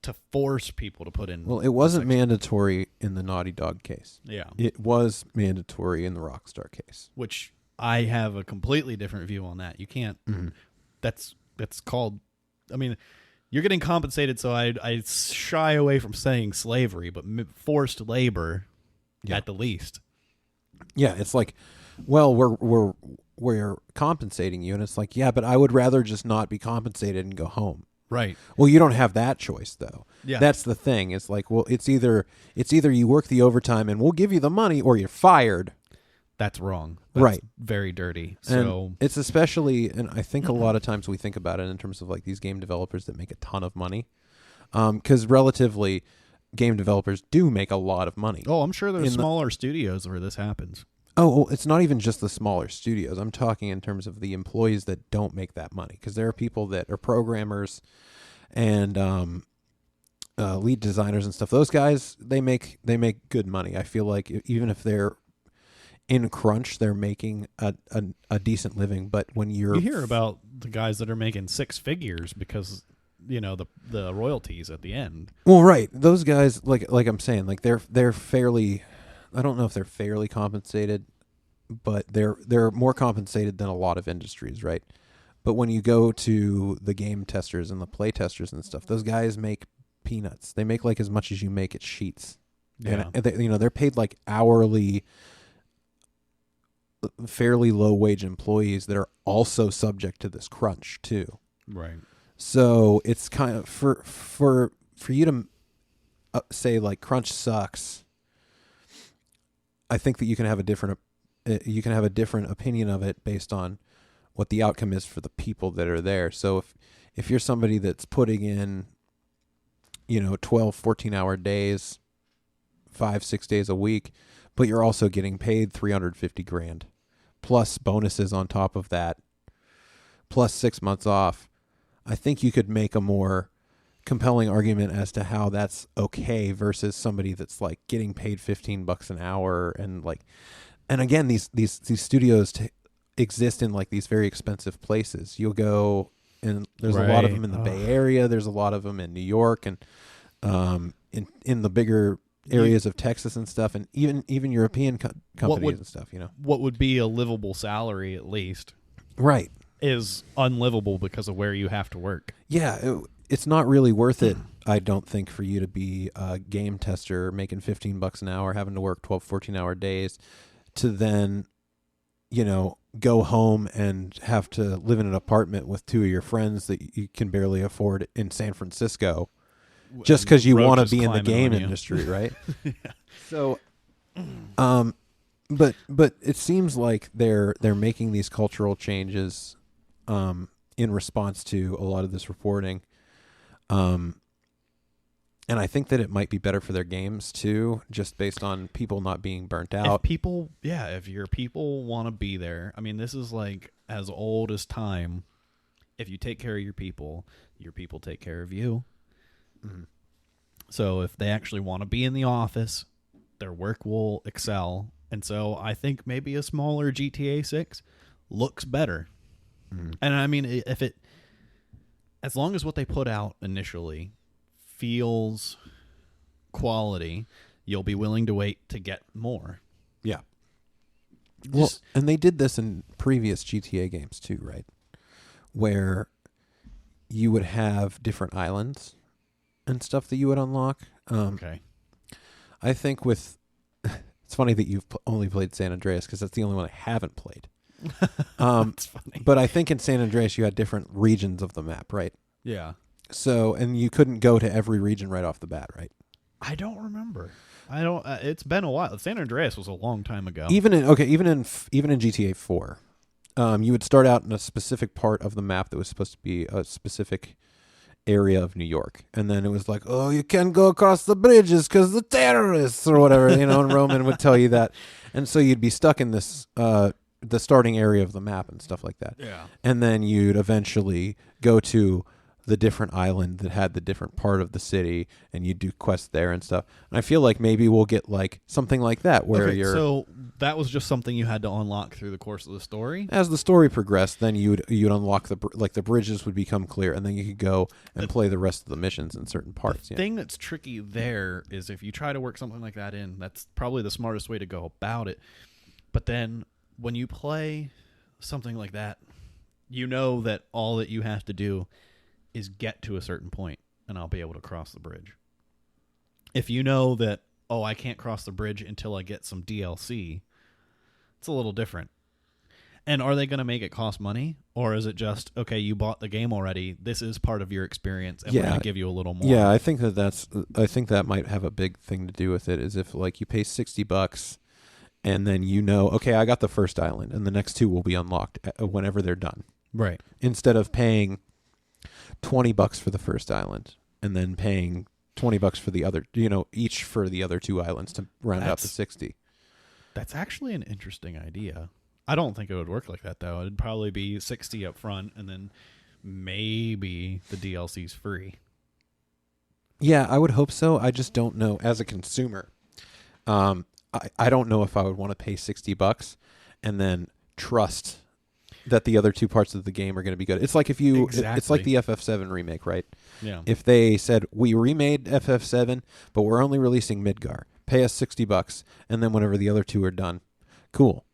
Speaker 2: to force people to put in.
Speaker 1: Well, it wasn't mandatory in the Naughty Dog case.
Speaker 2: Yeah.
Speaker 1: It was mandatory in the Rockstar case.
Speaker 2: Which I have a completely different view on that. You can't.
Speaker 1: Mm-hmm.
Speaker 2: That's called. I mean, you're getting compensated, so I shy away from saying slavery, but forced labor, at the least.
Speaker 1: Yeah, it's like, well, we're compensating you, and it's like, yeah, but I would rather just not be compensated and go home.
Speaker 2: Right.
Speaker 1: Well, you don't have that choice though.
Speaker 2: Yeah.
Speaker 1: That's the thing. It's like, well, it's either you work the overtime and we'll give you the money, or you're fired.
Speaker 2: That's wrong. That's
Speaker 1: right.
Speaker 2: Very dirty.
Speaker 1: And
Speaker 2: so
Speaker 1: it's especially, and I think a lot of times we think about it in terms of like these game developers that make a ton of money, because relatively, game developers do make a lot of money.
Speaker 2: Oh, I'm sure there's smaller studios where this happens.
Speaker 1: Oh, it's not even just the smaller studios. I'm talking in terms of the employees that don't make that money, because there are people that are programmers and lead designers and stuff. Those guys, they make good money. I feel like even if they're in crunch, they're making a decent living. But when you
Speaker 2: hear about the guys that are making six figures because the royalties at the end.
Speaker 1: Well, right, those guys, like I'm saying, like they're fairly. I don't know if they're fairly compensated, but they're more compensated than a lot of industries, right? But when you go to the game testers and the play testers and stuff, those guys make peanuts. They make like as much as you make at Sheets.
Speaker 2: Yeah.
Speaker 1: And they, they're paid like hourly, fairly low wage employees that are also subject to this crunch too.
Speaker 2: Right.
Speaker 1: So it's kind of for you to say like crunch sucks. I think that you can have a different opinion of it based on what the outcome is for the people that are there. So if you're somebody that's putting in 12, 14-hour days, 5-6 days a week, but you're also getting paid $350,000 plus bonuses on top of that, plus 6 months off, I think you could make a more compelling argument as to how that's okay versus somebody that's like getting paid $15 an hour and again these studios exist in like these very expensive places. You'll go and there's a lot of them in the Bay Area. There's a lot of them in New York and in the bigger areas of Texas and stuff, and even European companies and stuff.
Speaker 2: What would be a livable salary at least,
Speaker 1: right,
Speaker 2: is unlivable because of where you have to work.
Speaker 1: Yeah. It's not really worth it, I don't think, for you to be a game tester making $15 an hour, having to work 12, 14-hour days, to then, go home and have to live in an apartment with two of your friends that you can barely afford in San Francisco, just because you want to be in the game industry, right? Yeah. So, but it seems like they're making these cultural changes in response to a lot of this reporting. And I think that it might be better for their games too, just based on people not being burnt out.
Speaker 2: If your people want to be there, I mean, this is like as old as time. If you take care of your people take care of you. Mm-hmm. So if they actually want to be in the office, their work will excel. And so I think maybe a smaller GTA 6 looks better. Mm-hmm. And I mean, as long as what they put out initially feels quality, you'll be willing to wait to get more.
Speaker 1: Yeah. Well, and they did this in previous GTA games too, right? Where you would have different islands and stuff that you would unlock.
Speaker 2: Okay.
Speaker 1: I think it's funny that you've only played San Andreas because that's the only one I haven't played. That's funny. But I think in San Andreas you had different regions of the map, right?
Speaker 2: Yeah.
Speaker 1: So, and you couldn't go to every region right off the bat, right?
Speaker 2: I don't remember. It's been a while. San Andreas was a long time ago.
Speaker 1: Even in GTA 4, you would start out in a specific part of the map that was supposed to be a specific area of New York, and then it was like, oh, you can't go across the bridges because the terrorists or whatever, and Roman would tell you that, and so you'd be stuck in this the starting area of the map and stuff like that.
Speaker 2: Yeah.
Speaker 1: And then you'd eventually go to the different island that had the different part of the city, and you do quests there and stuff. And I feel like maybe we'll get like something like that where you're.
Speaker 2: So that was just something you had to unlock through the course of the story.
Speaker 1: As the story progressed, then you'd unlock the bridges would become clear, and then you could go and play the rest of the missions in certain parts.
Speaker 2: The thing that's tricky there is if you try to work something like that in, that's probably the smartest way to go about it. But then when you play something like that, you know that all that you have to do is get to a certain point, and I'll be able to cross the bridge. If you know that, oh, I can't cross the bridge until I get some DLC, it's a little different. And are they going to make it cost money? Or is it just, okay, you bought the game already, this is part of your experience, and we're going to give you a little more?
Speaker 1: Yeah, I think that might have a big thing to do with it, is if like you pay $60 and then you know, okay, I got the first island, and the next two will be unlocked whenever they're done.
Speaker 2: Right.
Speaker 1: Instead of paying $20 for the first island and then paying $20 for the other, each for the other two islands to round out to 60.
Speaker 2: That's actually an interesting idea. I don't think it would work like that, though. It'd probably be 60 up front, and then maybe the DLC's free.
Speaker 1: Yeah, I would hope so. I just don't know. As a consumer, I don't know if I would want to pay $60 and then trust that the other two parts of the game are going to be good. It's like if you, it's like the FF7 remake, right?
Speaker 2: Yeah.
Speaker 1: If they said, we remade FF7, but we're only releasing Midgar, pay us $60, and then whenever the other two are done, cool.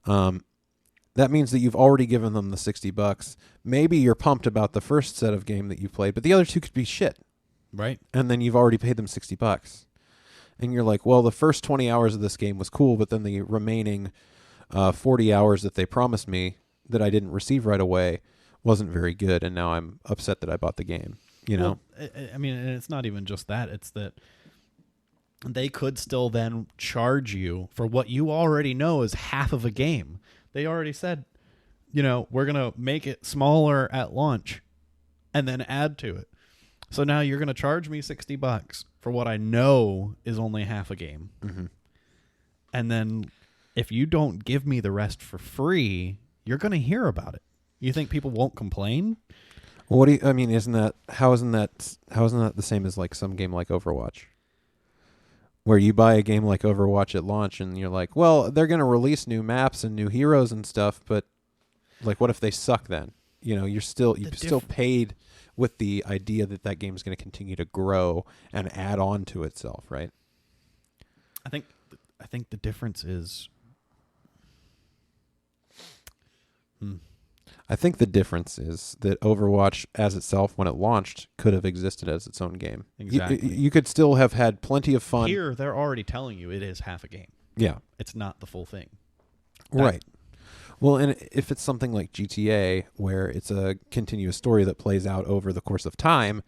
Speaker 1: That means that you've already given them the $60. Maybe you're pumped about the first set of game that you played, but the other two could be shit.
Speaker 2: Right.
Speaker 1: And then you've already paid them $60. And you're like, well, the first 20 hours of this game was cool, but then the remaining 40 hours that they promised me that I didn't receive right away wasn't very good, and now I'm upset that I bought the game.
Speaker 2: Well, I mean, and it's not even just that. It's that they could still then charge you for what you already know is half of a game. They already said, we're going to make it smaller at launch and then add to it. So now you're going to charge me $60 for what I know is only half a game.
Speaker 1: Mm-hmm.
Speaker 2: And then if you don't give me the rest for free, you're going to hear about it. You think people won't complain?
Speaker 1: What do you, I mean, how isn't that the same as like some game like Overwatch? Where you buy a game like Overwatch at launch and you're like, well, they're going to release new maps and new heroes and stuff, but like, what if they suck then? You've still paid with the idea that game is going to continue to grow and add on to itself, right?
Speaker 2: I think the difference is
Speaker 1: I think the difference is that Overwatch as itself, when it launched, could have existed as its own game.
Speaker 2: Exactly.
Speaker 1: You could still have had plenty of fun.
Speaker 2: Here, they're already telling you it is half a game.
Speaker 1: Yeah.
Speaker 2: It's not the full thing.
Speaker 1: Right. Well, and if it's something like GTA, where it's a continuous story that plays out over the course of time,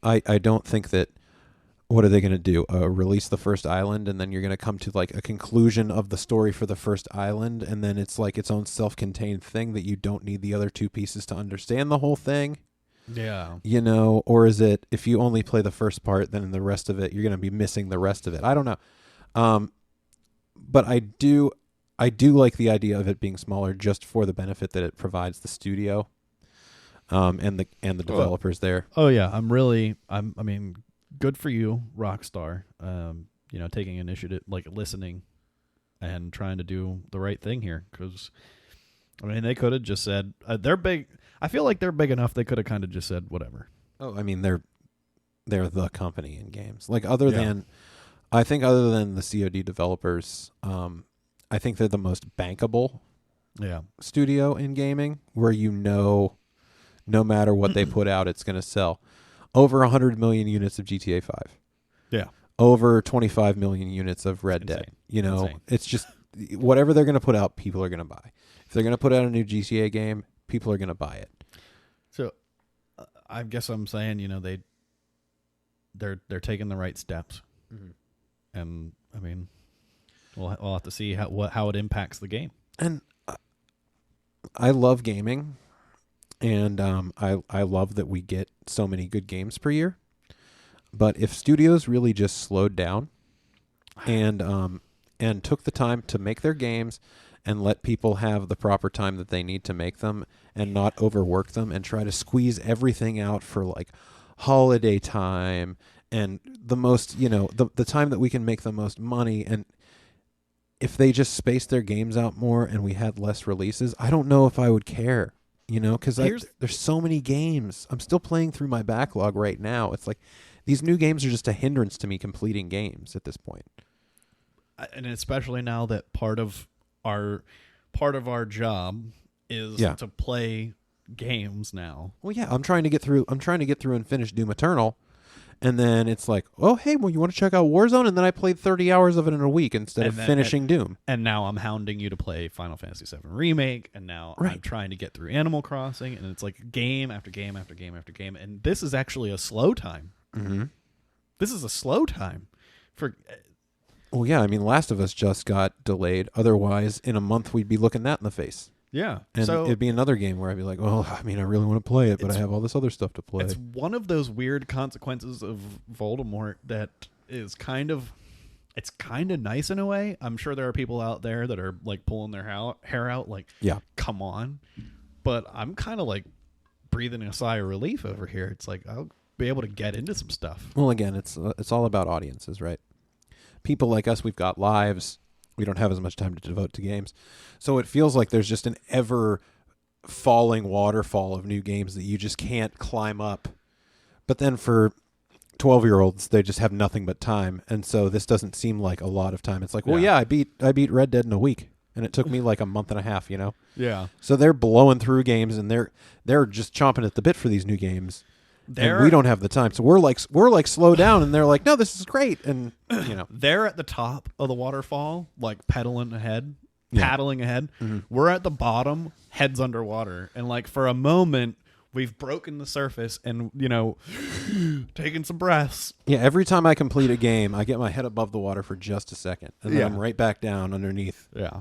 Speaker 1: I don't think that, what are they going to do? Release the first island, and then you're going to come to like a conclusion of the story for the first island, and then it's like its own self-contained thing that you don't need the other two pieces to understand the whole thing?
Speaker 2: Yeah.
Speaker 1: Or is it, if you only play the first part, then in the rest of it, you're going to be missing the rest of it? I don't know. But I do like the idea of it being smaller just for the benefit that it provides the studio and the developers there.
Speaker 2: Oh yeah, I mean, good for you, Rockstar. Taking initiative, like listening and trying to do the right thing here, because I mean, they could have just said they're big. I feel like they're big enough. They could have kind of just said whatever.
Speaker 1: Oh, I mean, they're the company in games. Like other than the COD developers, I think they're the most bankable studio in gaming, where no matter what they put out, it's going to sell. Over 100 million units of GTA 5.
Speaker 2: Yeah.
Speaker 1: Over 25 million units of Red Dead.
Speaker 2: Insane.
Speaker 1: It's just whatever they're going to put out, people are going to buy. If they're going to put out a new GTA game, people are going to buy it.
Speaker 2: So I guess I'm saying, they're taking the right steps. Mm-hmm. And I mean, we'll have to see how it impacts the game.
Speaker 1: And I love gaming. And I love that we get so many good games per year. But if studios really just slowed down and took the time to make their games and let people have the proper time that they need to make them and not overwork them and try to squeeze everything out for like holiday time and the most, the time that we can make the most money. And if they just spaced their games out more and we had less releases, I don't know if I would care, because there's so many games. I'm still playing through my backlog right now. It's like these new games are just a hindrance to me completing games at this point.
Speaker 2: And especially now that part of our job is to play games now.
Speaker 1: Well, yeah, I'm trying to get through and finish Doom Eternal. And then it's like, oh, hey, well, you want to check out Warzone? And then I played 30 hours of it in a week instead of finishing Doom.
Speaker 2: And now I'm hounding you to play Final Fantasy VII Remake. And now I'm trying to get through Animal Crossing. And it's like game after game after game after game. And this is actually a slow time.
Speaker 1: Mm-hmm.
Speaker 2: This is a slow time.
Speaker 1: Well, yeah, I mean, Last of Us just got delayed. Otherwise, in a month, we'd be looking that in the face.
Speaker 2: Yeah.
Speaker 1: And it'd be another game where I'd be like, well, I mean, I really want to play it, but I have all this other stuff to play.
Speaker 2: It's one of those weird consequences of Voldemort that is kind of nice in a way. I'm sure there are people out there that are like pulling their hair out like,
Speaker 1: yeah,
Speaker 2: come on. But I'm kind of like breathing a sigh of relief over here. It's like I'll be able to get into some stuff.
Speaker 1: Well, again, it's all about audiences, right? People like us, we've got lives. We don't have as much time to devote to games. So it feels like there's just an ever falling waterfall of new games that you just can't climb up. But then for 12-year-olds, they just have nothing but time. And so this doesn't seem like a lot of time. It's like, well, I beat Red Dead in a week. And it took me like a month and a half,
Speaker 2: Yeah.
Speaker 1: So they're blowing through games and they're just chomping at the bit for these new games. And we don't have the time. So we're like slow down, and they're like, no, this is great. And
Speaker 2: they're at the top of the waterfall, like paddling ahead. Mm-hmm. We're at the bottom, heads underwater. And like for a moment, we've broken the surface and, taking some breaths.
Speaker 1: Yeah, every time I complete a game, I get my head above the water for just a second. And then I'm right back down underneath.
Speaker 2: Yeah.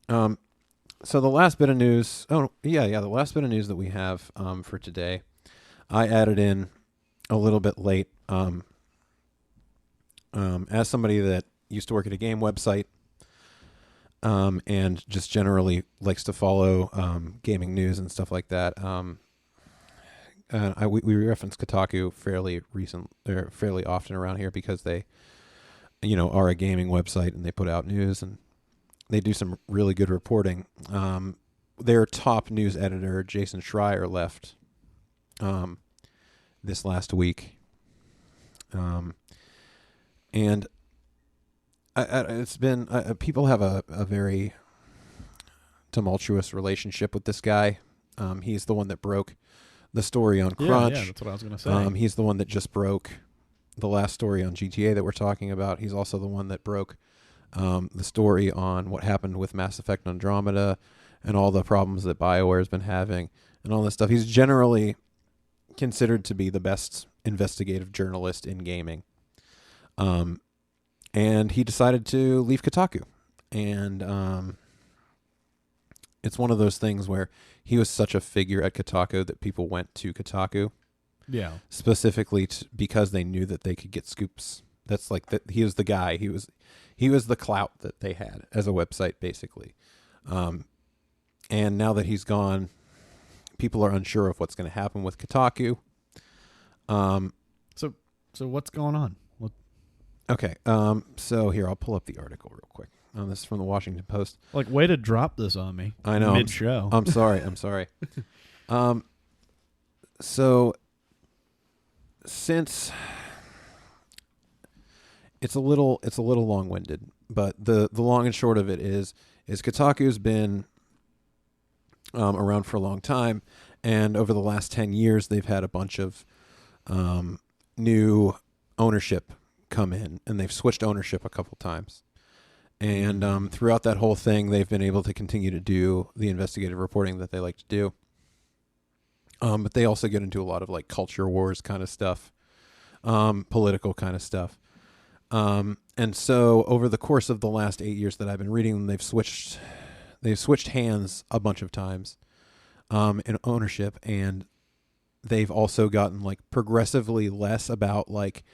Speaker 1: So the last bit of news. The last bit of news that we have for today, I added in a little bit late. As somebody that used to work at a game website, and just generally likes to follow gaming news and stuff like that. We reference Kotaku fairly often around here because they, are a gaming website and they put out news and they do some really good reporting. Their top news editor, Jason Schreier, left this last week. And it's been people have a very tumultuous relationship with this guy. He's the one that broke the story on Crunch.
Speaker 2: Yeah, that's what I was going to say.
Speaker 1: He's the one that just broke the last story on GTA that we're talking about. He's also the one that broke the story on what happened with Mass Effect Andromeda and all the problems that BioWare has been having and all this stuff. He's generally considered to be the best investigative journalist in gaming. And he decided to leave Kotaku. And it's one of those things where he was such a figure at Kotaku that people went to Kotaku.
Speaker 2: Yeah.
Speaker 1: Specifically because they knew that they could get scoops. That's like that. He was the guy. He was the clout that they had as a website, basically. And now that he's gone, people are unsure of what's going to happen with Kotaku.
Speaker 2: So what's going on?
Speaker 1: Okay. So here, I'll pull up the article real quick. This is from the Washington Post.
Speaker 2: Like, way to drop this on me.
Speaker 1: I know.
Speaker 2: Mid-show.
Speaker 1: I'm sorry. So since it's a little long-winded, but the long and short of it is Kotaku's been around for a long time, and over the last 10 years, they've had a bunch of new ownership come in, and they've switched ownership a couple times. And throughout that whole thing, they've been able to continue to do the investigative reporting that they like to do. But they also get into a lot of like culture wars kind of stuff, political kind of stuff. And so over the course of the last 8 years that I've been reading them, they've switched hands a bunch of times in ownership, and they've also gotten like progressively less about like,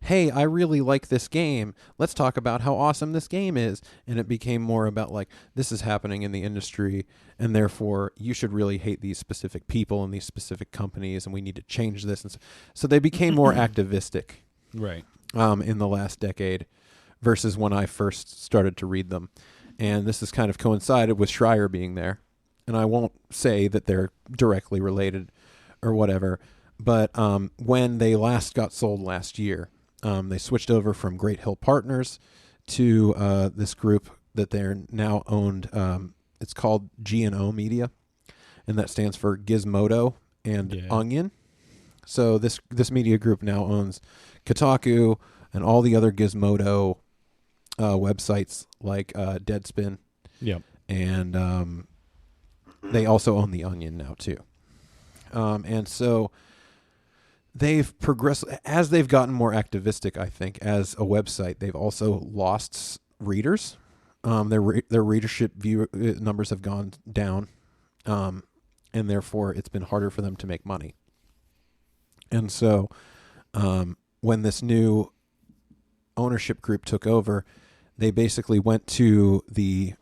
Speaker 1: hey, I really like this game. Let's talk about how awesome this game is. And it became more about like, this is happening in the industry, and therefore you should really hate these specific people and these specific companies, and we need to change this. And so they became more activistic,
Speaker 2: Right.
Speaker 1: in the last decade versus when I first started to read them. And this has kind of coincided with Schreier being there. And I won't say that they're directly related or whatever, but when they last got sold last year, they switched over from Great Hill Partners to this group that they're now owned. It's called G&O Media, and that stands for Gizmodo and Onion. So this media group now owns Kotaku and all the other Gizmodo websites like Deadspin.
Speaker 2: Yep.
Speaker 1: And they also own the Onion now too. And so they've progressed as they've gotten more activistic. I think as a website, they've also lost readers. Their readership numbers have gone down, and therefore it's been harder for them to make money. And so, when this new ownership group took over, they basically went to the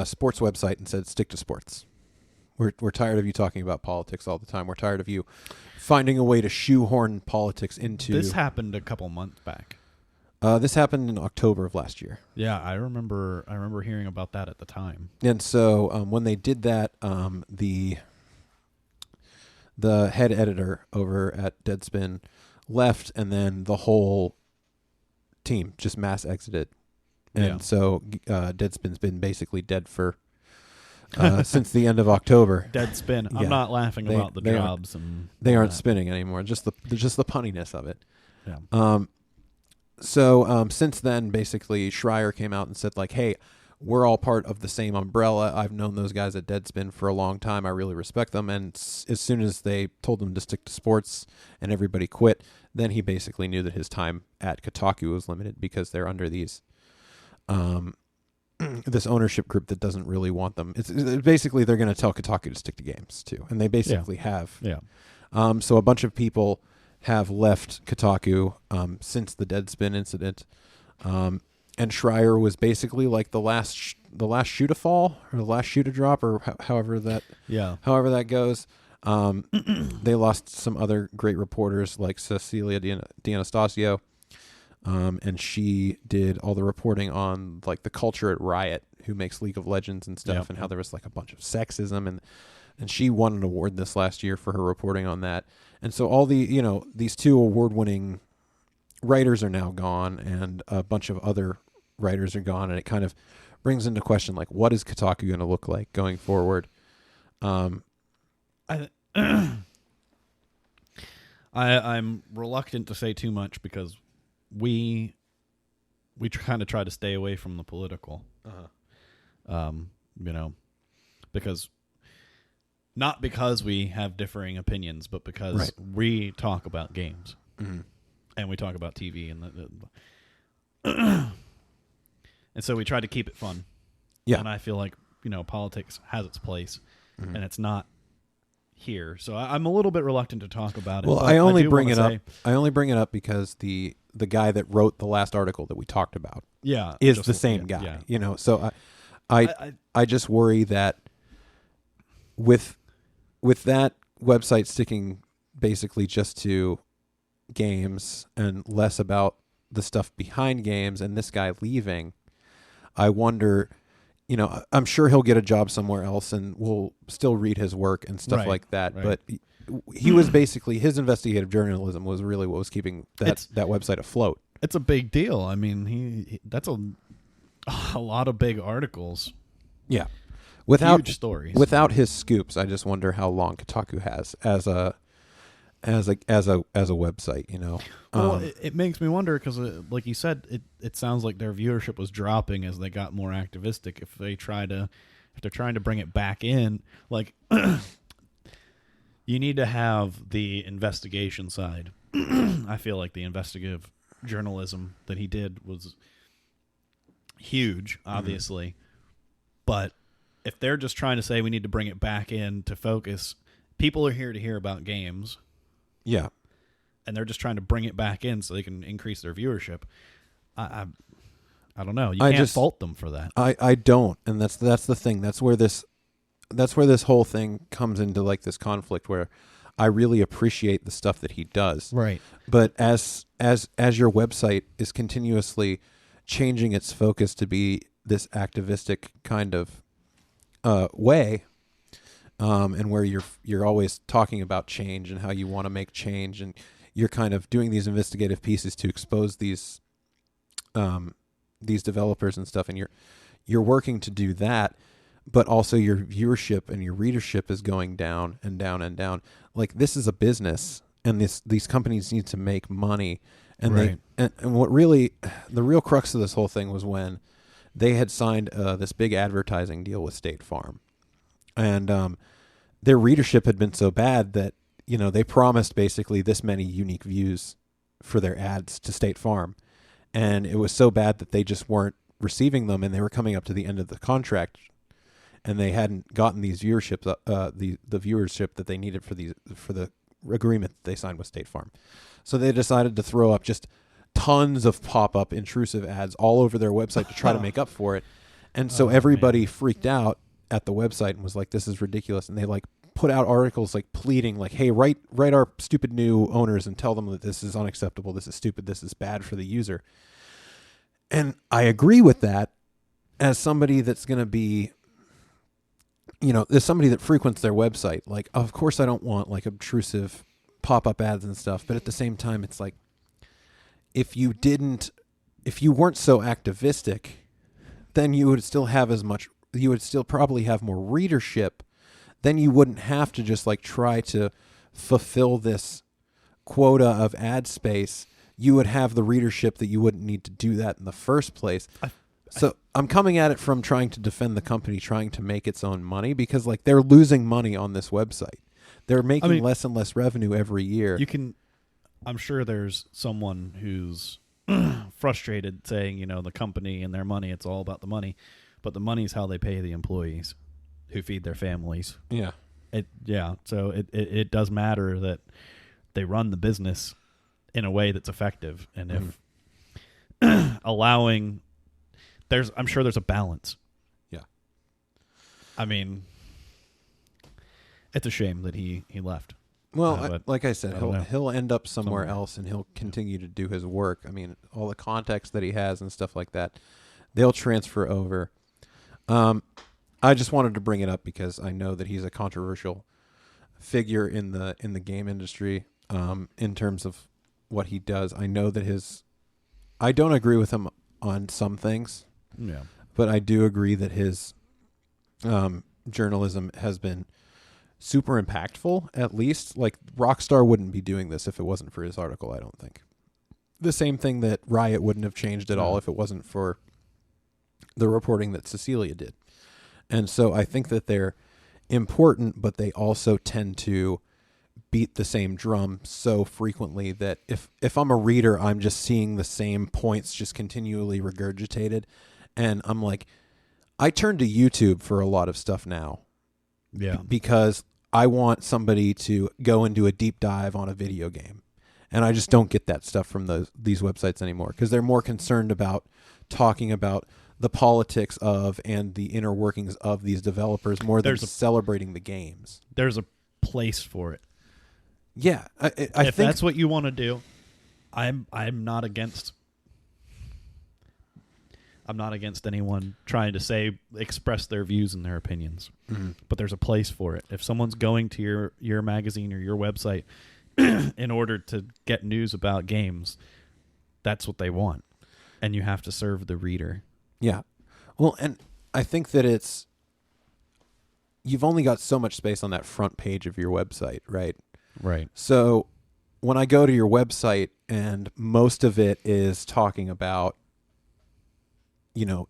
Speaker 1: sports website and said, "Stick to sports. We're tired of you talking about politics all the time. We're tired of you finding a way to shoehorn politics into."
Speaker 2: This happened a couple months back.
Speaker 1: This happened in October of last year.
Speaker 2: Yeah, I remember hearing about that at the time.
Speaker 1: And so when they did that, the head editor over at Deadspin left, and then the whole team just mass exited. And so Deadspin's been basically dead for since the end of October.
Speaker 2: Deadspin. I'm not laughing about the jobs.
Speaker 1: They aren't spinning anymore. Just the punniness of it.
Speaker 2: Yeah.
Speaker 1: So since then, basically, Schreier came out and said, like, hey, we're all part of the same umbrella. I've known those guys at Deadspin for a long time. I really respect them. And as soon as they told him to stick to sports and everybody quit, then he basically knew that his time at Kotaku was limited because they're under these this ownership group that doesn't really want them. It's basically they're going to tell Kotaku to stick to games too, and they basically have.
Speaker 2: Yeah.
Speaker 1: So a bunch of people have left Kotaku since the Deadspin incident, and Schreier was basically like the last shoe to fall, or the last shoe to drop, or however that goes. They lost some other great reporters like Cecilia D'Anastasio. And she did all the reporting on like the culture at Riot, who makes League of Legends and stuff, and how there was like a bunch of sexism, and she won an award this last year for her reporting on that. And so all the these two award-winning writers are now gone, and a bunch of other writers are gone, and it kind of brings into question like, what is Kotaku going to look like going forward?
Speaker 2: I'm reluctant to say too much because we kind of try to stay away from the political, because not because we have differing opinions, but because we talk about games and we talk about TV and and so we try to keep it fun. Yeah, and I feel like politics has its place, and it's not here, so I'm a little bit reluctant to talk about it.
Speaker 1: Well, I only bring it up because the guy that wrote the last article that we talked about is the same guy. So I just worry that with that website sticking basically just to games and less about the stuff behind games, and this guy leaving, I wonder, I'm sure he'll get a job somewhere else and we'll still read his work and stuff like that. Right. But he was basically, his investigative journalism was really what was keeping that website afloat.
Speaker 2: It's a big deal. I mean, that's a lot of big articles.
Speaker 1: Yeah.
Speaker 2: Huge stories.
Speaker 1: Without his scoops, I just wonder how long Kotaku has as a website,
Speaker 2: Well, it makes me wonder because, like you said, it sounds like their viewership was dropping as they got more activistic. If they're trying to bring it back in, like you need to have the investigation side. I feel like the investigative journalism that he did was huge, obviously, but if they're just trying to say we need to bring it back in to focus, people are here to hear about games.
Speaker 1: Yeah.
Speaker 2: and they're just trying to bring it back in so they can increase their viewership. I don't know. You can't fault them for that.
Speaker 1: I don't, and that's the thing. That's where this whole thing comes into like this conflict where I really appreciate the stuff that he does.
Speaker 2: Right.
Speaker 1: But as your website is continuously changing its focus to be this activistic kind of way, and where you're always talking about change and how you want to make change, and you're kind of doing these investigative pieces to expose these developers and stuff, and you're working to do that, but also your viewership and your readership is going down and down and down. Like, this is a business, and these companies need to make money, and
Speaker 2: right.
Speaker 1: and what really the real crux of this whole thing was when they had signed this big advertising deal with State Farm, and their readership had been so bad that they promised basically this many unique views for their ads to State Farm. And it was so bad that they just weren't receiving them, and they were coming up to the end of the contract, and they hadn't gotten these viewerships, the viewership that they needed for the agreement that they signed with State Farm. So they decided to throw up just tons of pop-up intrusive ads all over their website to try to make up for it. And so everybody freaked out at the website and was like, "This is ridiculous." And they like put out articles like pleading, like, "Hey, write our stupid new owners and tell them that this is unacceptable, this is stupid, this is bad for the user." And I agree with that as somebody that's going to be, as somebody that frequents their website. Like, of course I don't want like obtrusive pop-up ads and stuff, but at the same time, it's like, if you weren't so activistic, then you would still probably have more readership. Then you wouldn't have to just like try to fulfill this quota of ad space. You would have the readership that you wouldn't need to do that in the first place. So I'm coming at it from trying to defend the company, trying to make its own money, because like they're losing money on this website. They're making less and less revenue every year.
Speaker 2: I'm sure there's someone who's frustrated saying, the company and their money, it's all about the money, but the money's how they pay the employees who feed their families.
Speaker 1: Yeah.
Speaker 2: So it does matter that they run the business in a way that's effective, and if allowing, I'm sure there's a balance.
Speaker 1: Yeah.
Speaker 2: I mean, it's a shame that he left.
Speaker 1: Well, like I said, he'll end up somewhere else, and he'll continue to do his work. I mean, all the contacts that he has and stuff like that, they'll transfer over. I just wanted to bring it up because I know that he's a controversial figure in the game industry, in terms of what he does. I know that I don't agree with him on some things.
Speaker 2: Yeah.
Speaker 1: But I do agree that his journalism has been super impactful, at least. Like, Rockstar wouldn't be doing this if it wasn't for his article, I don't think. The same thing that Riot wouldn't have changed at all if it wasn't for the reporting that Cecilia did. And so I think that they're important, but they also tend to beat the same drum so frequently that if I'm a reader, I'm just seeing the same points just continually regurgitated. And I'm like, I turn to YouTube for a lot of stuff now.
Speaker 2: Yeah.
Speaker 1: Because I want somebody to go and do a deep dive on a video game. And I just don't get that stuff from these websites anymore, because they're more concerned about talking about the politics of and the inner workings of these developers more than celebrating the games.
Speaker 2: There's a place for it.
Speaker 1: Yeah, I
Speaker 2: if
Speaker 1: think
Speaker 2: that's what you want to do, I'm not against. I'm not against anyone trying to express their views and their opinions, but there's a place for it. If someone's going to your magazine or your website in order to get news about games, that's what they want, and you have to serve the reader.
Speaker 1: Yeah, well, and I think that you've only got so much space on that front page of your website, right?
Speaker 2: Right.
Speaker 1: So when I go to your website and most of it is talking about,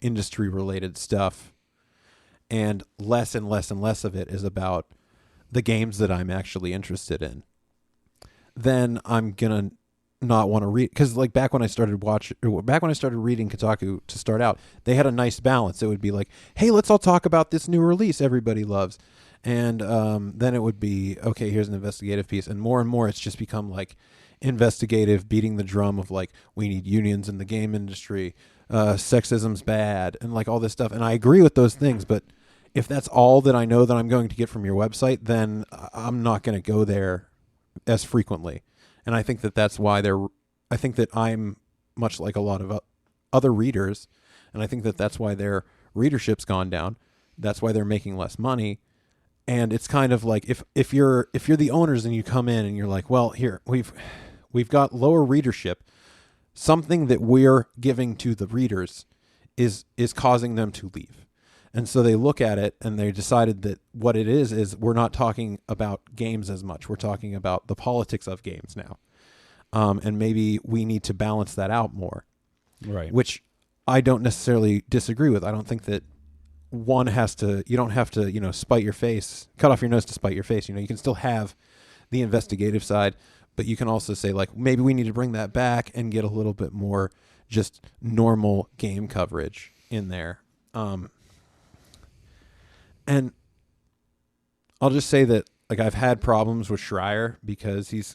Speaker 1: industry related stuff, and less and less and less of it is about the games that I'm actually interested in, then I'm going to not want to read. Because like back when I started reading Kotaku to start out, they had a nice balance. It would be like, hey, let's all talk about this new release everybody loves. And then it would be, okay, here's an investigative piece. And more it's just become like investigative, beating the drum of like, we need unions in the game industry, sexism's bad, and like all this stuff. And I agree with those things, but if that's all that I know that I'm going to get from your website, then I'm not going to go there as frequently. And I think that that's why I think that I'm much like a lot of other readers, and I think that that's why their readership's gone down. That's why they're making less money. And it's kind of like if you're the owners and you come in and you're like, well, here we've got lower readership. Something that we're giving to the readers is causing them to leave. And so they look at it and they decided that what it is we're not talking about games as much. We're talking about the politics of games now. And maybe we need to balance that out more.
Speaker 2: Right.
Speaker 1: Which I don't necessarily disagree with. I don't think that you don't have to, spite your face, cut off your nose to spite your face. You can still have the investigative side, but you can also say like, maybe we need to bring that back and get a little bit more just normal game coverage in there. And I'll just say that like I've had problems with Schreier because he's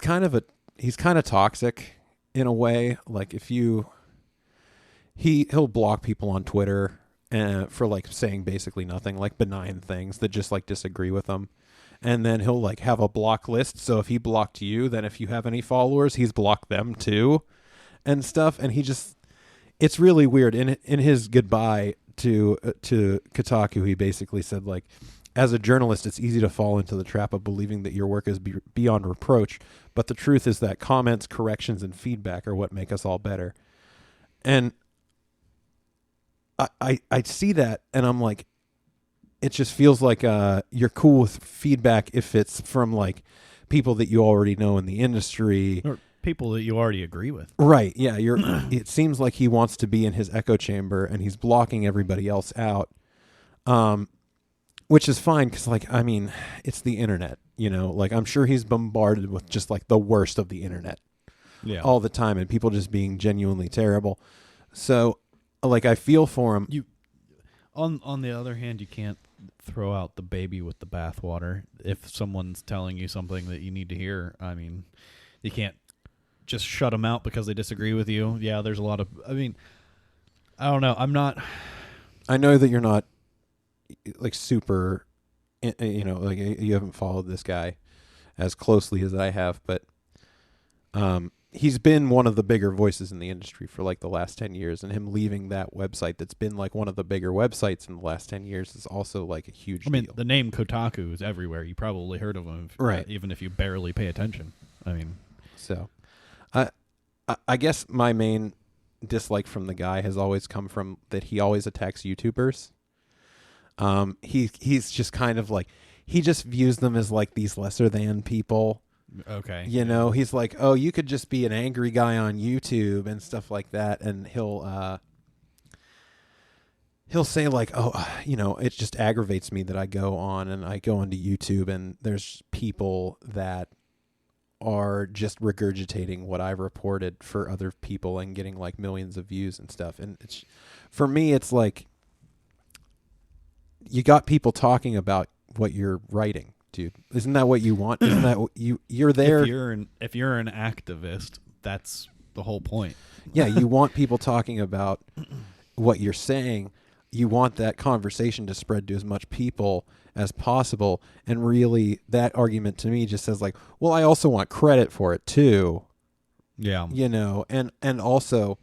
Speaker 1: kind of toxic in a way. Like he'll block people on Twitter for like saying basically nothing, like benign things that just like disagree with him. And then he'll like have a block list. So if he blocked you, then if you have any followers, he's blocked them too and stuff. And it's really weird. In his goodbye to Kotaku, he basically said like, as a journalist, it's easy to fall into the trap of believing that your work is beyond reproach. But the truth is that comments, corrections, and feedback are what make us all better. And I see that, and I'm like, it just feels like you're cool with feedback if it's from like people that you already know in the industry.
Speaker 2: Or people that you already agree with.
Speaker 1: Right, yeah. It seems like he wants to be in his echo chamber, and he's blocking everybody else out. Which is fine because, like, I mean, it's the internet, Like, I'm sure he's bombarded with just, like, the worst of the internet all the time and people just being genuinely terrible. So, like, I feel for him.
Speaker 2: On the other hand, you can't throw out the baby with the bathwater. If someone's telling you something that you need to hear, I mean, you can't just shut them out because they disagree with you. Yeah, there's a lot of... I mean, I don't know.
Speaker 1: I know that you're not... like super, like you haven't followed this guy as closely as I have, but he's been one of the bigger voices in the industry for like the last 10 years, and him leaving that website that's been like one of the bigger websites in the last 10 years is also like a huge deal.
Speaker 2: The name Kotaku is everywhere. You probably heard of him,
Speaker 1: right?
Speaker 2: Even if you barely pay attention. I mean,
Speaker 1: so I guess my main dislike from the guy has always come from that he always attacks YouTubers. He's just kind of like, he just views them as like these lesser than people.
Speaker 2: Okay.
Speaker 1: He's like, oh, you could just be an angry guy on YouTube and stuff like that. And he'll say like, oh, it just aggravates me that I go onto YouTube and there's people that are just regurgitating what I've reported for other people and getting like millions of views and stuff. And for me, it's like, you got people talking about what you're writing, dude. Isn't that what you want? Isn't that what you're there?
Speaker 2: If you're an activist, that's the whole point.
Speaker 1: Yeah, you want people talking about what you're saying. You want that conversation to spread to as much people as possible. And really, that argument to me just says like, well, I also want credit for it too.
Speaker 2: Yeah.
Speaker 1: And also,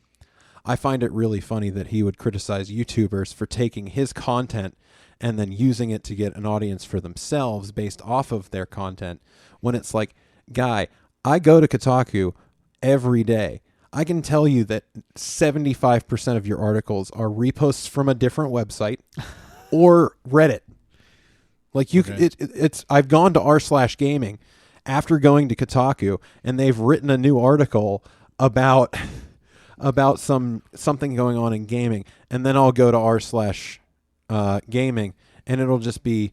Speaker 1: I find it really funny that he would criticize YouTubers for taking his content and then using it to get an audience for themselves based off of their content, when it's like, guy, I go to Kotaku every day. I can tell you that 75% of your articles are reposts from a different website or Reddit. Like it's I've gone to r/gaming after going to Kotaku, and they've written a new article about something going on in gaming, and then I'll go to r/gaming, and it'll just be,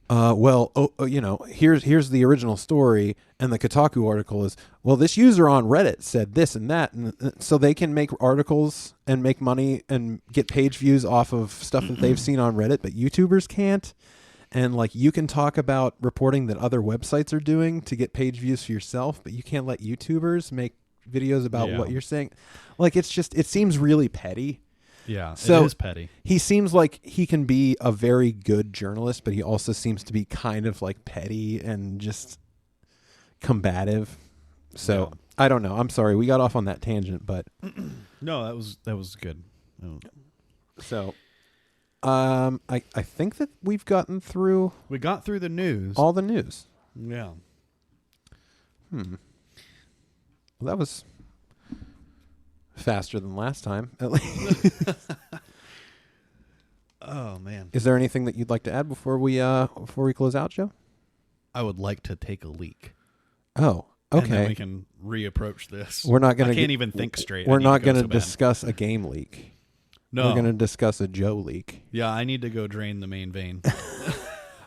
Speaker 1: here's the original story, and the Kotaku article is, well, this user on Reddit said this and that, and so they can make articles and make money and get page views off of stuff that they've seen on Reddit, but YouTubers can't. And like you can talk about reporting that other websites are doing to get page views for yourself, but you can't let YouTubers make videos about what you're saying. Like it seems really petty.
Speaker 2: Yeah,
Speaker 1: so
Speaker 2: it is petty.
Speaker 1: He seems like he can be a very good journalist, but he also seems to be kind of like petty and just combative. So I don't know. I'm sorry we got off on that tangent, but
Speaker 2: no, that was good.
Speaker 1: So I think that we got through
Speaker 2: the news.
Speaker 1: all the news.
Speaker 2: Yeah.
Speaker 1: Well, that was faster than last time, at least.
Speaker 2: Oh man.
Speaker 1: Is there anything that you'd like to add before we close out, Joe?
Speaker 2: I would like to take a leak.
Speaker 1: Oh, okay.
Speaker 2: And then we can reapproach this.
Speaker 1: We're not going
Speaker 2: I can't even think straight.
Speaker 1: We're not going to discuss a game leak.
Speaker 2: No.
Speaker 1: We're going to discuss a Joe leak.
Speaker 2: Yeah, I need to go drain the main vein.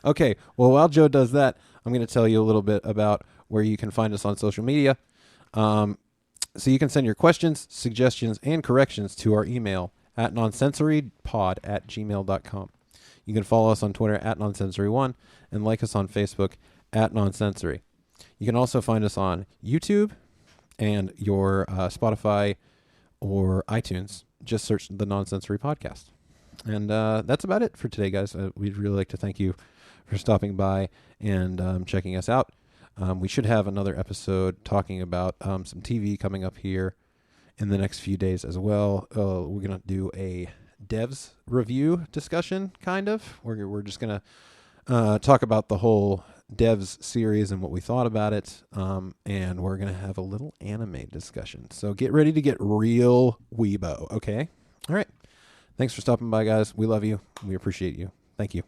Speaker 1: Okay. Well, while Joe does that, I'm going to tell you a little bit about where you can find us on social media. So you can send your questions, suggestions, and corrections to our email at nonsensorypod@gmail.com. You can follow us on Twitter at nonsensory1 and like us on Facebook at nonsensory. You can also find us on YouTube and your Spotify or iTunes. Just search the Nonsensory Podcast. And that's about it for today, guys. We'd really like to thank you for stopping by and checking us out. We should have another episode talking about some TV coming up here in the next few days as well. We're going to do a devs review discussion, kind of. We're just going to talk about the whole devs series and what we thought about it. And we're going to have a little anime discussion. So get ready to get real weebo, okay? All right. Thanks for stopping by, guys. We love you. We appreciate you. Thank you.